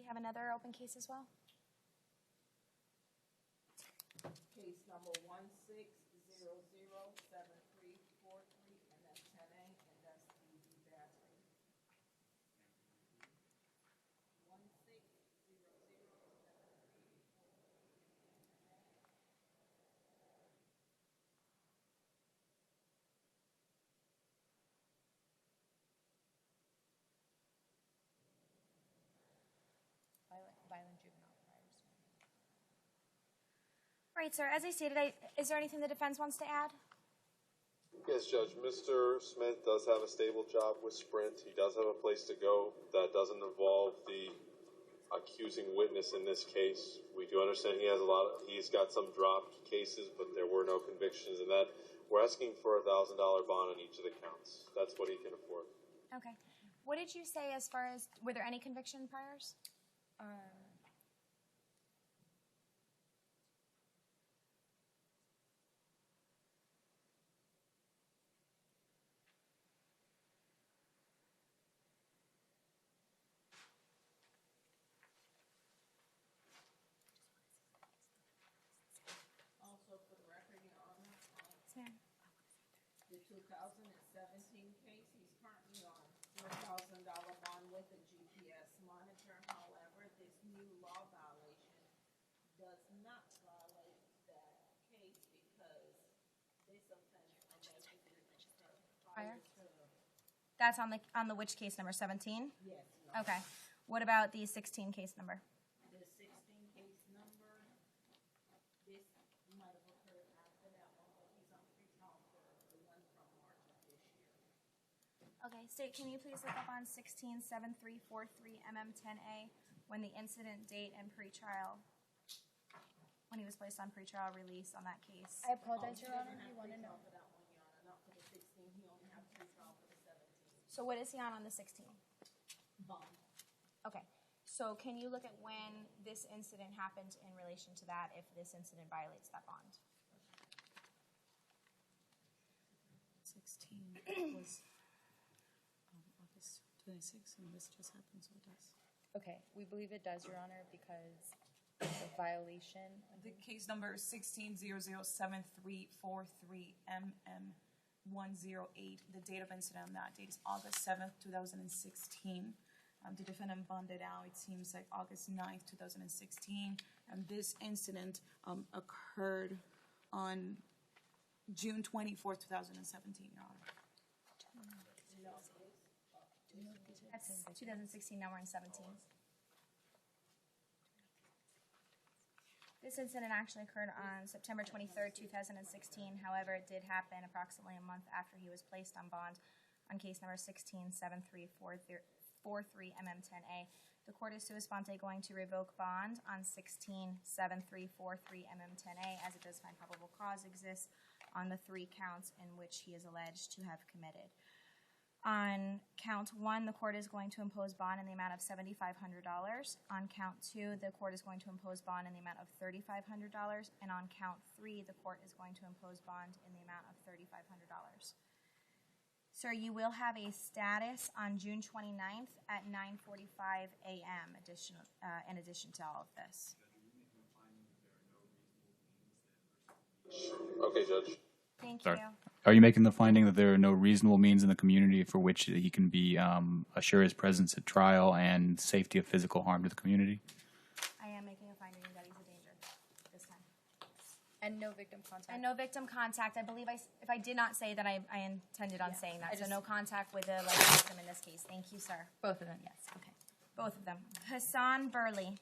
S2: You have another open case as well?
S6: Case number 16007343 MM10A, and that's the battery.
S4: 16007343 violent juvenile priors.
S2: All right, sir. As I stated, is there anything the defense wants to add?
S7: Yes, Judge. Mr. Smith does have a stable job with Sprint. He does have a place to go that doesn't involve the accusing witness in this case. We do understand he's got some dropped cases, but there were no convictions in that. We're asking for a $1,000 bond on each of the counts. That's what he can afford.
S2: Okay. What did you say as far as, were there any conviction priors?
S6: Also, for the record, Your Honor,
S2: Ma'am.
S6: the 2017 case, he's currently on $4,000 bond with a GPS monitor. However, this new law violation does not violate that case because this offense alleges prior to.
S2: That's on the which case number, 17?
S6: Yes.
S2: Okay. What about the 16 case number?
S6: The 16 case number, this might have occurred after that one, but he's on pretrial for the one from March of this year.
S2: Okay, State, can you please look up on 167343 MM10A when the incident date and pretrial, when he was placed on pretrial release on that case?
S4: I apologize, Your Honor. You want to know?
S6: For that one, Your Honor, not for the 16, he only has pretrial for the 17.
S2: So what is he on the 16?
S6: Bond.
S2: Okay. So can you look at when this incident happened in relation to that, if this incident violates that bond?
S1: 16 was August 26th, and this just happened, so it does.
S4: Okay, we believe it does, Your Honor, because the violation.
S1: The case number is 16007343 MM108. The date of incident on that date is August 7th, 2016. The defendant bonded out, it seems like August 9th, 2016. And this incident occurred on June 24th, 2017, Your Honor.
S2: That's 2016, now we're in 17. This incident actually occurred on September 23rd, 2016. However, it did happen approximately a month after he was placed on bond on case number 167343 MM10A. The court is sua sponte going to revoke bond on 167343 MM10A as it does find probable cause exists on the 3 counts in which he is alleged to have committed. On count 1, the court is going to impose bond in the amount of $7,500. On count 2, the court is going to impose bond in the amount of $3,500. And on count 3, the court is going to impose bond in the amount of $3,500. Sir, you will have a status on June 29th at 9:45 a.m. In addition to all of this.
S7: Okay, Judge.
S2: Thank
S5: Sorry.
S2: you.
S5: Are you making the finding that there are no reasonable means in the community for which he can be assure his presence at trial and safety of physical harm to the community?
S2: I am making a finding that he's a danger this time.
S4: And no victim contact.
S2: And no victim contact. I believe if I did not say that, I intended on saying that. So no contact with the alleged victim in this case. Thank you, sir.
S4: Both of them, yes.
S2: Okay. Both of them. Hassan Burley.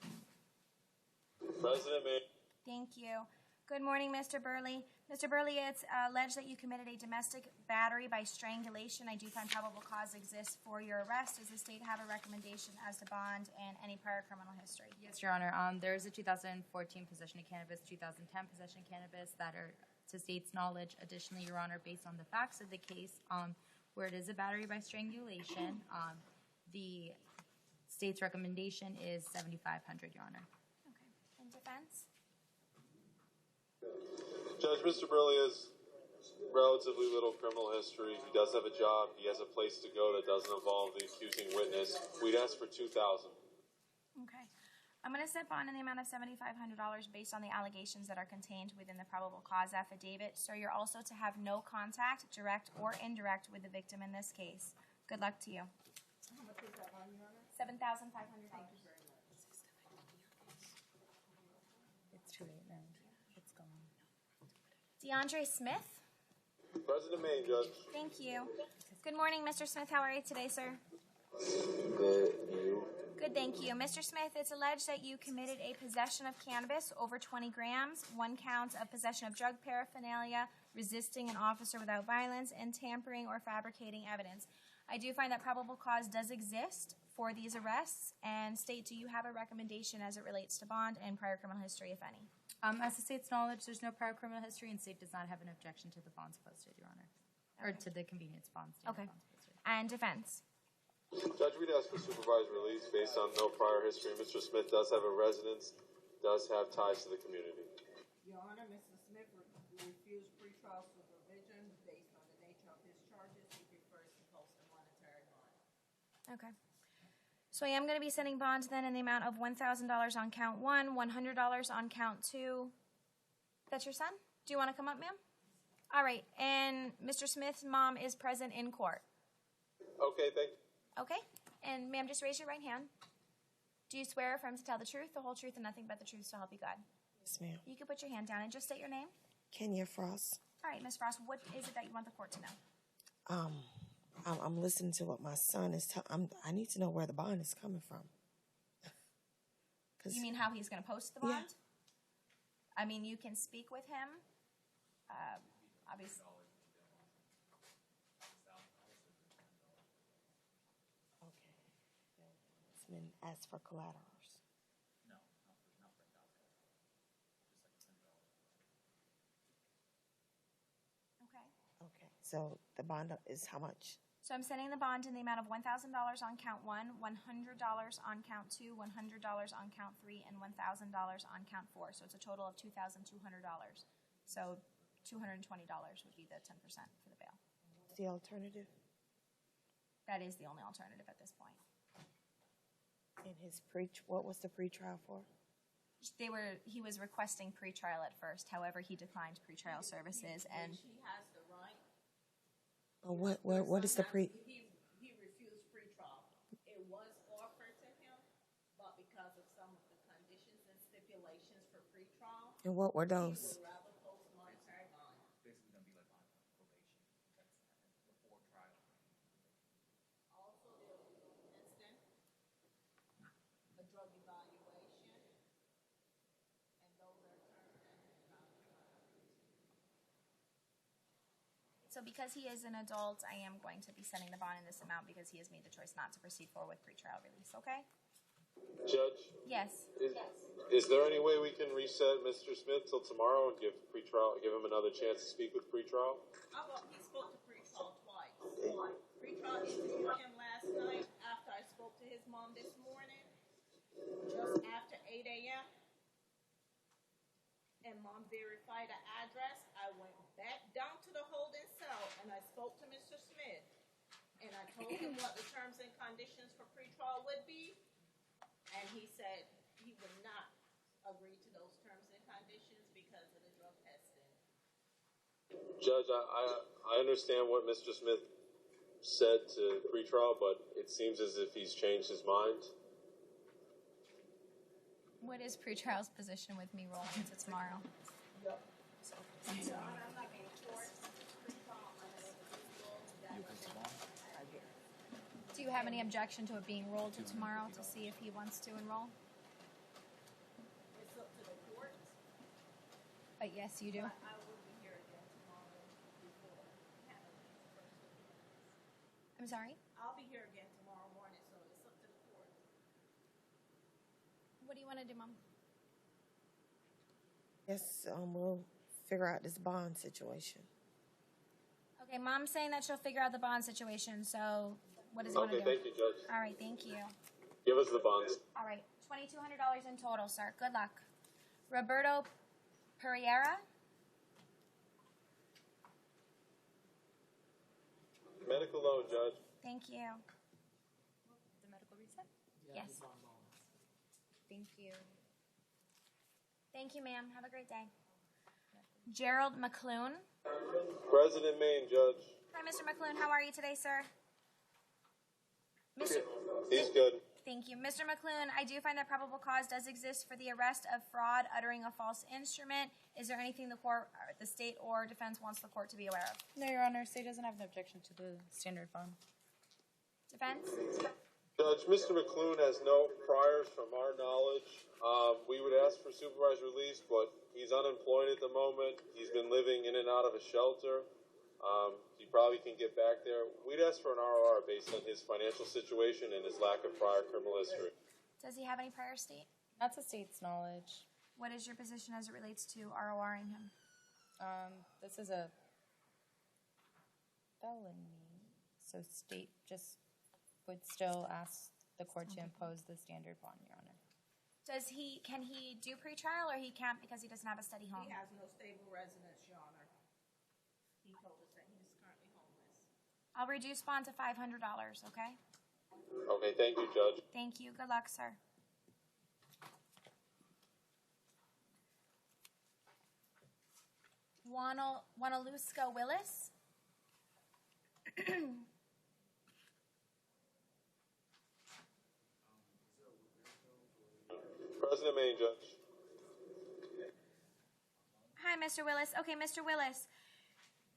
S7: President, may.
S2: Thank you. Good morning, Mr. Burley. Mr. Burley, it's alleged that you committed a domestic battery by strangulation. I do find probable cause exists for your arrest. Does the state have a recommendation as to bond and any prior criminal history?
S4: Yes, Your Honor. There is a 2014 possession of cannabis, 2010 possession of cannabis that are to state's knowledge. Additionally, Your Honor, based on the facts of the case, where it is a battery by strangulation, the state's recommendation is $7,500, Your Honor.
S2: Okay. In defense?
S7: Judge, Mr. Burley has relatively little criminal history. He does have a job. He has a place to go that doesn't involve the accusing witness. We'd ask for $2,000.
S2: Okay. I'm going to set bond in the amount of $7,500 based on the allegations that are contained within the probable cause affidavit. Sir, you're also to have no contact, direct or indirect, with the victim in this case. Good luck to you.
S6: How much is that on, Your Honor?
S2: $7,500.
S6: Thank you very much.
S4: It's too late now. It's gone.
S2: DeAndre Smith.
S7: President May, Judge.
S2: Thank you. Good morning, Mr. Smith. How are you today, sir?
S7: Good. You?
S2: Good, thank you. Mr. Smith, it's alleged that you committed a possession of cannabis over 20 grams, 1 count of possession of drug paraphernalia, resisting an officer without violence, and tampering or fabricating evidence. I do find that probable cause does exist for these arrests. And State, do you have a recommendation as it relates to bond and prior criminal history, if any?
S4: As the state's knowledge, there's no prior criminal history, and state does not have an objection to the bonds posted, Your Honor. Or to the convenience bonds.
S2: Okay.
S4: Bonds posted.
S2: And defense?
S7: Judge, we'd ask for supervised release based on no prior history. Mr. Smith does have a residence, does have ties to the community.
S6: Your Honor, Mr. Smith refused pretrial supervision based on the nature of his charges. He prefers to post a monetary bond.
S2: Okay. So I am going to be setting bonds then in the amount of $1,000 on count 1, $100 on count 2. That's your son? Do you want to come up, ma'am? All right. And Mr. Smith's mom is present in court.
S7: Okay, thank you.
S2: Okay. And ma'am, just raise your right hand. Do you swear or affirm to tell the truth, the whole truth, and nothing but the truth, so help you God?
S18: Yes, ma'am.
S2: You can put your hand down and just state your name.
S18: Kenya Frost.
S2: All right, Ms. Frost, what is it that you want the court to know?
S18: I'm listening to what my son is telling. I need to know where the bond is coming from.
S2: You mean how he's going to post the bond?
S18: Yeah.
S2: I mean, you can speak with him. Obviously.
S18: Okay. It's been asked for collaterals.
S2: Okay.
S18: Okay. So the bond is how much?
S2: So I'm setting the bond in the amount of $1,000 on count 1, $100 on count 2, $100 on count 3, and $1,000 on count 4. So it's a total of $2,200. So $220 would be the 10% for the bail.
S18: What's the alternative?
S2: That is the only alternative at this point.
S18: And what was the pretrial for?
S2: He was requesting pretrial at first. However, he declined pretrial services, and
S6: She has the right.
S18: What is the pre?
S6: He refused pretrial. It was offered to him, but because of some of the conditions and stipulations for pretrial,
S18: And what were
S6: he
S18: those?
S6: would rather post monetary bond.
S5: Basically going to be like on probation. That's before trial.
S6: Also, there was an instant, a drug evaluation, and those are terms that he found.
S2: so because he is an adult, I am going to be setting the bond in this amount because he has made the choice not to proceed forward with pretrial release. Okay?
S7: Judge?
S2: Yes.
S7: Is there any way we can reset Mr. Smith till tomorrow and give him another chance to speak with pretrial?
S6: He spoke to pretrial twice. Pretrial is verify the address. I went back down to the holding cell and I spoke to Mr. Smith. And I told him what the terms and conditions for pretrial would be. And he said he would not agree to those terms and conditions because of the drug testing.
S7: Judge, I understand what Mr. Smith said to pretrial, but it seems as if he's changed his mind.
S2: What is pretrial's position with me rolling into tomorrow? Do you have any objection to it being rolled to tomorrow to see if he wants to enroll?
S6: It's up to the court.
S2: But yes, you do.
S6: But I will be here again tomorrow before Catalin's first appearance.
S2: I'm sorry?
S6: I'll be here again tomorrow morning, so it's up to the court.
S2: What do you want to do, Mom?
S18: Yes, we'll figure out this bond situation.
S2: Okay, Mom's saying that she'll figure out the bond situation, so what does he want to do?
S7: Okay, thank you, Judge.
S2: All right, thank you.
S7: Give us the bonds.
S2: All right, $2,200 in total, sir. Good luck. Roberto Pereira.
S7: Medical loan, Judge.
S2: Thank you.
S4: The medical reset?
S2: Yes.
S4: Thank you.
S2: Thank you, ma'am. Have a great day. Gerald McClune.
S7: President Maine, Judge.
S2: Hi, Mr. McClune. How are you today, sir?
S7: He's good.
S2: Thank you. Mr. McClune, I do find that probable cause does exist for the arrest of fraud uttering a false instrument. Is there anything the court, the state or defense wants the court to be aware of?
S4: No, Your Honor, state doesn't have an objection to the standard bond.
S2: Defense?
S7: Judge, Mr. McClune has no priors from our knowledge. We would ask for supervised release, but he's unemployed at the moment. He's been living in and out of a shelter. He probably can get back there. We'd ask for an ROR based on his financial situation and his lack of prior criminal history.
S2: Does he have any prior state?
S4: Not to state's knowledge.
S2: What is your position as it relates to RORing him?
S4: This is a felony, so state just would still ask the court to impose the standard bond, Your Honor.
S2: Can he do pretrial or he can't because he doesn't have a steady home?
S6: He has no stable residence, Your Honor. He told us that he's currently homeless.
S2: I'll reduce bond to $500, okay?
S7: Okay, thank you, Judge.
S2: Thank you. Good luck, sir. Wanaluska Willis.
S7: President Maine, Judge.
S2: Hi, Mr. Willis. Okay, Mr. Willis,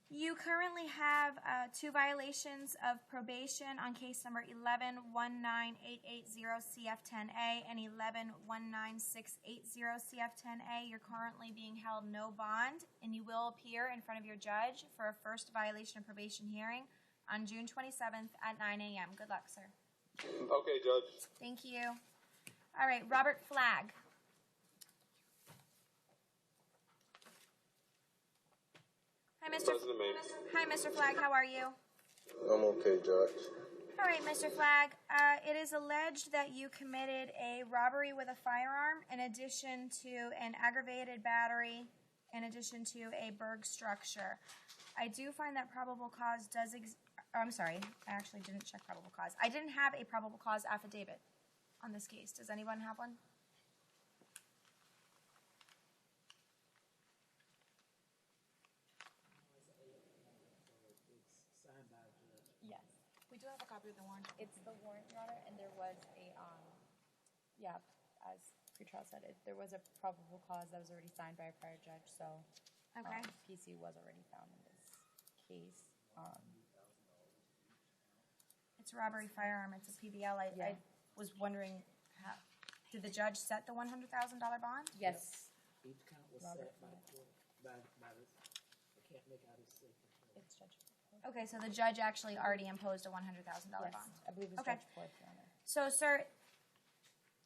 S2: you currently have 2 violations of probation on case number 11-19880-CF10A and 11-19680-CF10A. You're currently being held no bond, and you will appear in front of your judge for a first violation of probation hearing on June 27th at 9 a.m. Good luck, sir.
S7: Okay, Judge.
S2: Thank you. All right, Robert Flagg. Hi,
S7: President Maine.
S2: Hi, Mr. Flagg. How are you?
S7: I'm okay, Judge.
S2: All right, Mr. Flagg. It is alleged that you committed a robbery with a firearm in addition to an aggravated battery, in addition to a burg structure. I do find that probable cause does I'm sorry, I actually didn't check probable cause. I didn't have a probable cause affidavit on this case. Does anyone have one?
S4: Yes. We do have a copy of the warrant. It's the warrant, Your Honor, and there was a, as pretrial said, there was a probable cause that was already signed by a prior judge, so
S2: Okay.
S4: PC was already found in this case.
S2: It's a robbery firearm. It's a PBL. I was wondering, did the judge set the $100,000 bond?
S4: Yes.
S17: Each count was
S4: Robert
S17: set by the court, by the, I can't make out his signature.
S4: It's Judge.
S2: Okay, so the judge actually already imposed a $100,000
S4: Yes,
S2: bond.
S4: I believe it was
S2: Okay.
S4: Judge Porth, Your Honor.
S2: So, sir,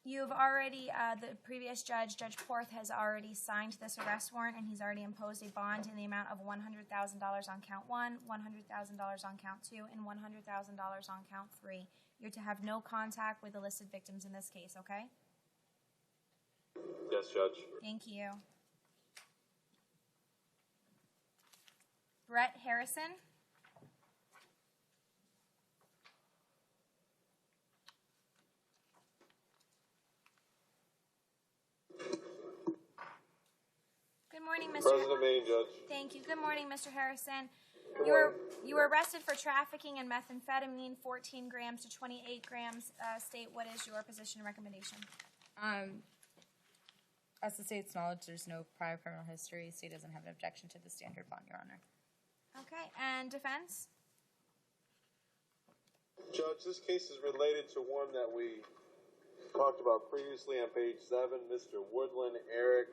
S2: you've already, the previous judge, Judge Porth, has already signed this arrest warrant, and he's already imposed a bond in the amount of $100,000 on count 1, $100,000 on count 2, and $100,000 on count 3. You're to have no contact with the listed victims in this case, okay?
S7: Yes, Judge.
S2: Thank you. Brett Harrison. Good morning, Mr.
S7: President Main, Judge.
S2: Thank you. Good morning, Mr. Harrison. You were arrested for trafficking in methamphetamine, 14 grams to 28 grams. State, what is your position and recommendation?
S4: As the state's knowledge, there's no prior criminal history. State doesn't have an objection to the standard bond, Your Honor.
S2: Okay, and defense?
S7: Judge, this case is related to one that we talked about previously on page 7, Mr. Woodland, Eric.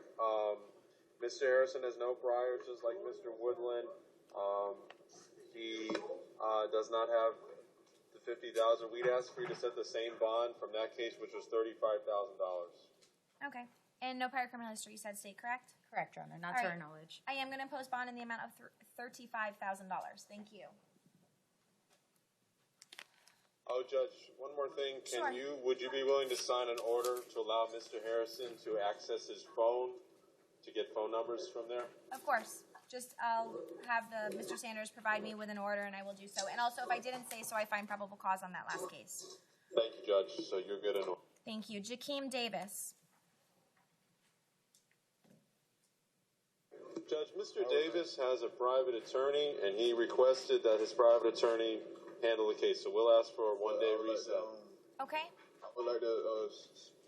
S7: Mr. Harrison has no prior, just like Mr. Woodland. He does not have the $50,000. We'd ask for you to set the same bond from that case, which was $35,000.
S2: Okay. And no prior criminal history, you said, state, correct?
S4: Correct, Your Honor. Not
S2: All
S4: to
S2: right.
S4: our knowledge.
S2: I am going to impose bond in the amount of $35,000. Thank you.
S7: Oh, Judge, one more thing.
S2: Sure.
S7: Would you be willing to sign an order to allow Mr. Harrison to access his phone to get phone numbers from there?
S2: Of course. Just I'll have Mr. Sanders provide me with an order, and I will do so. And also, if I didn't say so, I find probable cause on that last case.
S7: Thank you, Judge. So you're good in order.
S2: Thank you. Jakeem Davis.
S7: Judge, Mr. Davis has a private attorney, and he requested that his private attorney handle the case. So we'll ask for a one-day reset.
S2: Okay.
S13: I would like to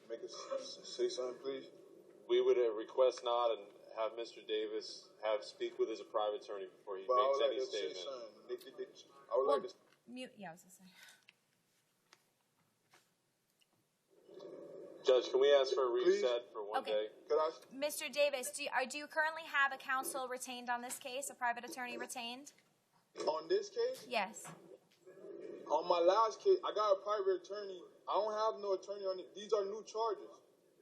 S13: make a say something, please.
S7: We would request not and have Mr. Davis speak with his private attorney before he makes any statement.
S13: I would like to.
S2: Mute. Yeah, I was going to say.
S7: Judge, can we ask for a reset for one
S2: Okay.
S7: day?
S2: Mr. Davis, do you currently have a counsel retained on this case, a private attorney retained?
S13: On this case?
S2: Yes.
S13: On my last case, I got a private attorney. I don't have no attorney on it. These are new charges.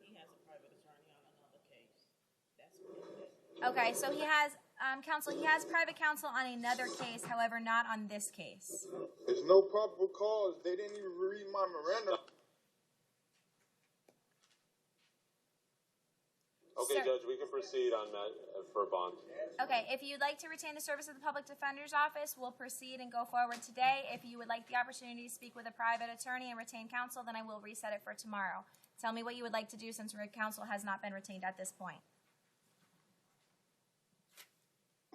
S6: He has a private attorney on another case. That's what he said.
S2: Okay, so he has counsel. He has private counsel on another case, however, not on this case.
S13: There's no probable cause. They didn't even read my Miranda.
S7: Okay,
S2: Sir.
S7: Judge, we can proceed on that for a bond.
S2: Okay, if you'd like to retain the service of the Public Defender's Office, we'll proceed and go forward today. If you would like the opportunity to speak with a private attorney and retain counsel, then I will reset it for tomorrow. Tell me what you would like to do since counsel has not been retained at this point.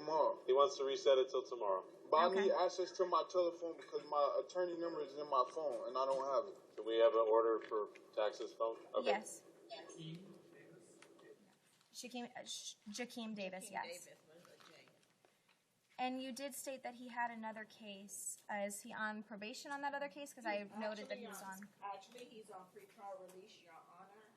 S13: Tomorrow.
S7: He wants to reset it till tomorrow.
S13: But I need access to my telephone because my attorney number is in my phone and I don't have it.
S7: Can we have an order for tax's phone? Okay.
S2: Yes. Jakeem Davis, yes. And you did state that he had another case. Is he on probation on that other case? Because I noted that he was on.
S6: Actually, he's on pretrial release, Your Honor,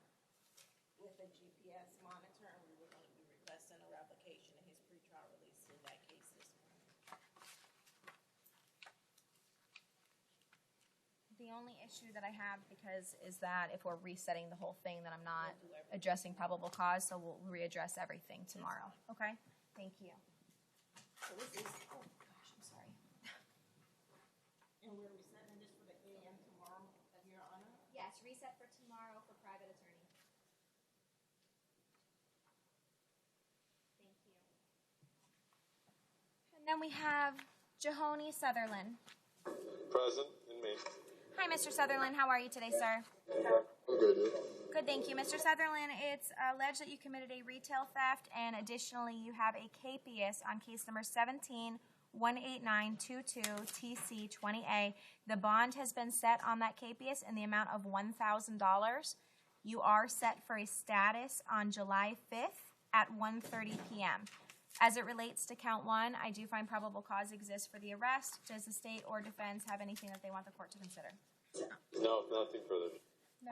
S6: with a GPS monitor, and we were going to be requesting a revocation of his pretrial release in that case this morning.
S2: The only issue that I have is that if we're resetting the whole thing, then I'm not addressing probable cause, so we'll readdress everything tomorrow. Okay? Thank you.
S6: So this is,
S2: Oh gosh, I'm sorry.
S6: and we're resetting this for the AM tomorrow, Your Honor?
S2: Yes, reset for tomorrow for private attorney. Thank you. And then we have Jahoni Sutherland.
S7: Present in me.
S2: Hi, Mr. Sutherland. How are you today, sir?
S13: I'm good.
S2: Good, thank you. Mr. Sutherland, it's alleged that you committed a retail theft, and additionally, you have a capias on case number 17-18922-TC20A. The bond has been set on that capias in the amount of $1,000. You are set for a status on July 5th at 1:30 p.m. As it relates to count 1, I do find probable cause exists for the arrest. Does the state or defense have anything that they want the court to consider?
S7: No, nothing further.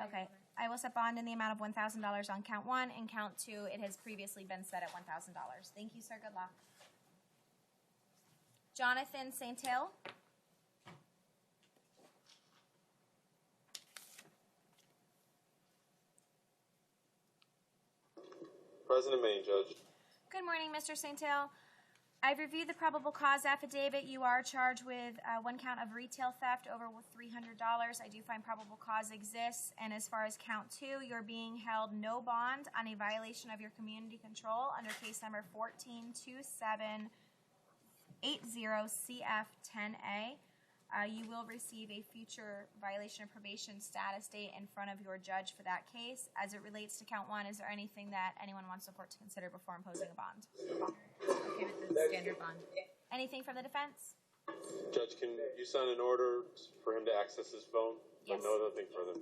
S2: Okay. I will set bond in the amount of $1,000 on count 1, and count 2, it has previously been set at $1,000. Thank you, sir. Good luck. Jonathan Sentinel.
S7: President Main, Judge.
S2: Good morning, Mr. Sentinel. I've reviewed the probable cause affidavit. You are charged with one count of retail theft over $300. I do find probable cause exists. And as far as count 2, you're being held no bond on a violation of your community control under case number 1427. 80CF10A. You will receive a future violation of probation status date in front of your judge for that case. As it relates to count 1, is there anything that anyone wants the court to consider before imposing a bond?
S4: Okay with the standard bond.
S2: Anything from the defense?
S7: Judge, can you sign an order for him to access his phone?
S2: Yes.
S7: No, nothing further.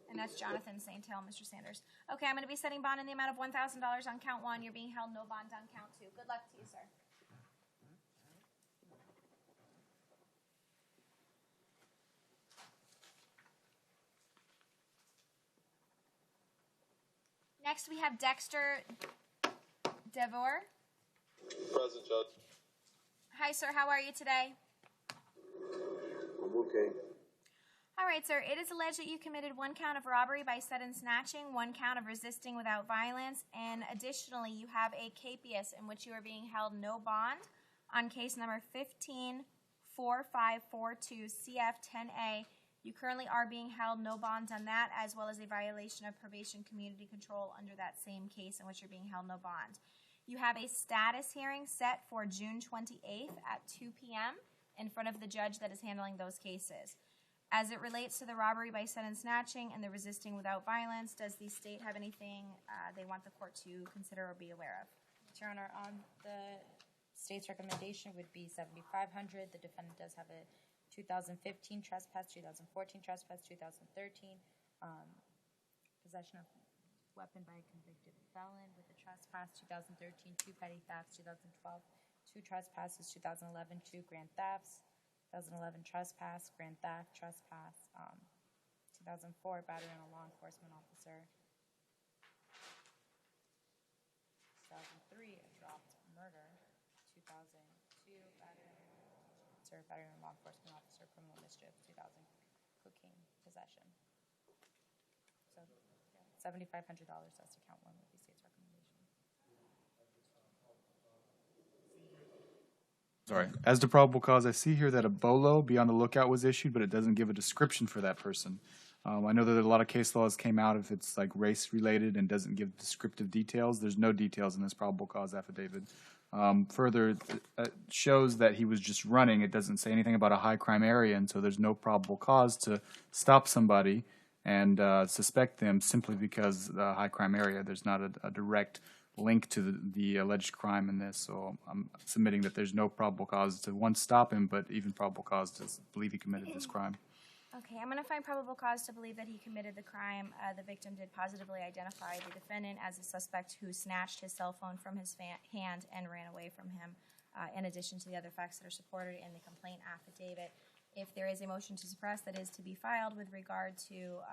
S2: And that's Jonathan Sentinel, Mr. Sanders. Okay, I'm going to be setting bond in the amount of $1,000 on count 1. You're being held no bond on count 2. Good luck to you, sir. Next, we have Dexter Devore.
S7: Present, Judge.
S2: Hi, sir. How are you today?
S7: I'm okay.
S2: All right, sir. It is alleged that you committed 1 count of robbery by sudden snatching, 1 count of resisting without violence, and additionally, you have a capias in which you are being held no bond on case number 154542 CF10A. You currently are being held no bond on that, as well as a violation of probation community control under that same case in which you're being held no bond. You have a status hearing set for June 28th at 2 p.m. in front of the judge that is handling those cases. As it relates to the robbery by sudden snatching and the resisting without violence, does the state have anything they want the court to consider or be aware of?
S4: Your Honor, the state's recommendation would be $7,500. The defendant does have a 2015 trespass, 2014 trespass, 2013 possession of weapon by a convicted felon with a trespass, 2013 2 petty thefts, 2012 2 trespasses, 2011 2 grand thefts, 2011 trespass, grand theft, trespass, 2004 battery on a law enforcement officer, 2003 a dropped murder, 2002 battery on a law enforcement officer, criminal mischief, 2000 cocaine possession. So yeah, $7,500 as to count 1 with the state's recommendation.
S5: Sorry. As to probable cause, I see here that a BOLO, be on the lookout, was issued, but it doesn't give a description for that person. I know that a lot of case laws came out if it's like race-related and doesn't give descriptive details. There's no details in this probable cause affidavit. Further, it shows that he was just running. It doesn't say anything about a high-crime area, and so there's no probable cause to stop somebody and suspect them simply because the high-crime area. There's not a direct link to the alleged crime in this, so I'm submitting that there's no probable cause to, one, stop him, but even probable cause to believe he committed this crime.
S2: Okay, I'm going to find probable cause to believe that he committed the crime. The victim did positively identify the defendant as a suspect who snatched his cell phone from his hand and ran away from him, in addition to the other facts that are supported in the complaint affidavit. If there is a motion to suppress that is to be filed with regard to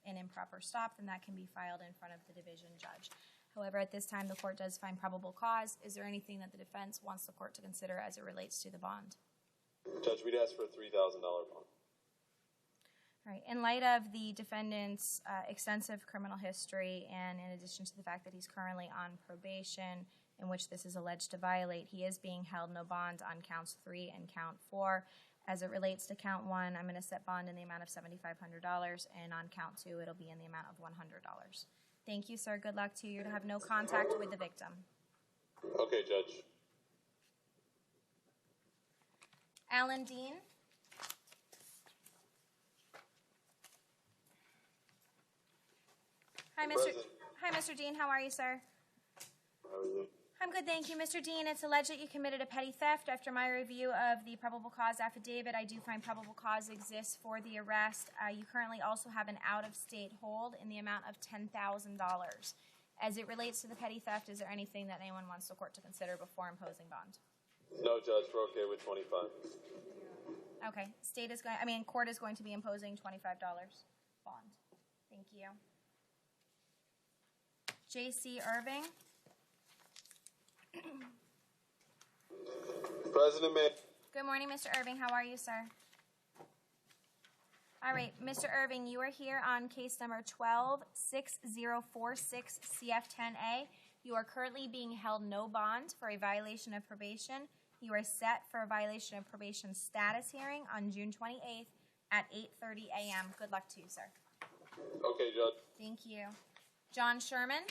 S2: an improper stop, then that can be filed in front of the division judge. However, at this time, the court does find probable cause. Is there anything that the defense wants the court to consider as it relates to the bond?
S7: Judge, we'd ask for a $3,000 bond.
S2: All right. In light of the defendant's extensive criminal history, and in addition to the fact that he's currently on probation, in which this is alleged to violate, he is being held no bond on counts 3 and count 4. As it relates to count 1, I'm going to set bond in the amount of $7,500, and on count 2, it'll be in the amount of $100. Thank you, sir. Good luck to you. You're to have no contact with the victim.
S7: Okay, Judge.
S2: Alan Dean. Hi, Mr. Dean. How are you, sir?
S7: How are you?
S2: I'm good, thank you. Mr. Dean, it's alleged that you committed a petty theft. After my review of the probable cause affidavit, I do find probable cause exists for the arrest. You currently also have an out-of-state hold in the amount of $10,000. As it relates to the petty theft, is there anything that anyone wants the court to consider before imposing bond?
S7: No, Judge. We're okay with 25.
S2: Okay. Court is going to be imposing $25 bond. Thank you. J.C. Irving.
S7: President May.
S2: Good morning, Mr. Irving. How are you, sir? All right, Mr. Irving, you are here on case number 12-6046 CF10A. You are currently being held no bond for a violation of probation. You are set for a violation of probation status hearing on June 28th at 8:30 a.m. Good luck to you, sir.
S7: Okay, Judge.
S2: Thank you. John Sherman.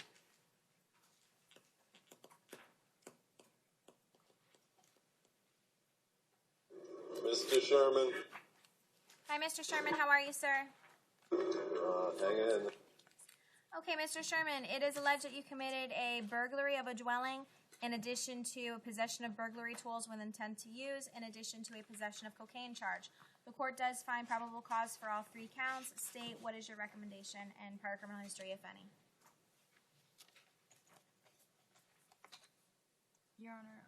S7: Mr. Sherman.
S2: Hi, Mr. Sherman. How are you, sir?
S7: Hang in.
S2: Okay, Mr. Sherman, it is alleged that you committed a burglary of a dwelling in addition to possession of burglary tools with intent to use, in addition to a possession of cocaine charge. The court does find probable cause for all 3 counts. State, what is your recommendation and prior criminal history, if any?
S4: Your Honor,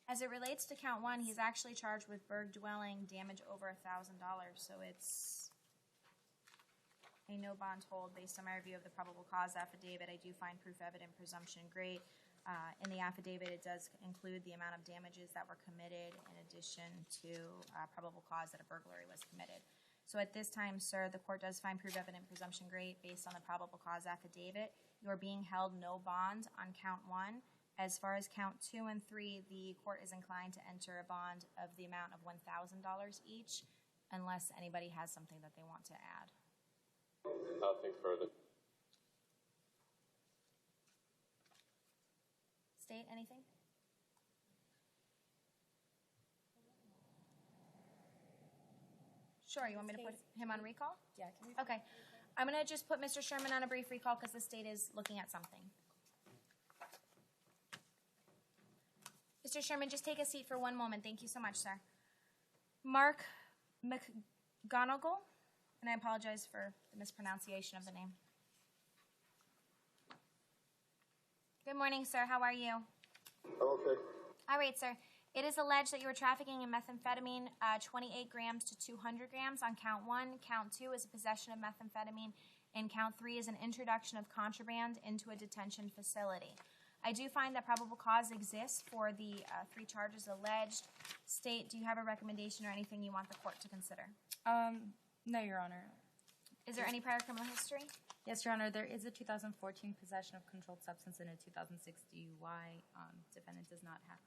S2: As it relates to count 1, he's actually charged with burg dwelling damage over $1,000, so it's a no bond hold based on my review of the probable cause affidavit. I do find proof evident presumption great. In the affidavit, it does include the amount of damages that were committed in addition to probable cause that a burglary was committed. So at this time, sir, the court does find proof evident presumption great based on the probable cause affidavit. You are being held no bond on count 1. As far as count 2 and 3, the court is inclined to enter a bond of the amount of $1,000 each, unless anybody has something that they want to add.
S7: Nothing further.
S2: State, anything? Sure, you want me to put him on recall?
S4: yeah, can we?
S2: Okay. I'm going to just put Mr. Sherman on a brief recall because the state is looking at something. Mr. Sherman, just take a seat for one moment. Thank you so much, sir. Mark McGonigal, and I apologize for the mispronunciation of the name. Good morning, sir. How are you?
S7: Okay.
S2: All right, sir. It is alleged that you were trafficking in methamphetamine 28 grams to 200 grams on count 1. Count 2 is a possession of methamphetamine, and count 3 is an introduction of contraband into a detention facility. I do find that probable cause exists for the 3 charges alleged. State, do you have a recommendation or anything you want the court to consider?
S4: No, Your Honor.
S2: Is there any prior criminal history?
S4: Yes, Your Honor. There is a 2014 possession of controlled substance and a 2006 DUI. Defendant does not have.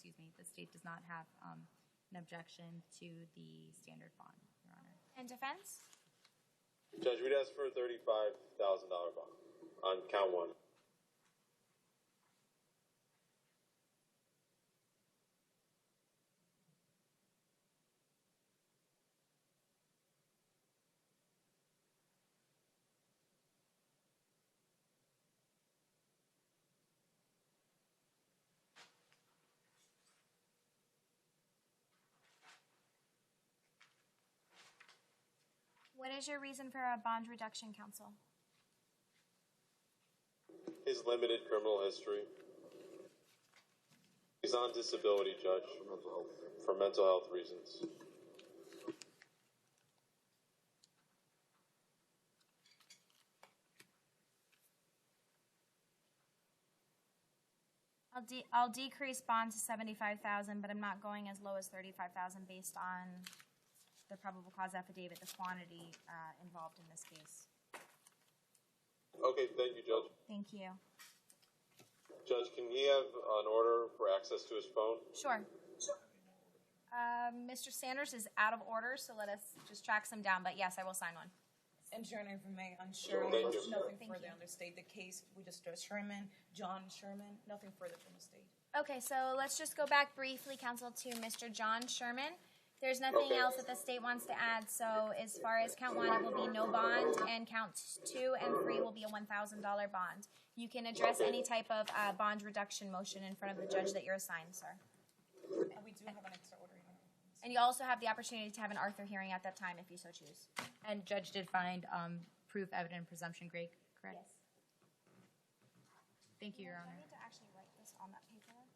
S4: The state does not have an objection to the standard bond, Your Honor.
S2: And defense?
S7: Judge, we'd ask for a $35,000 bond on count 1.
S2: What is your reason for a bond reduction, counsel?
S7: His limited criminal history. He's on disability, Judge, for mental health reasons.
S2: I'll decrease bond to $75,000, but I'm not going as low as $35,000 based on the probable cause affidavit, the quantity involved in this case.
S7: Okay, thank you, Judge.
S2: Thank you.
S7: Judge, can he have an order for access to his phone?
S2: Sure. Mr. Sanders is out of order, so let us just track some down. But yes, I will sign one.
S6: And Your Honor, if I may, on Sherman,
S7: Thank you.
S6: nothing
S2: Thank
S6: further
S2: you.
S6: on the state. The case we just stressed Sherman, John Sherman, nothing further from the state.
S2: Okay, so let's just go back briefly, counsel, to Mr. John Sherman. There's nothing else that the state wants to add. So as far as count 1, it will be no bond, and count 2 and 3 will be a $1,000 bond. You can address any type of bond reduction motion in front of the judge that you're assigned, sir.
S6: And we do have an extra order.
S2: And you also have the opportunity to have an Arthur hearing at that time if you so choose.
S4: And judge did find proof evident presumption great, correct?
S2: Yes.
S4: Thank you, Your
S2: I
S4: Honor.
S2: need to actually write this on that paperwork.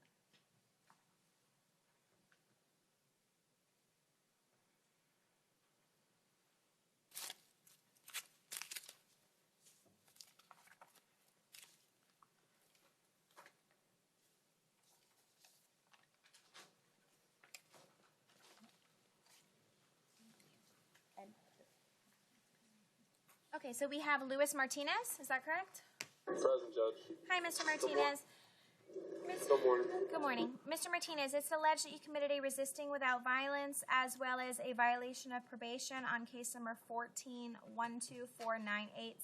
S2: Okay, so we have Luis Martinez, is that correct?
S7: Present, Judge.
S2: Hi, Mr. Martinez.
S7: Good morning.
S2: Good morning. Mr. Martinez, it's alleged that you committed a resisting without violence as well as a violation of probation on case number 14-12498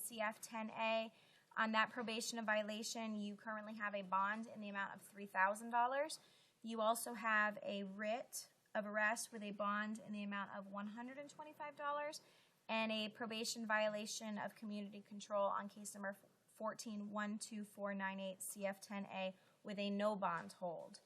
S2: CF10A. On that probation of violation, you currently have a bond in the amount of $3,000. You also have a writ of arrest with a bond in the amount of $125 and a probation violation of community control on case number 14-12498 CF10A with a no bond hold.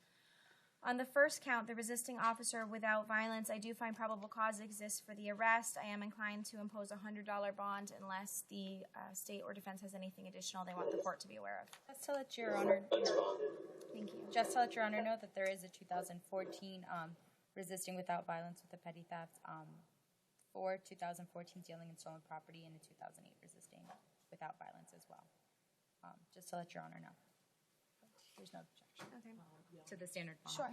S2: On the first count, the resisting officer without violence, I do find probable cause exists for the arrest. I am inclined to impose a $100 bond unless the state or defense has anything additional they want the court to be aware of.
S4: Just to let Your Honor,
S2: Thank you.
S4: just to let Your Honor know that there is a 2014 resisting without violence with a petty theft for 2014 dealing in stolen property and a 2008 resisting without violence as well. Just to let Your Honor know. There's no objection to the standard bond.
S2: Sure.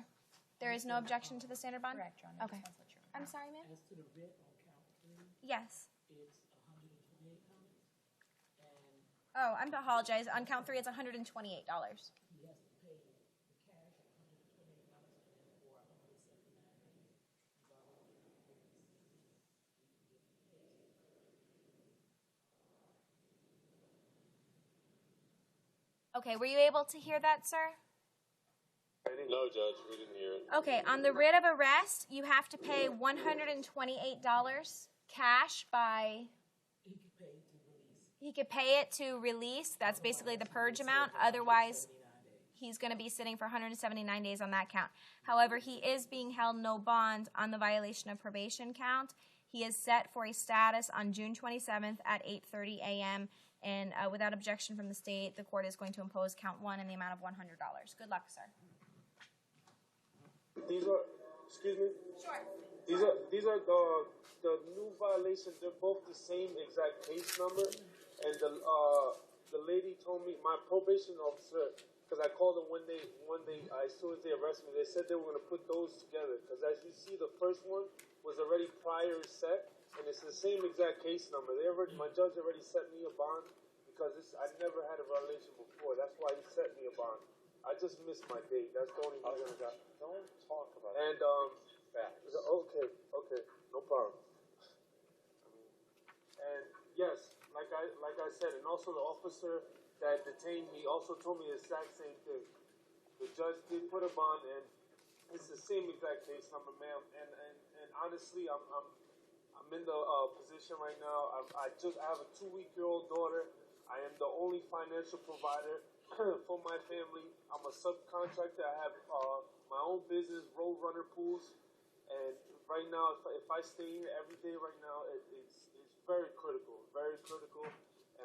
S2: There is no objection to the standard bond?
S4: Correct, Your Honor.
S2: Okay.
S4: Just wanted to let you know.
S2: I'm sorry, ma'am?
S17: As to the writ on count 3,
S2: Yes.
S17: it's $128, and
S2: Oh, I apologize. On count 3, it's $128.
S17: he has to pay the cash of $128 and then for 179 days, he's already
S2: Okay, were you able to hear that, sir?
S7: No, Judge, we didn't hear it.
S2: Okay, on the writ of arrest, you have to pay $128 cash by... He could pay it to release. That's basically the purge amount. Otherwise, he's going to be sitting for 179 days on that count. However, he is being held no bond on the violation of probation count. He is set for a status on June 27th at 8:30 a.m., and without objection from the state, the court is going to impose count 1 in the amount of $100. Good luck, sir.
S13: These are, excuse me?
S2: Sure.
S13: These are the new violations. They're both the same exact case number. And the lady told me, my probation officer, because I called them when they as soon as they arrested me, they said they were going to put those together. Because as you see, the first one was already prior set, and it's the same exact case number. My judge already set me a bond because I never had a violation before. That's why he set me a bond. I just missed my date. That's the only reason I got.
S7: Don't talk about
S13: And
S7: facts.
S13: okay, no problem. And yes, like I said, and also the officer that detained me also told me the exact same thing. The judge did put a bond, and it's the same exact case number, ma'am. And honestly, I'm in the position right now. I have a 2-week-old daughter. I am the only financial provider for my family. I'm a subcontractor. I have my own business, Roadrunner Pools, and right now, if I stay here every day right now, it's very critical, and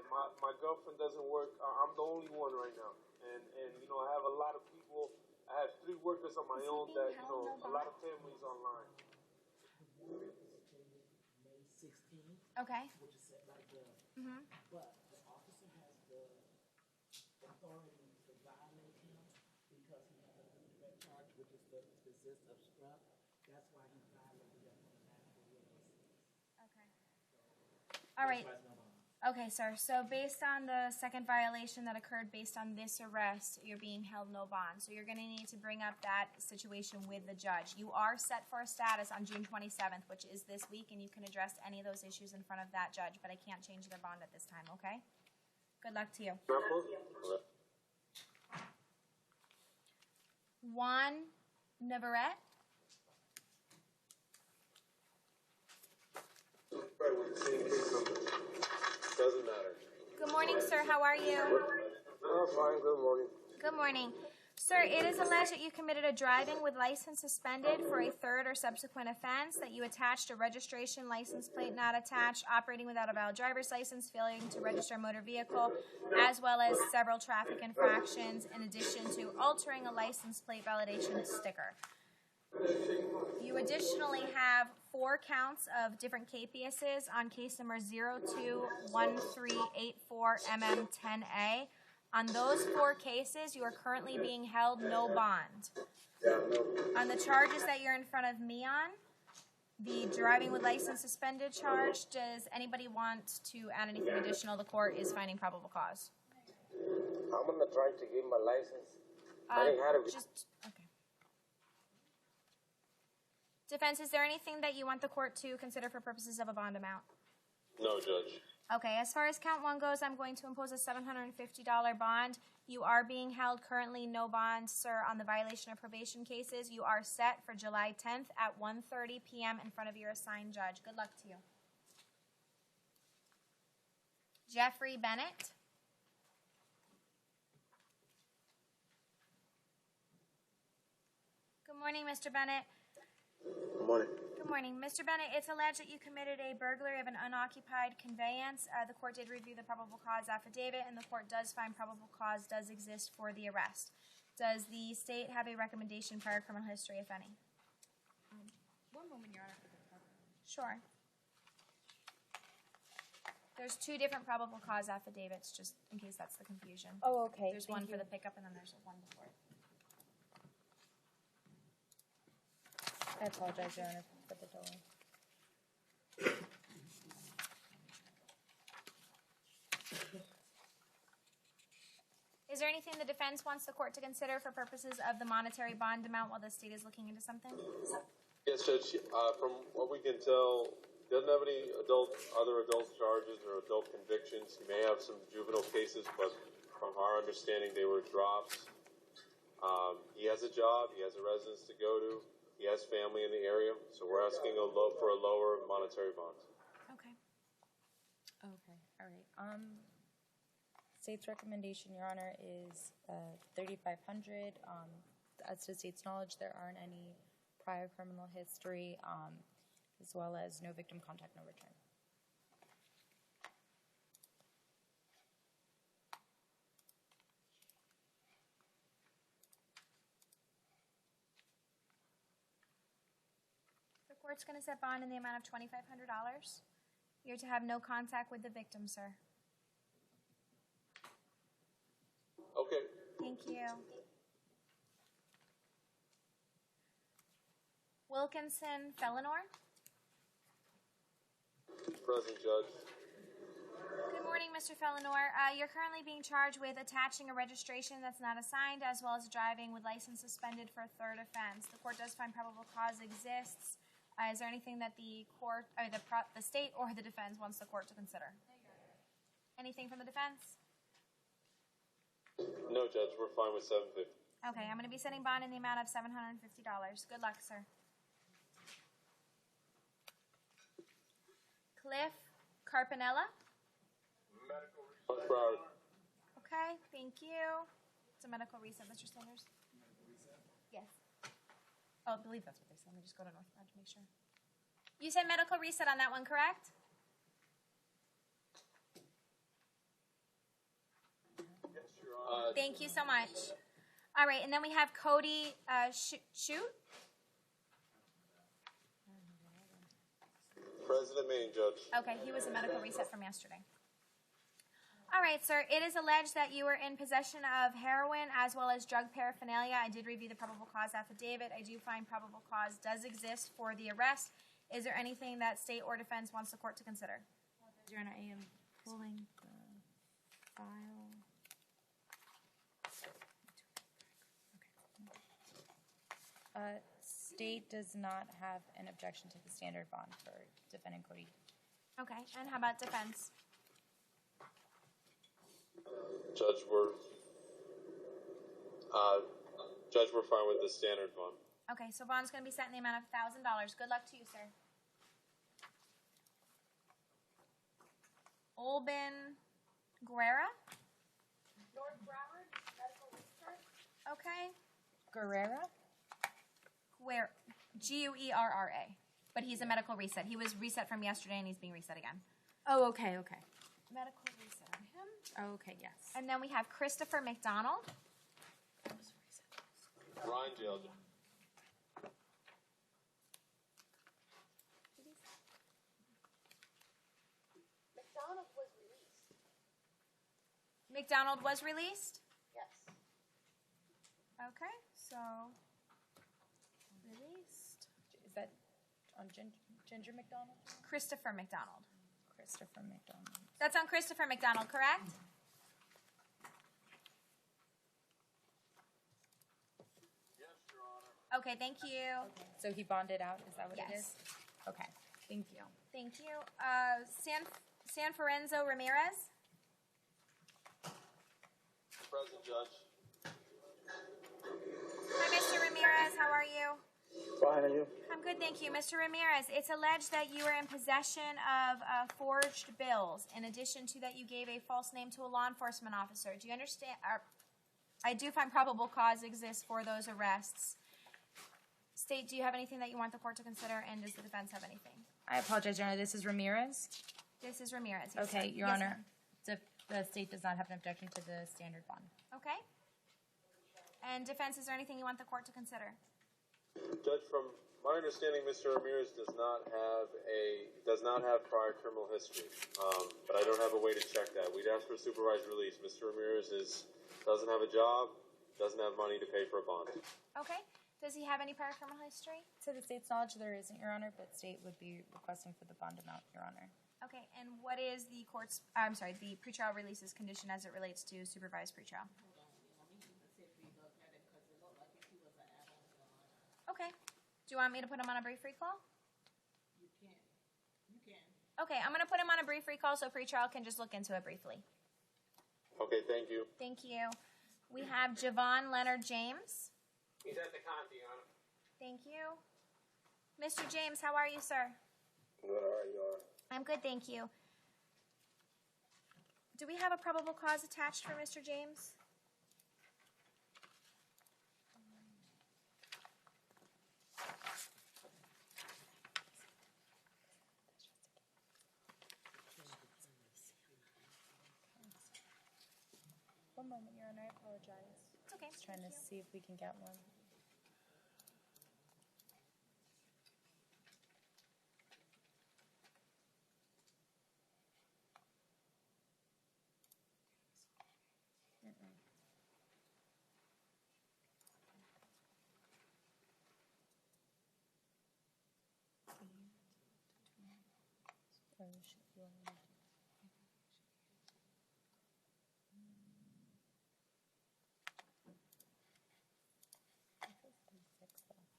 S13: my girlfriend doesn't work. I'm the only one right now, and I have a lot of people. I have 3 workers on my own that a lot of families online.
S17: May 16th,
S2: Okay.
S17: which is set by judge.
S2: Mm-hmm.
S17: But the officer has the authority to violate him because he has a indirect charge, which is the resist obstruct. That's why he violated him on an actual witness.
S2: Okay. All right. Okay, sir. So based on the second violation that occurred based on this arrest, you're being held no bond. So you're going to need to bring up that situation with the judge. You are set for a status on June 27th, which is this week, and you can address any of those issues in front of that judge, but I can't change their bond at this time, okay? Good luck to you. Juan Navarrete.
S7: Doesn't matter.
S2: Good morning, sir. How are you?
S13: Oh, fine. Good morning.
S2: Good morning. Sir, it is alleged that you committed a driving with license suspended for a third or subsequent offense, that you attached a registration license plate not attached, operating without a valid driver's license, failing to register a motor vehicle, as well as several traffic infractions, in addition to altering a license plate validation sticker. You additionally have 4 counts of different KPSs on case number 021384MM10A. On those 4 cases, you are currently being held no bond. On the charges that you're in front of me on, the driving with license suspended charge, does anybody want to add anything additional? The court is finding probable cause.
S19: I'm gonna try to get my license
S11: I think had it.
S2: Okay. Defense, is there anything that you want the court to consider for purposes of a bond amount?
S7: No, Judge.
S2: Okay, as far as count one goes, I'm going to impose a $750 bond. You are being held currently no bond, sir, on the violation of probation cases. You are set for July 10th at 1:30 p.m. in front of your assigned judge. Good luck to you. Jeffrey Bennett. Good morning, Mr. Bennett.
S7: Good morning.
S2: Good morning. Mr. Bennett, it's alleged that you committed a burglary of an unoccupied conveyance. The court did review the probable cause affidavit, and the court does find probable cause does exist for the arrest. Does the state have a recommendation prior criminal history, if any?
S4: One moment, Your Honor.
S2: Sure. There's two different probable cause affidavits, just in case that's the confusion.
S4: Oh, okay.
S2: There's one for the pickup, and then there's one before it.
S4: I apologize, Your Honor, for the delay.
S2: Is there anything the defense wants the court to consider for purposes of the monetary bond amount while the state is looking into something?
S7: Yes, Judge. From what we can tell, he doesn't have any other adult charges or adult convictions. He may have some juvenile cases, but from our understanding, they were dropped. He has a job. He has a residence to go to. He has family in the area, so we're asking for a lower monetary bond.
S2: Okay.
S4: Okay, all right. State's recommendation, Your Honor, is $3,500. As to the state's knowledge, there aren't any prior criminal history, as well as no victim contact, no return.
S2: The court's going to set bond in the amount of $2,500. You're to have no contact with the victim, sir.
S7: Okay.
S2: Thank you. Wilkinson Fellinor.
S7: Present, Judge.
S2: Good morning, Mr. Fellinor. You're currently being charged with attaching a registration that's not assigned, as well as driving with license suspended for a third offense. The court does find probable cause exists. Is there anything that the court, or the state, or the defense wants the court to consider? Anything from the defense?
S7: No, Judge. We're fine with $750.
S2: Okay, I'm going to be setting bond in the amount of $750. Good luck, sir. Cliff Carpinella. Okay, thank you. It's a medical reset, Mr. Sanders. Yes. Oh, I believe that's what they said. Let me just go to Northbound to make sure. You said medical reset on that one, correct? Thank you so much. All right, and then we have Cody Shoot.
S7: President Maine, Judge.
S2: Okay, he was a medical reset from yesterday. All right, sir. It is alleged that you were in possession of heroin as well as drug paraphernalia. I did review the probable cause affidavit. I do find probable cause does exist for the arrest. Is there anything that state or defense wants the court to consider?
S4: Your Honor, I am pulling the file. State does not have an objection to the standard bond for defendant Cody.
S2: Okay, and how about defense?
S7: Judge, we're fine with the standard bond.
S2: Okay, so bond's going to be set in the amount of $1,000. Good luck to you, sir. Olben Guerra.
S15: North Broward Medical Research.
S2: Okay.
S4: Guerrera?
S2: Guerra. But he's a medical reset. He was reset from yesterday and he's being reset again.
S4: Oh, okay, okay.
S2: Medical reset on him.
S4: Oh, okay, yes.
S2: And then we have Christopher McDonald.
S7: Ryan jailed.
S15: McDonald was released.
S2: McDonald was released?
S15: Yes.
S2: Okay, so released.
S4: Is that on Ginger McDonald?
S2: Christopher McDonald.
S4: Christopher McDonald.
S2: That's on Christopher McDonald, correct? Okay, thank you.
S4: So he bonded out, is that what it
S2: Yes.
S4: is? Okay, thank you.
S2: Thank you. San Ferenzo Ramirez.
S7: Present, Judge.
S2: Hi, Mr. Ramirez. How are you?
S11: Fine, are you?
S2: I'm good, thank you. Mr. Ramirez, it's alleged that you were in possession of forged bills. In addition to that, you gave a false name to a law enforcement officer. Do you understand? I do find probable cause exists for those arrests. State, do you have anything that you want the court to consider, and does the defense have anything?
S4: I apologize, Your Honor, this is Ramirez?
S2: This is Ramirez. Yes,
S4: Okay,
S2: sir.
S4: Your
S2: Yes,
S4: Honor,
S2: ma'am.
S4: the state does not have an objection to the standard bond.
S2: Okay. And defense, is there anything you want the court to consider?
S7: Judge, from my understanding, Mr. Ramirez does not have prior criminal history, but I don't have a way to check that. We'd ask for supervised release. Mr. Ramirez doesn't have a job, doesn't have money to pay for a bond.
S2: Okay. Does he have any prior criminal history?
S4: To the state's knowledge, there isn't, Your Honor, but state would be requesting for the bond amount, Your Honor.
S2: Okay, and what is the the pretrial releases condition as it relates to supervised pretrial? Okay. Do you want me to put him on a brief recall?
S6: You can.
S2: Okay, I'm going to put him on a brief recall so pretrial can just look into it briefly.
S7: Okay, thank you.
S2: Thank you. We have Javon Leonard James.
S13: He's at the Conti, Your Honor.
S2: Thank you. Mr. James, how are you, sir?
S7: Good, all right, you are.
S2: I'm good, thank you. Do we have a probable cause attached for Mr. James?
S4: One moment, Your Honor, I apologize.
S2: It's okay.
S4: Just trying to see if we can get one.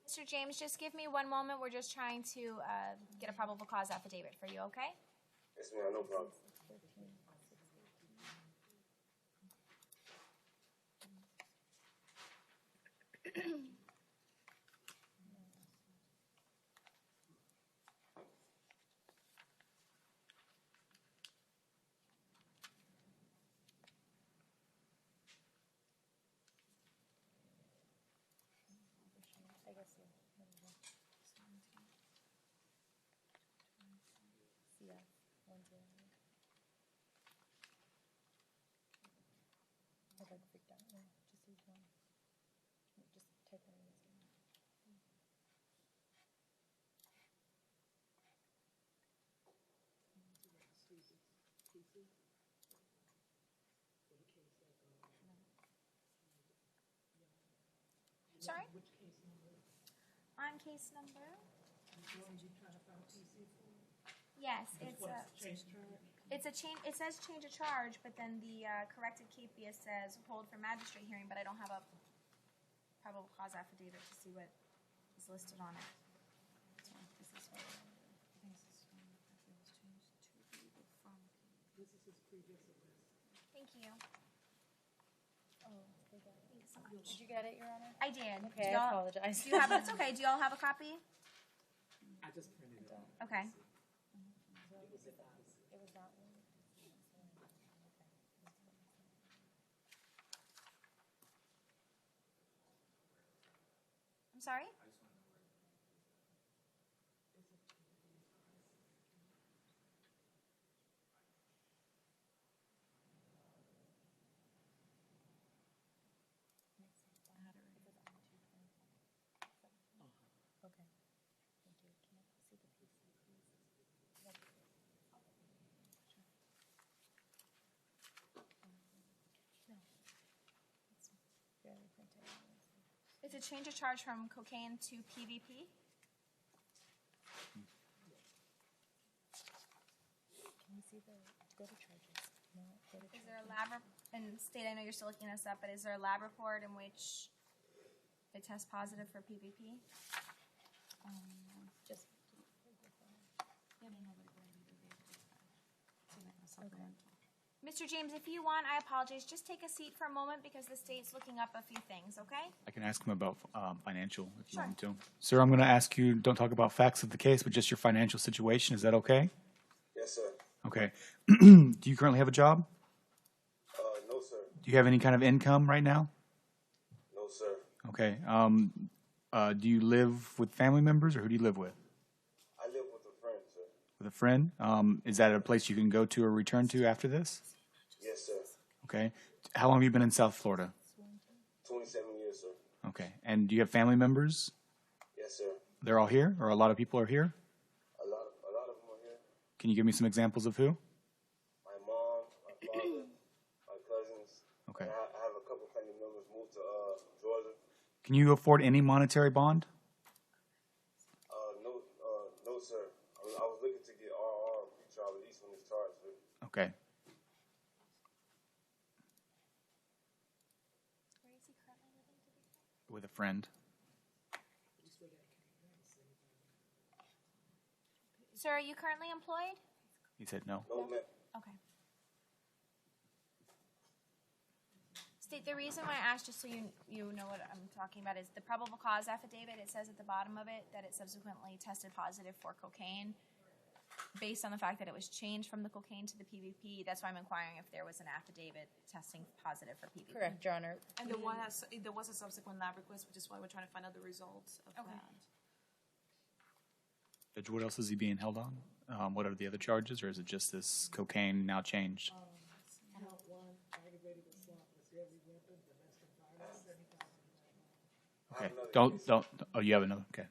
S2: Mr. James, just give me one moment. We're just trying to get a probable cause affidavit for you, okay?
S7: Yes, ma'am, no problem.
S4: I guess so. Yeah, 10. I got freaked out. Yeah, just use one. Just type it in.
S2: Sorry?
S6: Which case number?
S2: On case number?
S6: The one you trying to find a PC for?
S2: Yes, it's
S6: What's change charge?
S2: it's a change. It says change of charge, but then the corrected KPS says hold for magistrate hearing, but I don't have a probable cause affidavit to see what is listed on it. So this is what
S6: This is his previous address.
S2: Thank you.
S4: Oh, thanks so much. Did you get it, Your Honor?
S2: I did.
S4: Okay,
S2: Do
S4: I
S2: y'all-
S4: apologize.
S2: Do you have it? It's okay. Do y'all have a copy?
S6: I just printed it out.
S2: Okay.
S4: It was that one.
S2: I'm sorry?
S4: Okay. Thank you. Can I see the PC, please? No. It's barely printed.
S2: It's a change of charge from cocaine to PVP.
S4: Can we see the go to charges? No, go to
S2: Is there a lab and state? I know you're still looking this up, but is there a lab report in which They test positive for PVP.
S4: Just.
S2: Mr. James, if you want, I apologize. Just take a seat for a moment because the state's looking up a few things, okay?
S5: I can ask him about financial if you
S2: Sure.
S5: want me to. Sir, I'm going to ask you, don't talk about facts of the case, but just your financial situation. Is that okay?
S7: Yes, sir.
S5: Okay. Do you currently have a job?
S7: No, sir.
S5: Do you have any kind of income right now?
S7: No, sir.
S5: Okay. Do you live with family members, or who do you live with?
S7: I live with a friend, sir.
S5: With a friend? Is that a place you can go to or return to after this?
S7: Yes, sir.
S5: Okay. How long have you been in South Florida?
S7: 27 years, sir.
S5: Okay. And do you have family members?
S7: Yes, sir.
S5: They're all here, or a lot of people are here?
S7: A lot of them are here.
S5: Can you give me some examples of who?
S7: My mom, my father, my cousins.
S5: Okay.
S7: And I have a couple family members moved to Georgia.
S5: Can you afford any monetary bond?
S7: No, sir. I was looking to get RR pre-trial release from this charge, sir.
S5: Okay.
S2: Where is he currently living, to be fair?
S5: With a friend.
S2: Sir, are you currently employed?
S5: He said no.
S7: No, ma'am.
S2: Okay. State, the reason why I asked, just so you know what I'm talking about, is the probable cause affidavit. It says at the bottom of it that it subsequently tested positive for cocaine based on the fact that it was changed from the cocaine to the PVP. That's why I'm inquiring if there was an affidavit testing positive for PVP.
S4: Correct, Your Honor.
S1: And there was a subsequent lab request, which is why we're trying to find out the results of that.
S5: Judge, what else is he being held on? What are the other charges, or is it just this cocaine now changed?
S17: Count one, aggravated assault with deadly weapon, domestic violence, 70,000.
S5: Okay. Don't. Oh, you have another. Okay.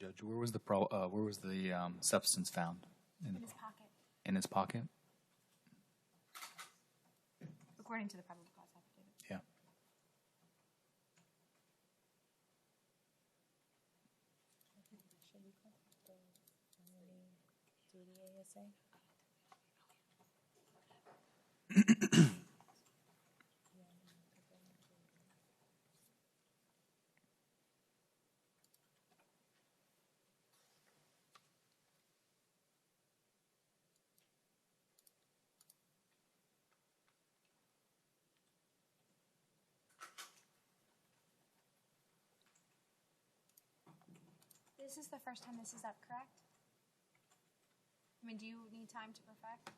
S5: Judge, where was the substance found?
S2: In his pocket,
S5: In his pocket?
S2: according to the probable cause affidavit.
S5: Yeah.
S4: Should we call the family duty ASA?
S2: This is the first time this is up, correct? I mean, do you need time to perfect?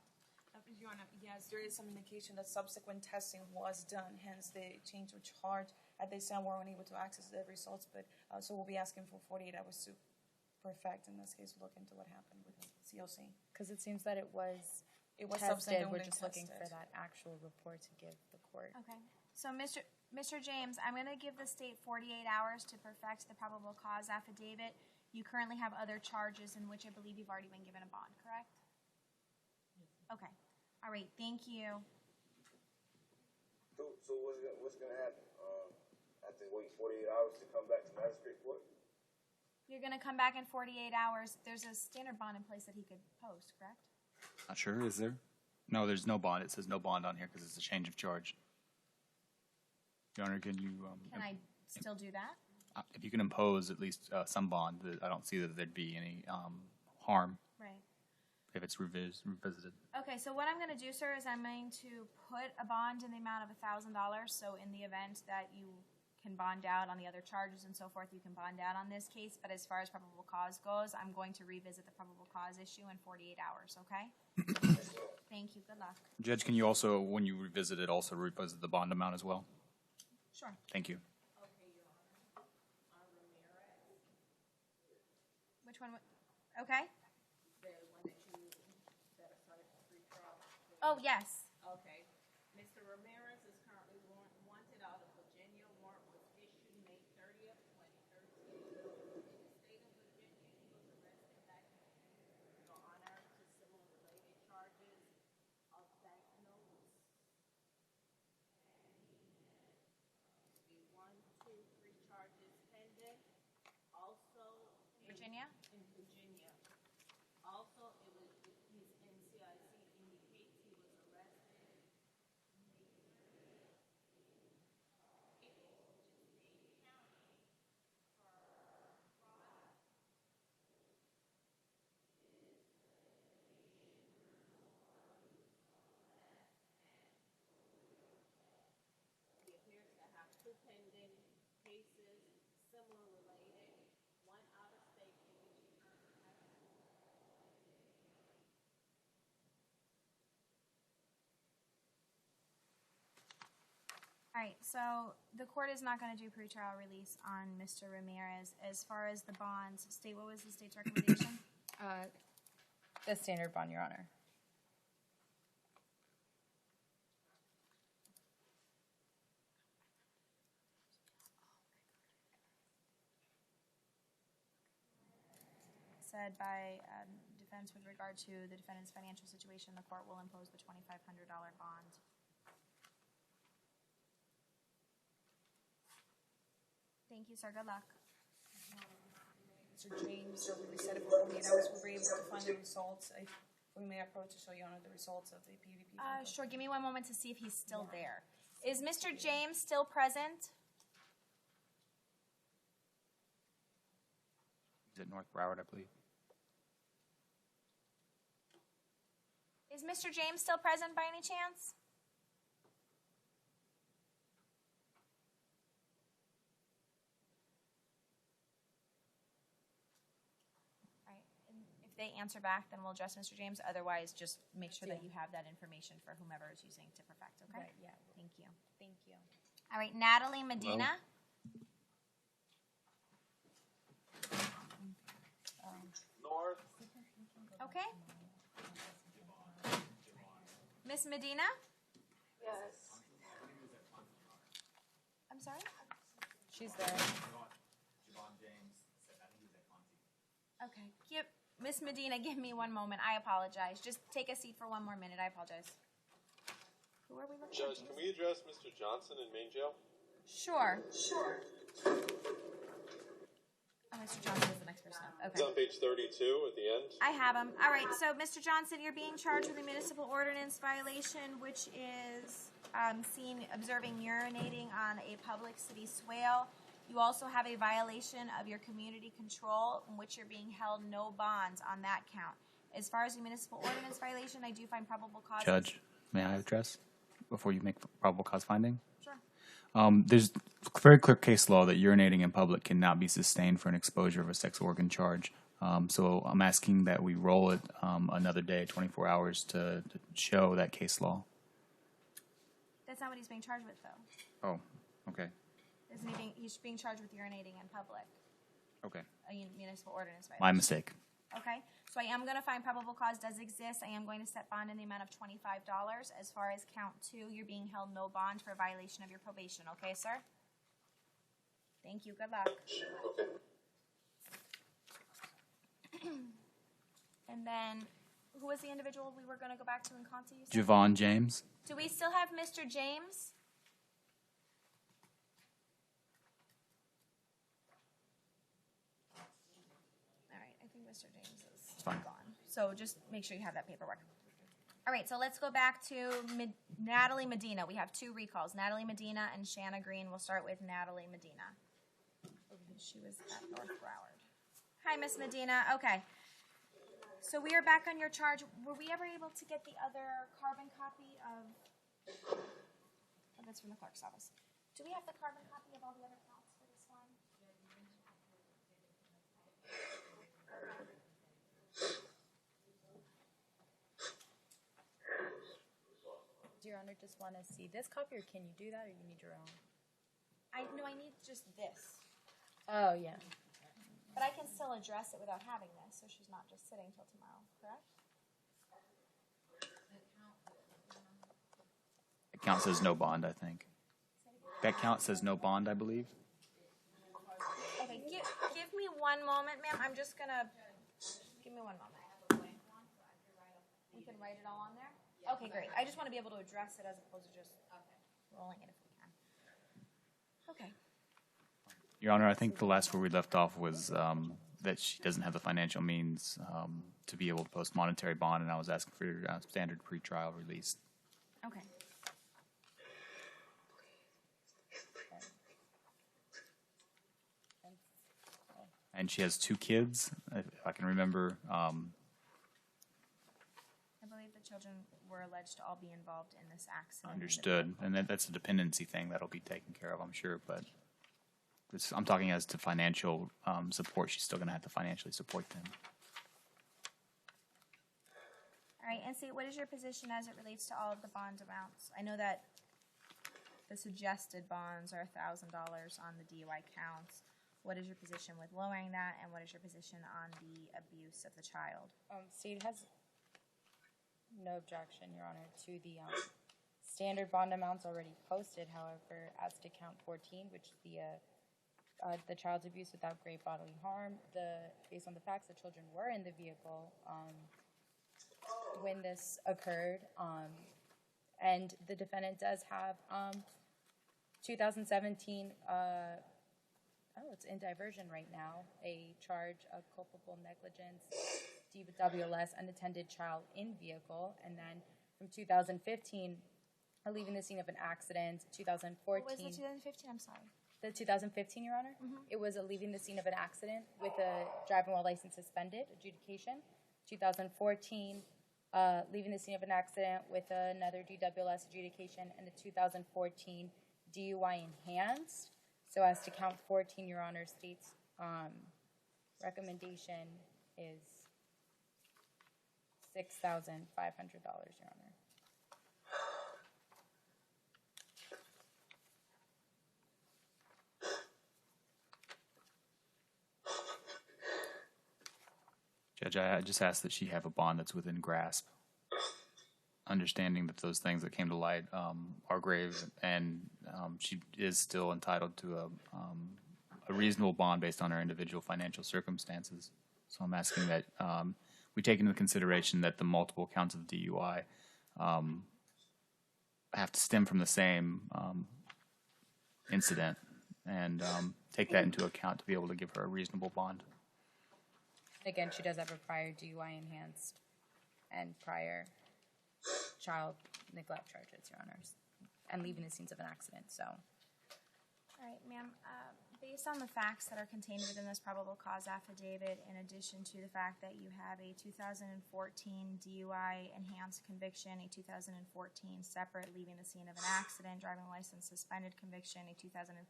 S1: Your Honor, yes, there is some indication that subsequent testing was done, hence the change of charge. At this time, we're unable to access the results, but so we'll be asking for 48 hours to perfect, in this case, look into what happened with the COC.
S4: Because it seems that it was
S1: tested,
S4: tested. We're
S1: only
S4: just looking for
S1: tested.
S4: that actual report to give the court.
S2: Okay. So, Mr. James, I'm going to give the state 48 hours to perfect the probable cause affidavit. You currently have other charges in which I believe you've already been given a bond, correct? Okay. All right. Thank you.
S7: So what's gonna happen? I have to wait 48 hours to come back to magistrate court.
S2: You're going to come back in 48 hours. There's a standard bond in place that he could post, correct?
S5: Not sure. Is there? No, there's no bond. It says no bond on here because it's a change of charge. Your Honor, can you?
S2: Can I still do that?
S5: If you can impose at least some bond, I don't see that there'd be any harm.
S2: Right.
S5: if it's revisited.
S2: Okay, so what I'm going to do, sir, is I'm going to put a bond in the amount of $1,000. So in the event that you can bond out on the other charges and so forth, you can bond out on this case. But as far as probable cause goes, I'm going to revisit the probable cause issue in 48 hours, okay? Thank you. Good luck.
S5: Judge, can you also, when you revisit it, also revisit the bond amount as well?
S2: Sure.
S5: Thank you.
S2: Which one? Okay.
S6: The one that you set aside for free trial.
S2: Oh, yes.
S6: Okay. Mr. Ramirez is currently wanted out of Virginia. Warrant was issued May 30th, 2013. In the state of Virginia, he was arrested back in Your Honor to similar related charges of banknotes. The 1, 2, 3 charges pending. Also
S2: Virginia?
S6: In Virginia. Also, it was his NCIC indicates he was arrested. He appears to have 2 pending cases, similar related, one out of state in which he currently has.
S2: All right, so the court is not going to do pretrial release on Mr. Ramirez. As far as the bonds, state, what was the state's recommendation?
S4: The standard bond, Your Honor.
S2: Said by defense with regard to the defendant's financial situation, the court will impose the $2,500 bond. Thank you, sir. Good luck.
S1: Mr. James, so we said it for 48 hours, we were able to find the results. If we may approach to show you the results of the PVP.
S2: Sure. Give me one moment to see if he's still there. Is Mr. James still present?
S5: Is it North Broward, I believe?
S2: Is Mr. James still present by any chance? All right. And if they answer back, then we'll address Mr. James. Otherwise, just make sure that you have that information for whomever is using to perfect, okay?
S4: Right, yeah.
S2: Thank you.
S4: Thank you.
S2: All right, Natalie Medina.
S7: North.
S2: Okay. Miss Medina?
S15: Yes.
S2: I'm sorry?
S4: She's there.
S2: Okay. Miss Medina, give me one moment. I apologize. Just take a seat for one more minute. I apologize. Who are we looking at?
S7: Judge, can we address Mr. Johnson in main jail?
S2: Sure. Oh, Mr. Johnson is the next person up.
S7: It's
S2: Okay.
S7: on page 32 at the end.
S2: I have him. All right, so Mr. Johnson, you're being charged with a municipal ordinance violation, which is seen observing urinating on a public city swale. You also have a violation of your community control, in which you're being held no bonds on that count. As far as the municipal ordinance violation, I do find probable cause.
S5: Judge, may I address before you make probable cause finding?
S2: Sure.
S5: There's very clear case law that urinating in public cannot be sustained for an exposure of a sex organ charge. So I'm asking that we roll it another day, 24 hours, to show that case law.
S2: That's not what he's being charged with, though.
S5: Oh, okay.
S2: He's being charged with urinating in public,
S5: Okay.
S2: a municipal ordinance violation.
S5: My mistake.
S2: Okay, so I am going to find probable cause does exist. I am going to set bond in the amount of $25. As far as count 2, you're being held no bond for violation of your probation. Okay, sir? Thank you. Good luck.
S7: Okay.
S2: And then, who was the individual we were going to go back to in Conti? You said?
S5: Javon James.
S2: Do we still have Mr. James? All right, I think Mr. James is
S5: Fine.
S2: gone. So just make sure you have that paperwork. All right, so let's go back to Natalie Medina. We have 2 recalls, Natalie Medina and Shanna Green. We'll start with Natalie Medina. She was at North Broward. Hi, Miss Medina. Okay. So we are back on your charge. Were we ever able to get the other carbon copy of? Oh, that's from the clerk's office. Do we have the carbon copy of all the other counts for this one?
S4: Do Your Honor just want to see this copy, or can you do that, or you need your own?
S2: I need just this.
S4: Oh, yeah.
S2: But I can still address it without having this, so she's not just sitting till tomorrow, correct?
S5: That count says no bond, I think. That count says no bond, I believe.
S2: Okay, give me one moment, ma'am. I'm just gonna give me one moment. We can write it all on there. Okay, great. I just want to be able to address it as opposed to just rolling it if we can. Okay.
S5: Your Honor, I think the last where we left off was that she doesn't have the financial means to be able to post monetary bond, and I was asking for your standard pretrial release.
S2: Okay.
S5: And she has 2 kids, if I can remember.
S2: I believe the children were alleged to all be involved in this accident.
S5: Understood. And that's a dependency thing that'll be taken care of, I'm sure. But I'm talking as to financial support. She's still going to have to financially support them.
S2: All right, and see, what is your position as it relates to all of the bond amounts? I know that the suggested bonds are $1,000 on the DUI counts. What is your position with lowering that, and what is your position on the abuse of the child?
S4: State has no objection, Your Honor, to the standard bond amounts already posted. However, as to count 14, which the child's abuse without great bodily harm, based on the facts, the children were in the vehicle when this occurred, and the defendant does have 2017. It's in diversion right now. A charge of culpable negligence, DWLS, unattended child in vehicle, and then from 2015, leaving the scene of an accident. 2014.
S2: What was the 2015? I'm sorry.
S4: The 2015, Your Honor. It was a leaving the scene of an accident with a driving while license suspended adjudication. 2014, leaving the scene of an accident with another DWLS adjudication, and the 2014 DUI enhanced. So as to count 14, Your Honor, state's recommendation is $6,500, Your Honor.
S5: Judge, I just ask that she have a bond that's within grasp, understanding that those things that came to light are grave, and she is still entitled to a reasonable bond based on her individual financial circumstances. So I'm asking that we take into consideration that the multiple counts of DUI have to stem from the same incident, and take that into account to be able to give her a reasonable bond.
S4: Again, she does have a prior DUI enhanced and prior child neglect charges, Your Honors, and leaving the scenes of an accident. So,
S2: all right, ma'am. Based on the facts that are contained within this probable cause affidavit, in addition to the fact that you have a 2014 DUI enhanced conviction, a 2014 separate leaving the scene of an accident, driving license suspended conviction, a 2015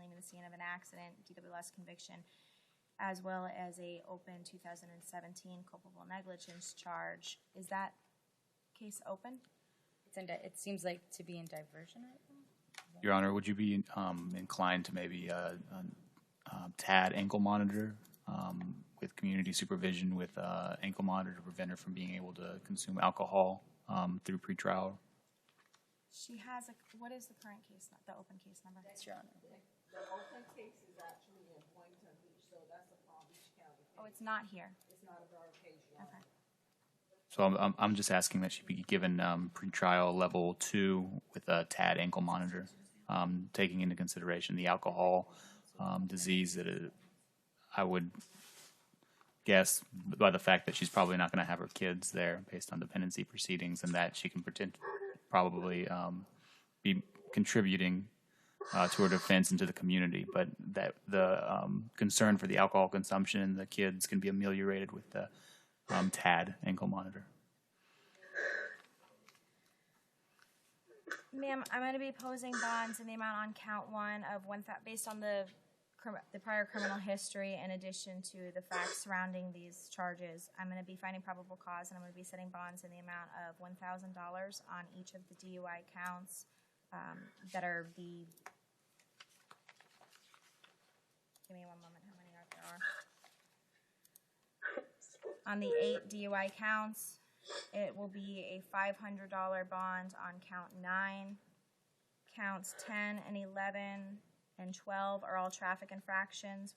S2: leaving the scene of an accident, DWLS conviction, as well as a open 2017 culpable negligence charge, is that case open?
S4: it seems like to be in diversion right now.
S5: Your Honor, would you be inclined to maybe TAD ankle monitor with community supervision with ankle monitor to prevent her from being able to consume alcohol through pretrial?
S2: She has what is the current case, the open case number?
S4: That's Your Honor.
S6: The open case is actually in Boynton Beach, so that's a Palm Beach County.
S2: Oh, it's not here.
S6: It's not a Broward case, Your Honor.
S2: Okay.
S5: So I'm just asking that she be given pretrial level 2 with a TAD ankle monitor, taking into consideration the alcohol disease that I would guess by the fact that she's probably not going to have her kids there based on dependency proceedings, and that she can probably be contributing to her defense and to the community, but that the concern for the alcohol consumption and the kids can be ameliorated with the TAD ankle monitor.
S2: Ma'am, I'm going to be posing bonds in the amount on count one of based on the prior criminal history, in addition to the facts surrounding these charges. I'm going to be finding probable cause, and I'm going to be setting bonds in the amount of $1,000 on each of the DUI counts that are the. Give me one moment. How many there are? On the 8 DUI counts, it will be a $500 bond on count 9. Counts 10 and 11 and 12 are all traffic infractions,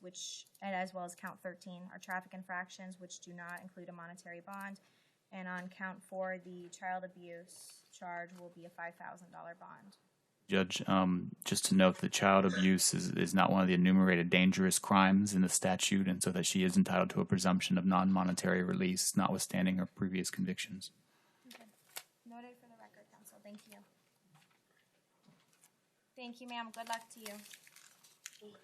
S2: and as well as count 13 are traffic infractions, which do not include a monetary bond. And on count 4, the child abuse charge will be a $5,000 bond.
S5: Judge, just to note that child abuse is not one of the enumerated dangerous crimes in the statute, and so that she is entitled to a presumption of non-monetary release, notwithstanding her previous convictions.
S2: Okay. Noted for the record, counsel. Thank you. Thank you, ma'am. Good luck to you.
S3: Okay.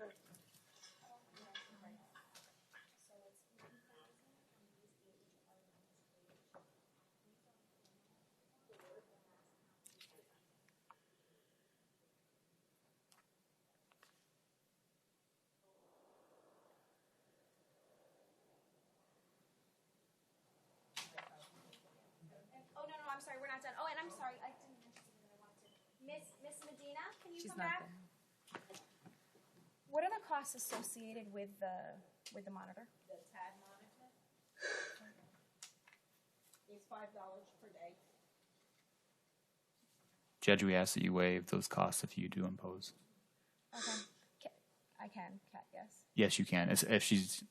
S2: Oh, no, I'm sorry. We're not done. Oh, and I'm sorry. I didn't mention something that I wanted to. Miss Medina, can you come back? What are the costs associated with the monitor?
S6: The TAD monitor is $5 per day.
S5: Judge, we ask that you waive those costs if you do impose.
S2: Okay. I can, yes.
S5: Yes, you can. If she's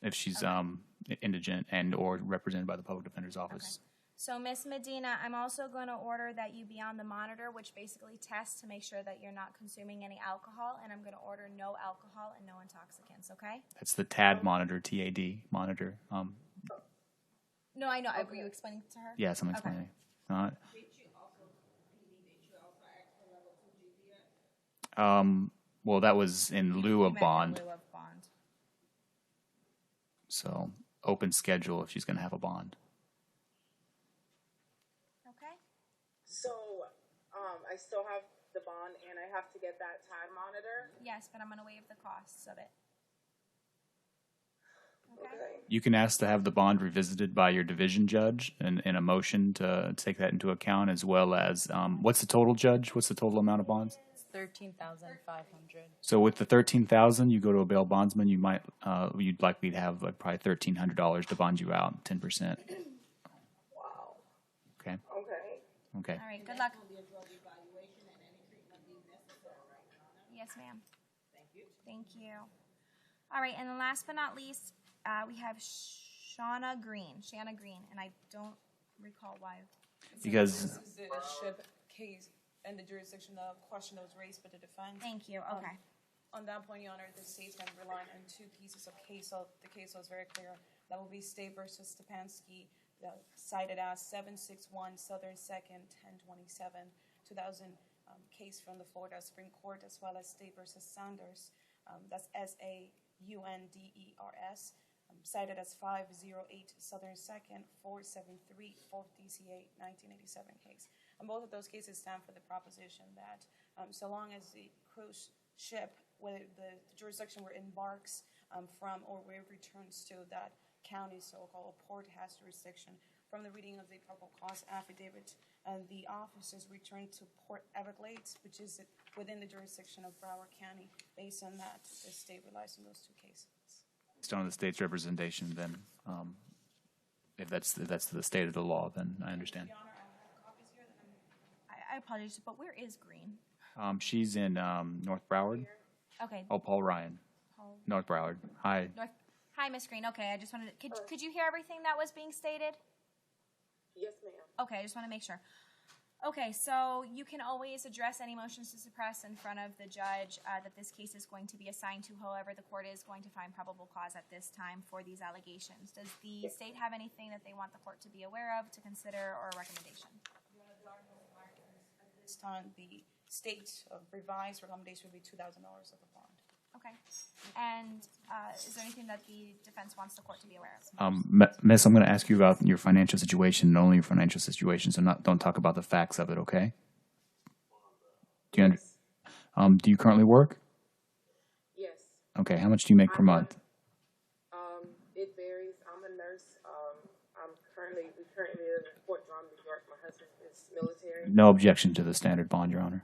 S5: indigent and or represented by the public defender's office.
S2: Okay. So, Miss Medina, I'm also going to order that you be on the monitor, which basically tests to make sure that you're not consuming any alcohol, and I'm going to order no alcohol and no intoxicants, okay?
S5: That's the TAD monitor, TAD monitor.
S2: No, I know. Were you explaining it to her?
S5: Yes, I'm explaining.
S2: Okay.
S5: Well, that was in lieu of bond.
S2: In lieu of bond.
S5: So, open schedule if she's going to have a bond.
S2: Okay.
S14: So, I still have the bond and I have to get that TAD monitor?
S2: Yes, but I'm going to waive the costs of it.
S14: Okay.
S5: You can ask to have the bond revisited by your division judge in a motion to take that into account, as well as, what's the total, Judge? What's the total amount of bonds?
S4: It's $13,500.
S5: So with the $13,000, you go to a bail bondsman, you'd likely to have probably $1,300 to bond you out, 10%.
S14: Wow.
S5: Okay.
S14: Okay.
S2: All right, good luck. Yes, ma'am. Thank you. All right, and then last but not least, we have Shanna Green, and I don't recall why.
S5: Because
S1: this is the SHIP case and the jurisdiction, the question that was raised by the defense.
S2: Thank you. Okay.
S1: On that point, Your Honor, the state's going to rely on 2 pieces of case law. The case law is very clear. That will be State versus Stepanski, cited as 761 Southern 2nd 1027 2000 case from the Florida Supreme Court, as well as State versus Sanders. That's SAUNDERS, cited as 508 Southern 2nd 473 4th DCA 1987 case. And both of those cases stand for the proposition that so long as the cruise ship, whether the jurisdiction where it embarks from or where it returns to, that county, so-called port, has jurisdiction. From the reading of the probable cause affidavit, the officers returned to Port Everglades, which is within the jurisdiction of Broward County. Based on that, the state relies on those 2 cases.
S5: based on the state's representation, then if that's the state of the law, then I understand.
S1: Your Honor, I have copies here that
S2: I apologize, but where is Green?
S5: She's in North Broward.
S2: Okay.
S5: Oh, Paul Ryan. North Broward. Hi.
S2: Hi, Miss Green. Okay, I just wanted to, could you hear everything that was being stated?
S14: Yes, ma'am.
S2: Okay, I just want to make sure. Okay, so you can always address any motions to suppress in front of the judge that this case is going to be assigned to. However, the court is going to find probable cause at this time for these allegations. Does the state have anything that they want the court to be aware of, to consider, or a recommendation?
S1: at this time, the state's revised recommendation would be $2,000 of a bond.
S2: Okay. And is there anything that the defense wants the court to be aware of?
S5: Miss, I'm going to ask you about your financial situation and only your financial situation, so don't talk about the facts of it, okay? Do you currently work?
S14: Yes.
S5: Okay, how much do you make per month?
S14: It varies. I'm a nurse. We currently live in Fort Drum, New York. My husband is military.
S5: No objection to the standard bond, Your Honor.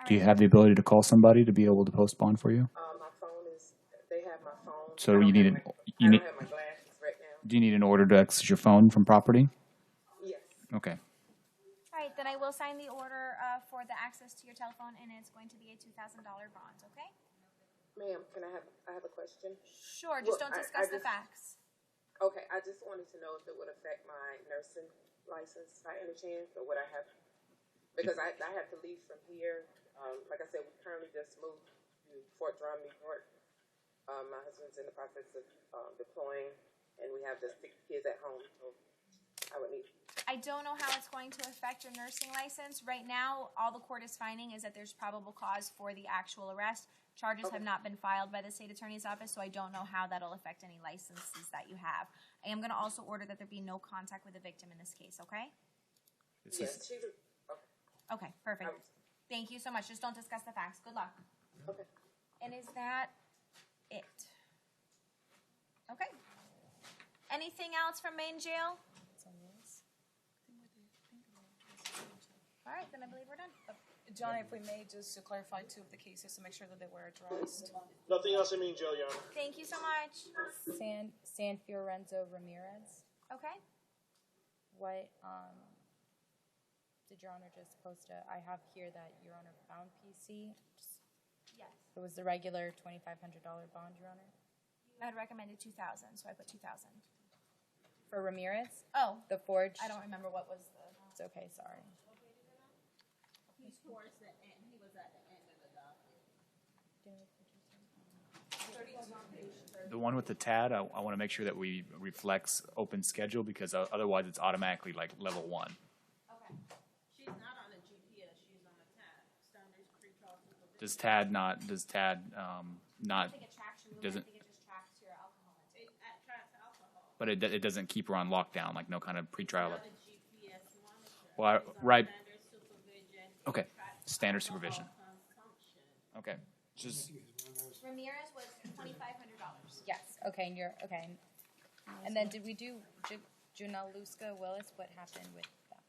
S5: Do you have the ability to call somebody to be able to post bond for you?
S14: My phone is. They have my phone.
S5: So you need
S14: I don't have my glasses right now.
S5: Do you need an order to access your phone from property?
S14: Yes.
S5: Okay.
S2: All right, then I will sign the order for the access to your telephone, and it's going to be a $2,000 bond, okay?
S14: Ma'am, I have a question?
S2: Sure, just don't discuss the facts.
S14: Okay, I just wanted to know if it would affect my nursing license by any chance, or would I have, because I have to leave from here. Like I said, we currently just moved to Fort Drum, New York. My husband's in the process of deploying, and we have just 6 kids at home, so I would need.
S2: I don't know how it's going to affect your nursing license. Right now, all the court is finding is that there's probable cause for the actual arrest. Charges have not been filed by the state attorney's office, so I don't know how that'll affect any licenses that you have. I am going to also order that there be no contact with the victim in this case, okay?
S14: Yes, she's
S2: Okay, perfect. Thank you so much. Just don't discuss the facts. Good luck.
S14: Okay.
S2: And is that it? Okay. Anything else from main jail? All right, then I believe we're done.
S1: John, if we may, just to clarify 2 of the cases to make sure that they were addressed.
S13: Nothing else in main jail, Your Honor.
S2: Thank you so much.
S4: San Fiorenzo Ramirez.
S2: Okay.
S4: What did Your Honor just post I have here that Your Honor found PC.
S2: Yes.
S4: It was the regular $2,500 bond, Your Honor.
S2: I had recommended 2,000, so I put 2,000.
S4: For Ramirez?
S2: Oh.
S4: The forged?
S2: I don't remember what was the.
S4: It's okay, sorry.
S6: He's towards the end. He was at the end of the document.
S5: The one with the TAD, I want to make sure that we reflects open schedule because otherwise it's automatically like level 1.
S6: Okay. She's not on a GPS. She's on a TAD. Standards pretrial supervision.
S5: Does TAD not?
S2: I think it tracks your movement.
S5: Doesn't?
S2: I think it just tracks your alcohol intake.
S6: It tracks alcohol.
S5: But it doesn't keep her on lockdown, like no kind of pretrial.
S6: Not a GPS monitor.
S5: Well,
S6: She's on
S5: right.
S6: Standard supervision.
S5: Okay.
S6: It tracks
S5: Standard
S6: alcohol
S5: supervision.
S6: consumption.
S5: Okay. Just.
S2: Ramirez was $2,500.
S4: Yes, okay, and you're, okay. And then did we do Junaluska Willis? What happened with that?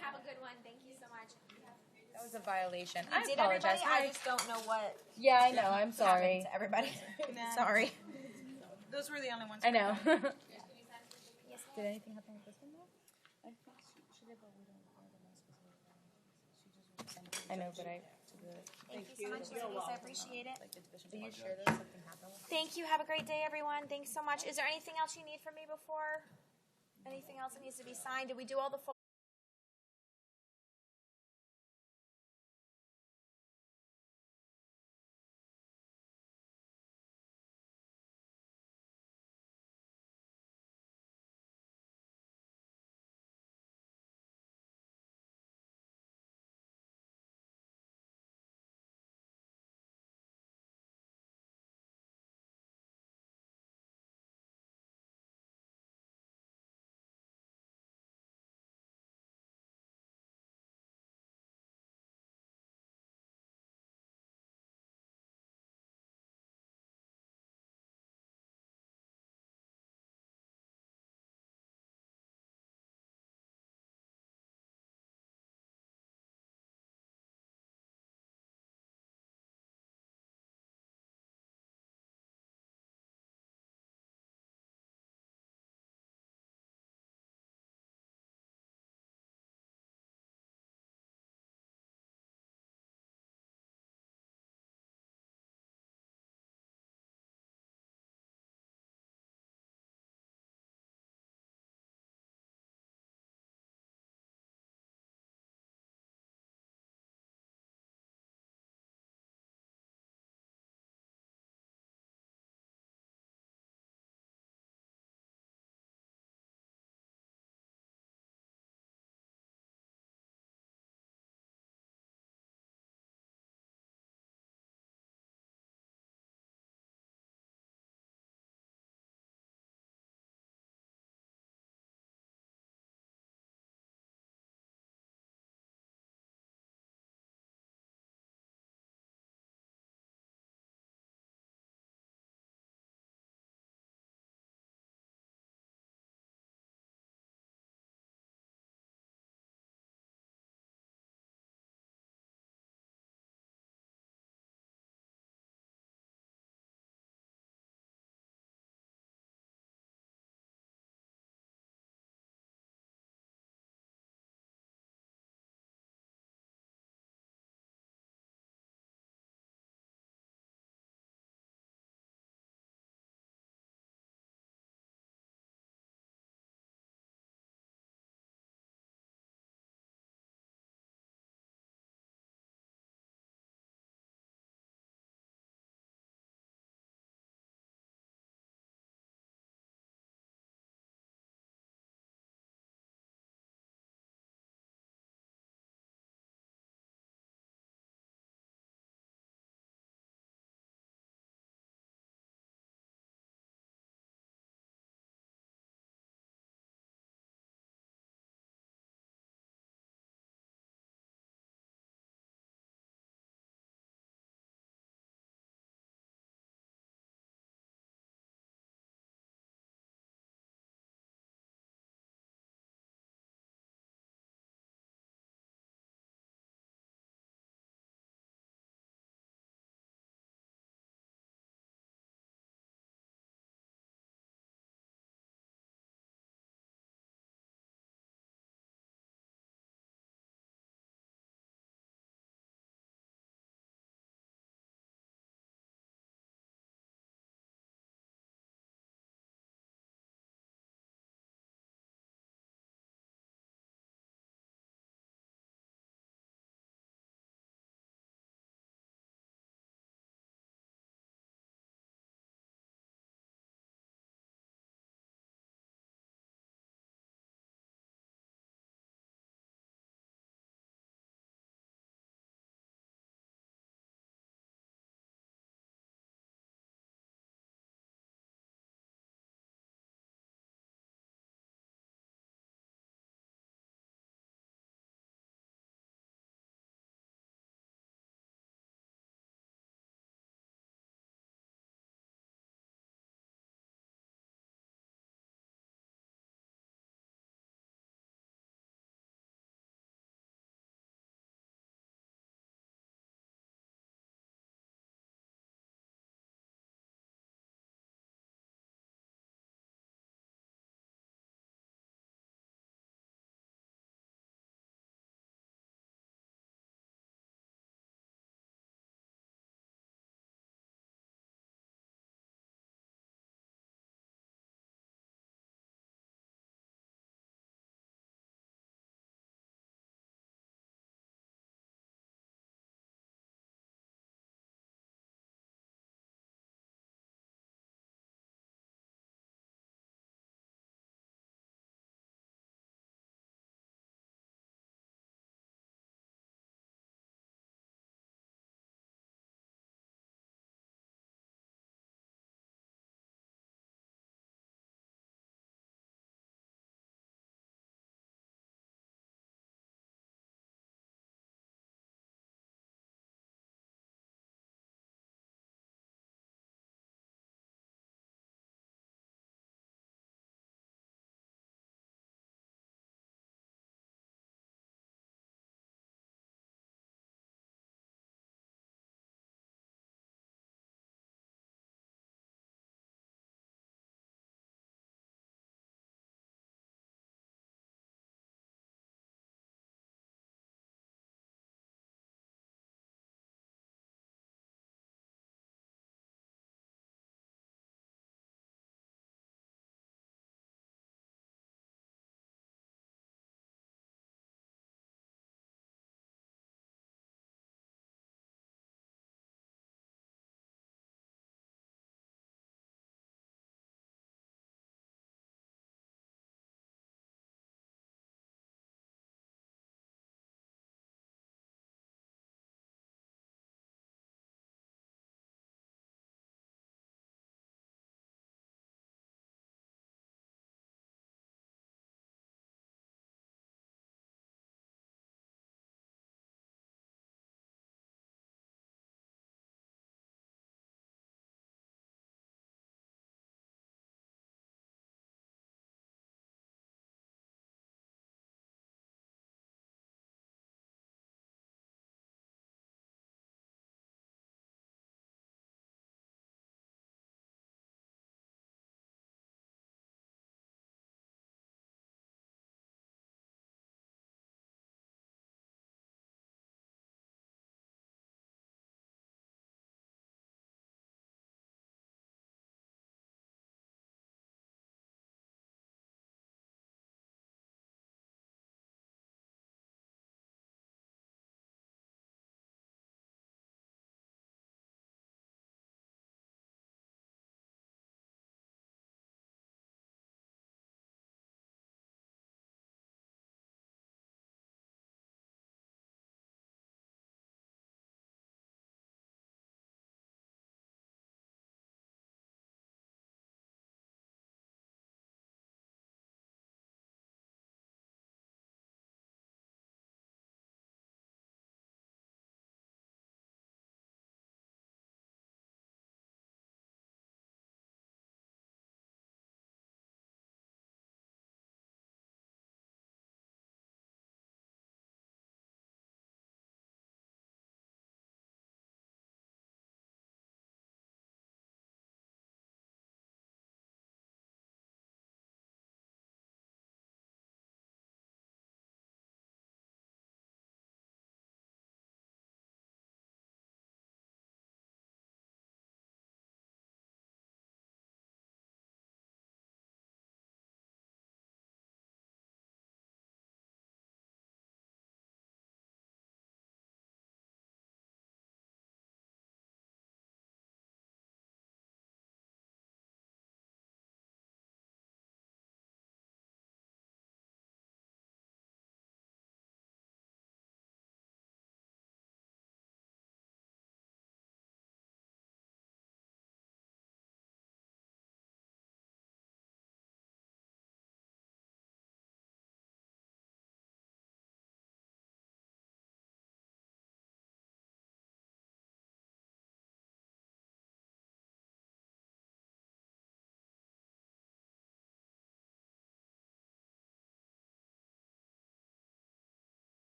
S2: Have a good one. Thank you so much.
S4: That was a violation.
S2: You
S4: I
S2: did
S4: apologize.
S2: everybody? I just don't know what.
S4: Yeah, I know. I'm sorry.
S2: happened to everybody.
S1: Nah.
S2: Sorry.
S1: Those were the only ones.
S4: I know.
S2: Yes,
S4: Did anything happen with this one though? I think she did, but we don't know the most specific. I know, but
S2: Thank you so much, ladies. I appreciate it.
S4: Are you sure that something happened with
S2: Thank you. Have a great day, everyone. Thanks so much. Is there anything else you need from me before? Anything else that needs to be signed? Did we do all the full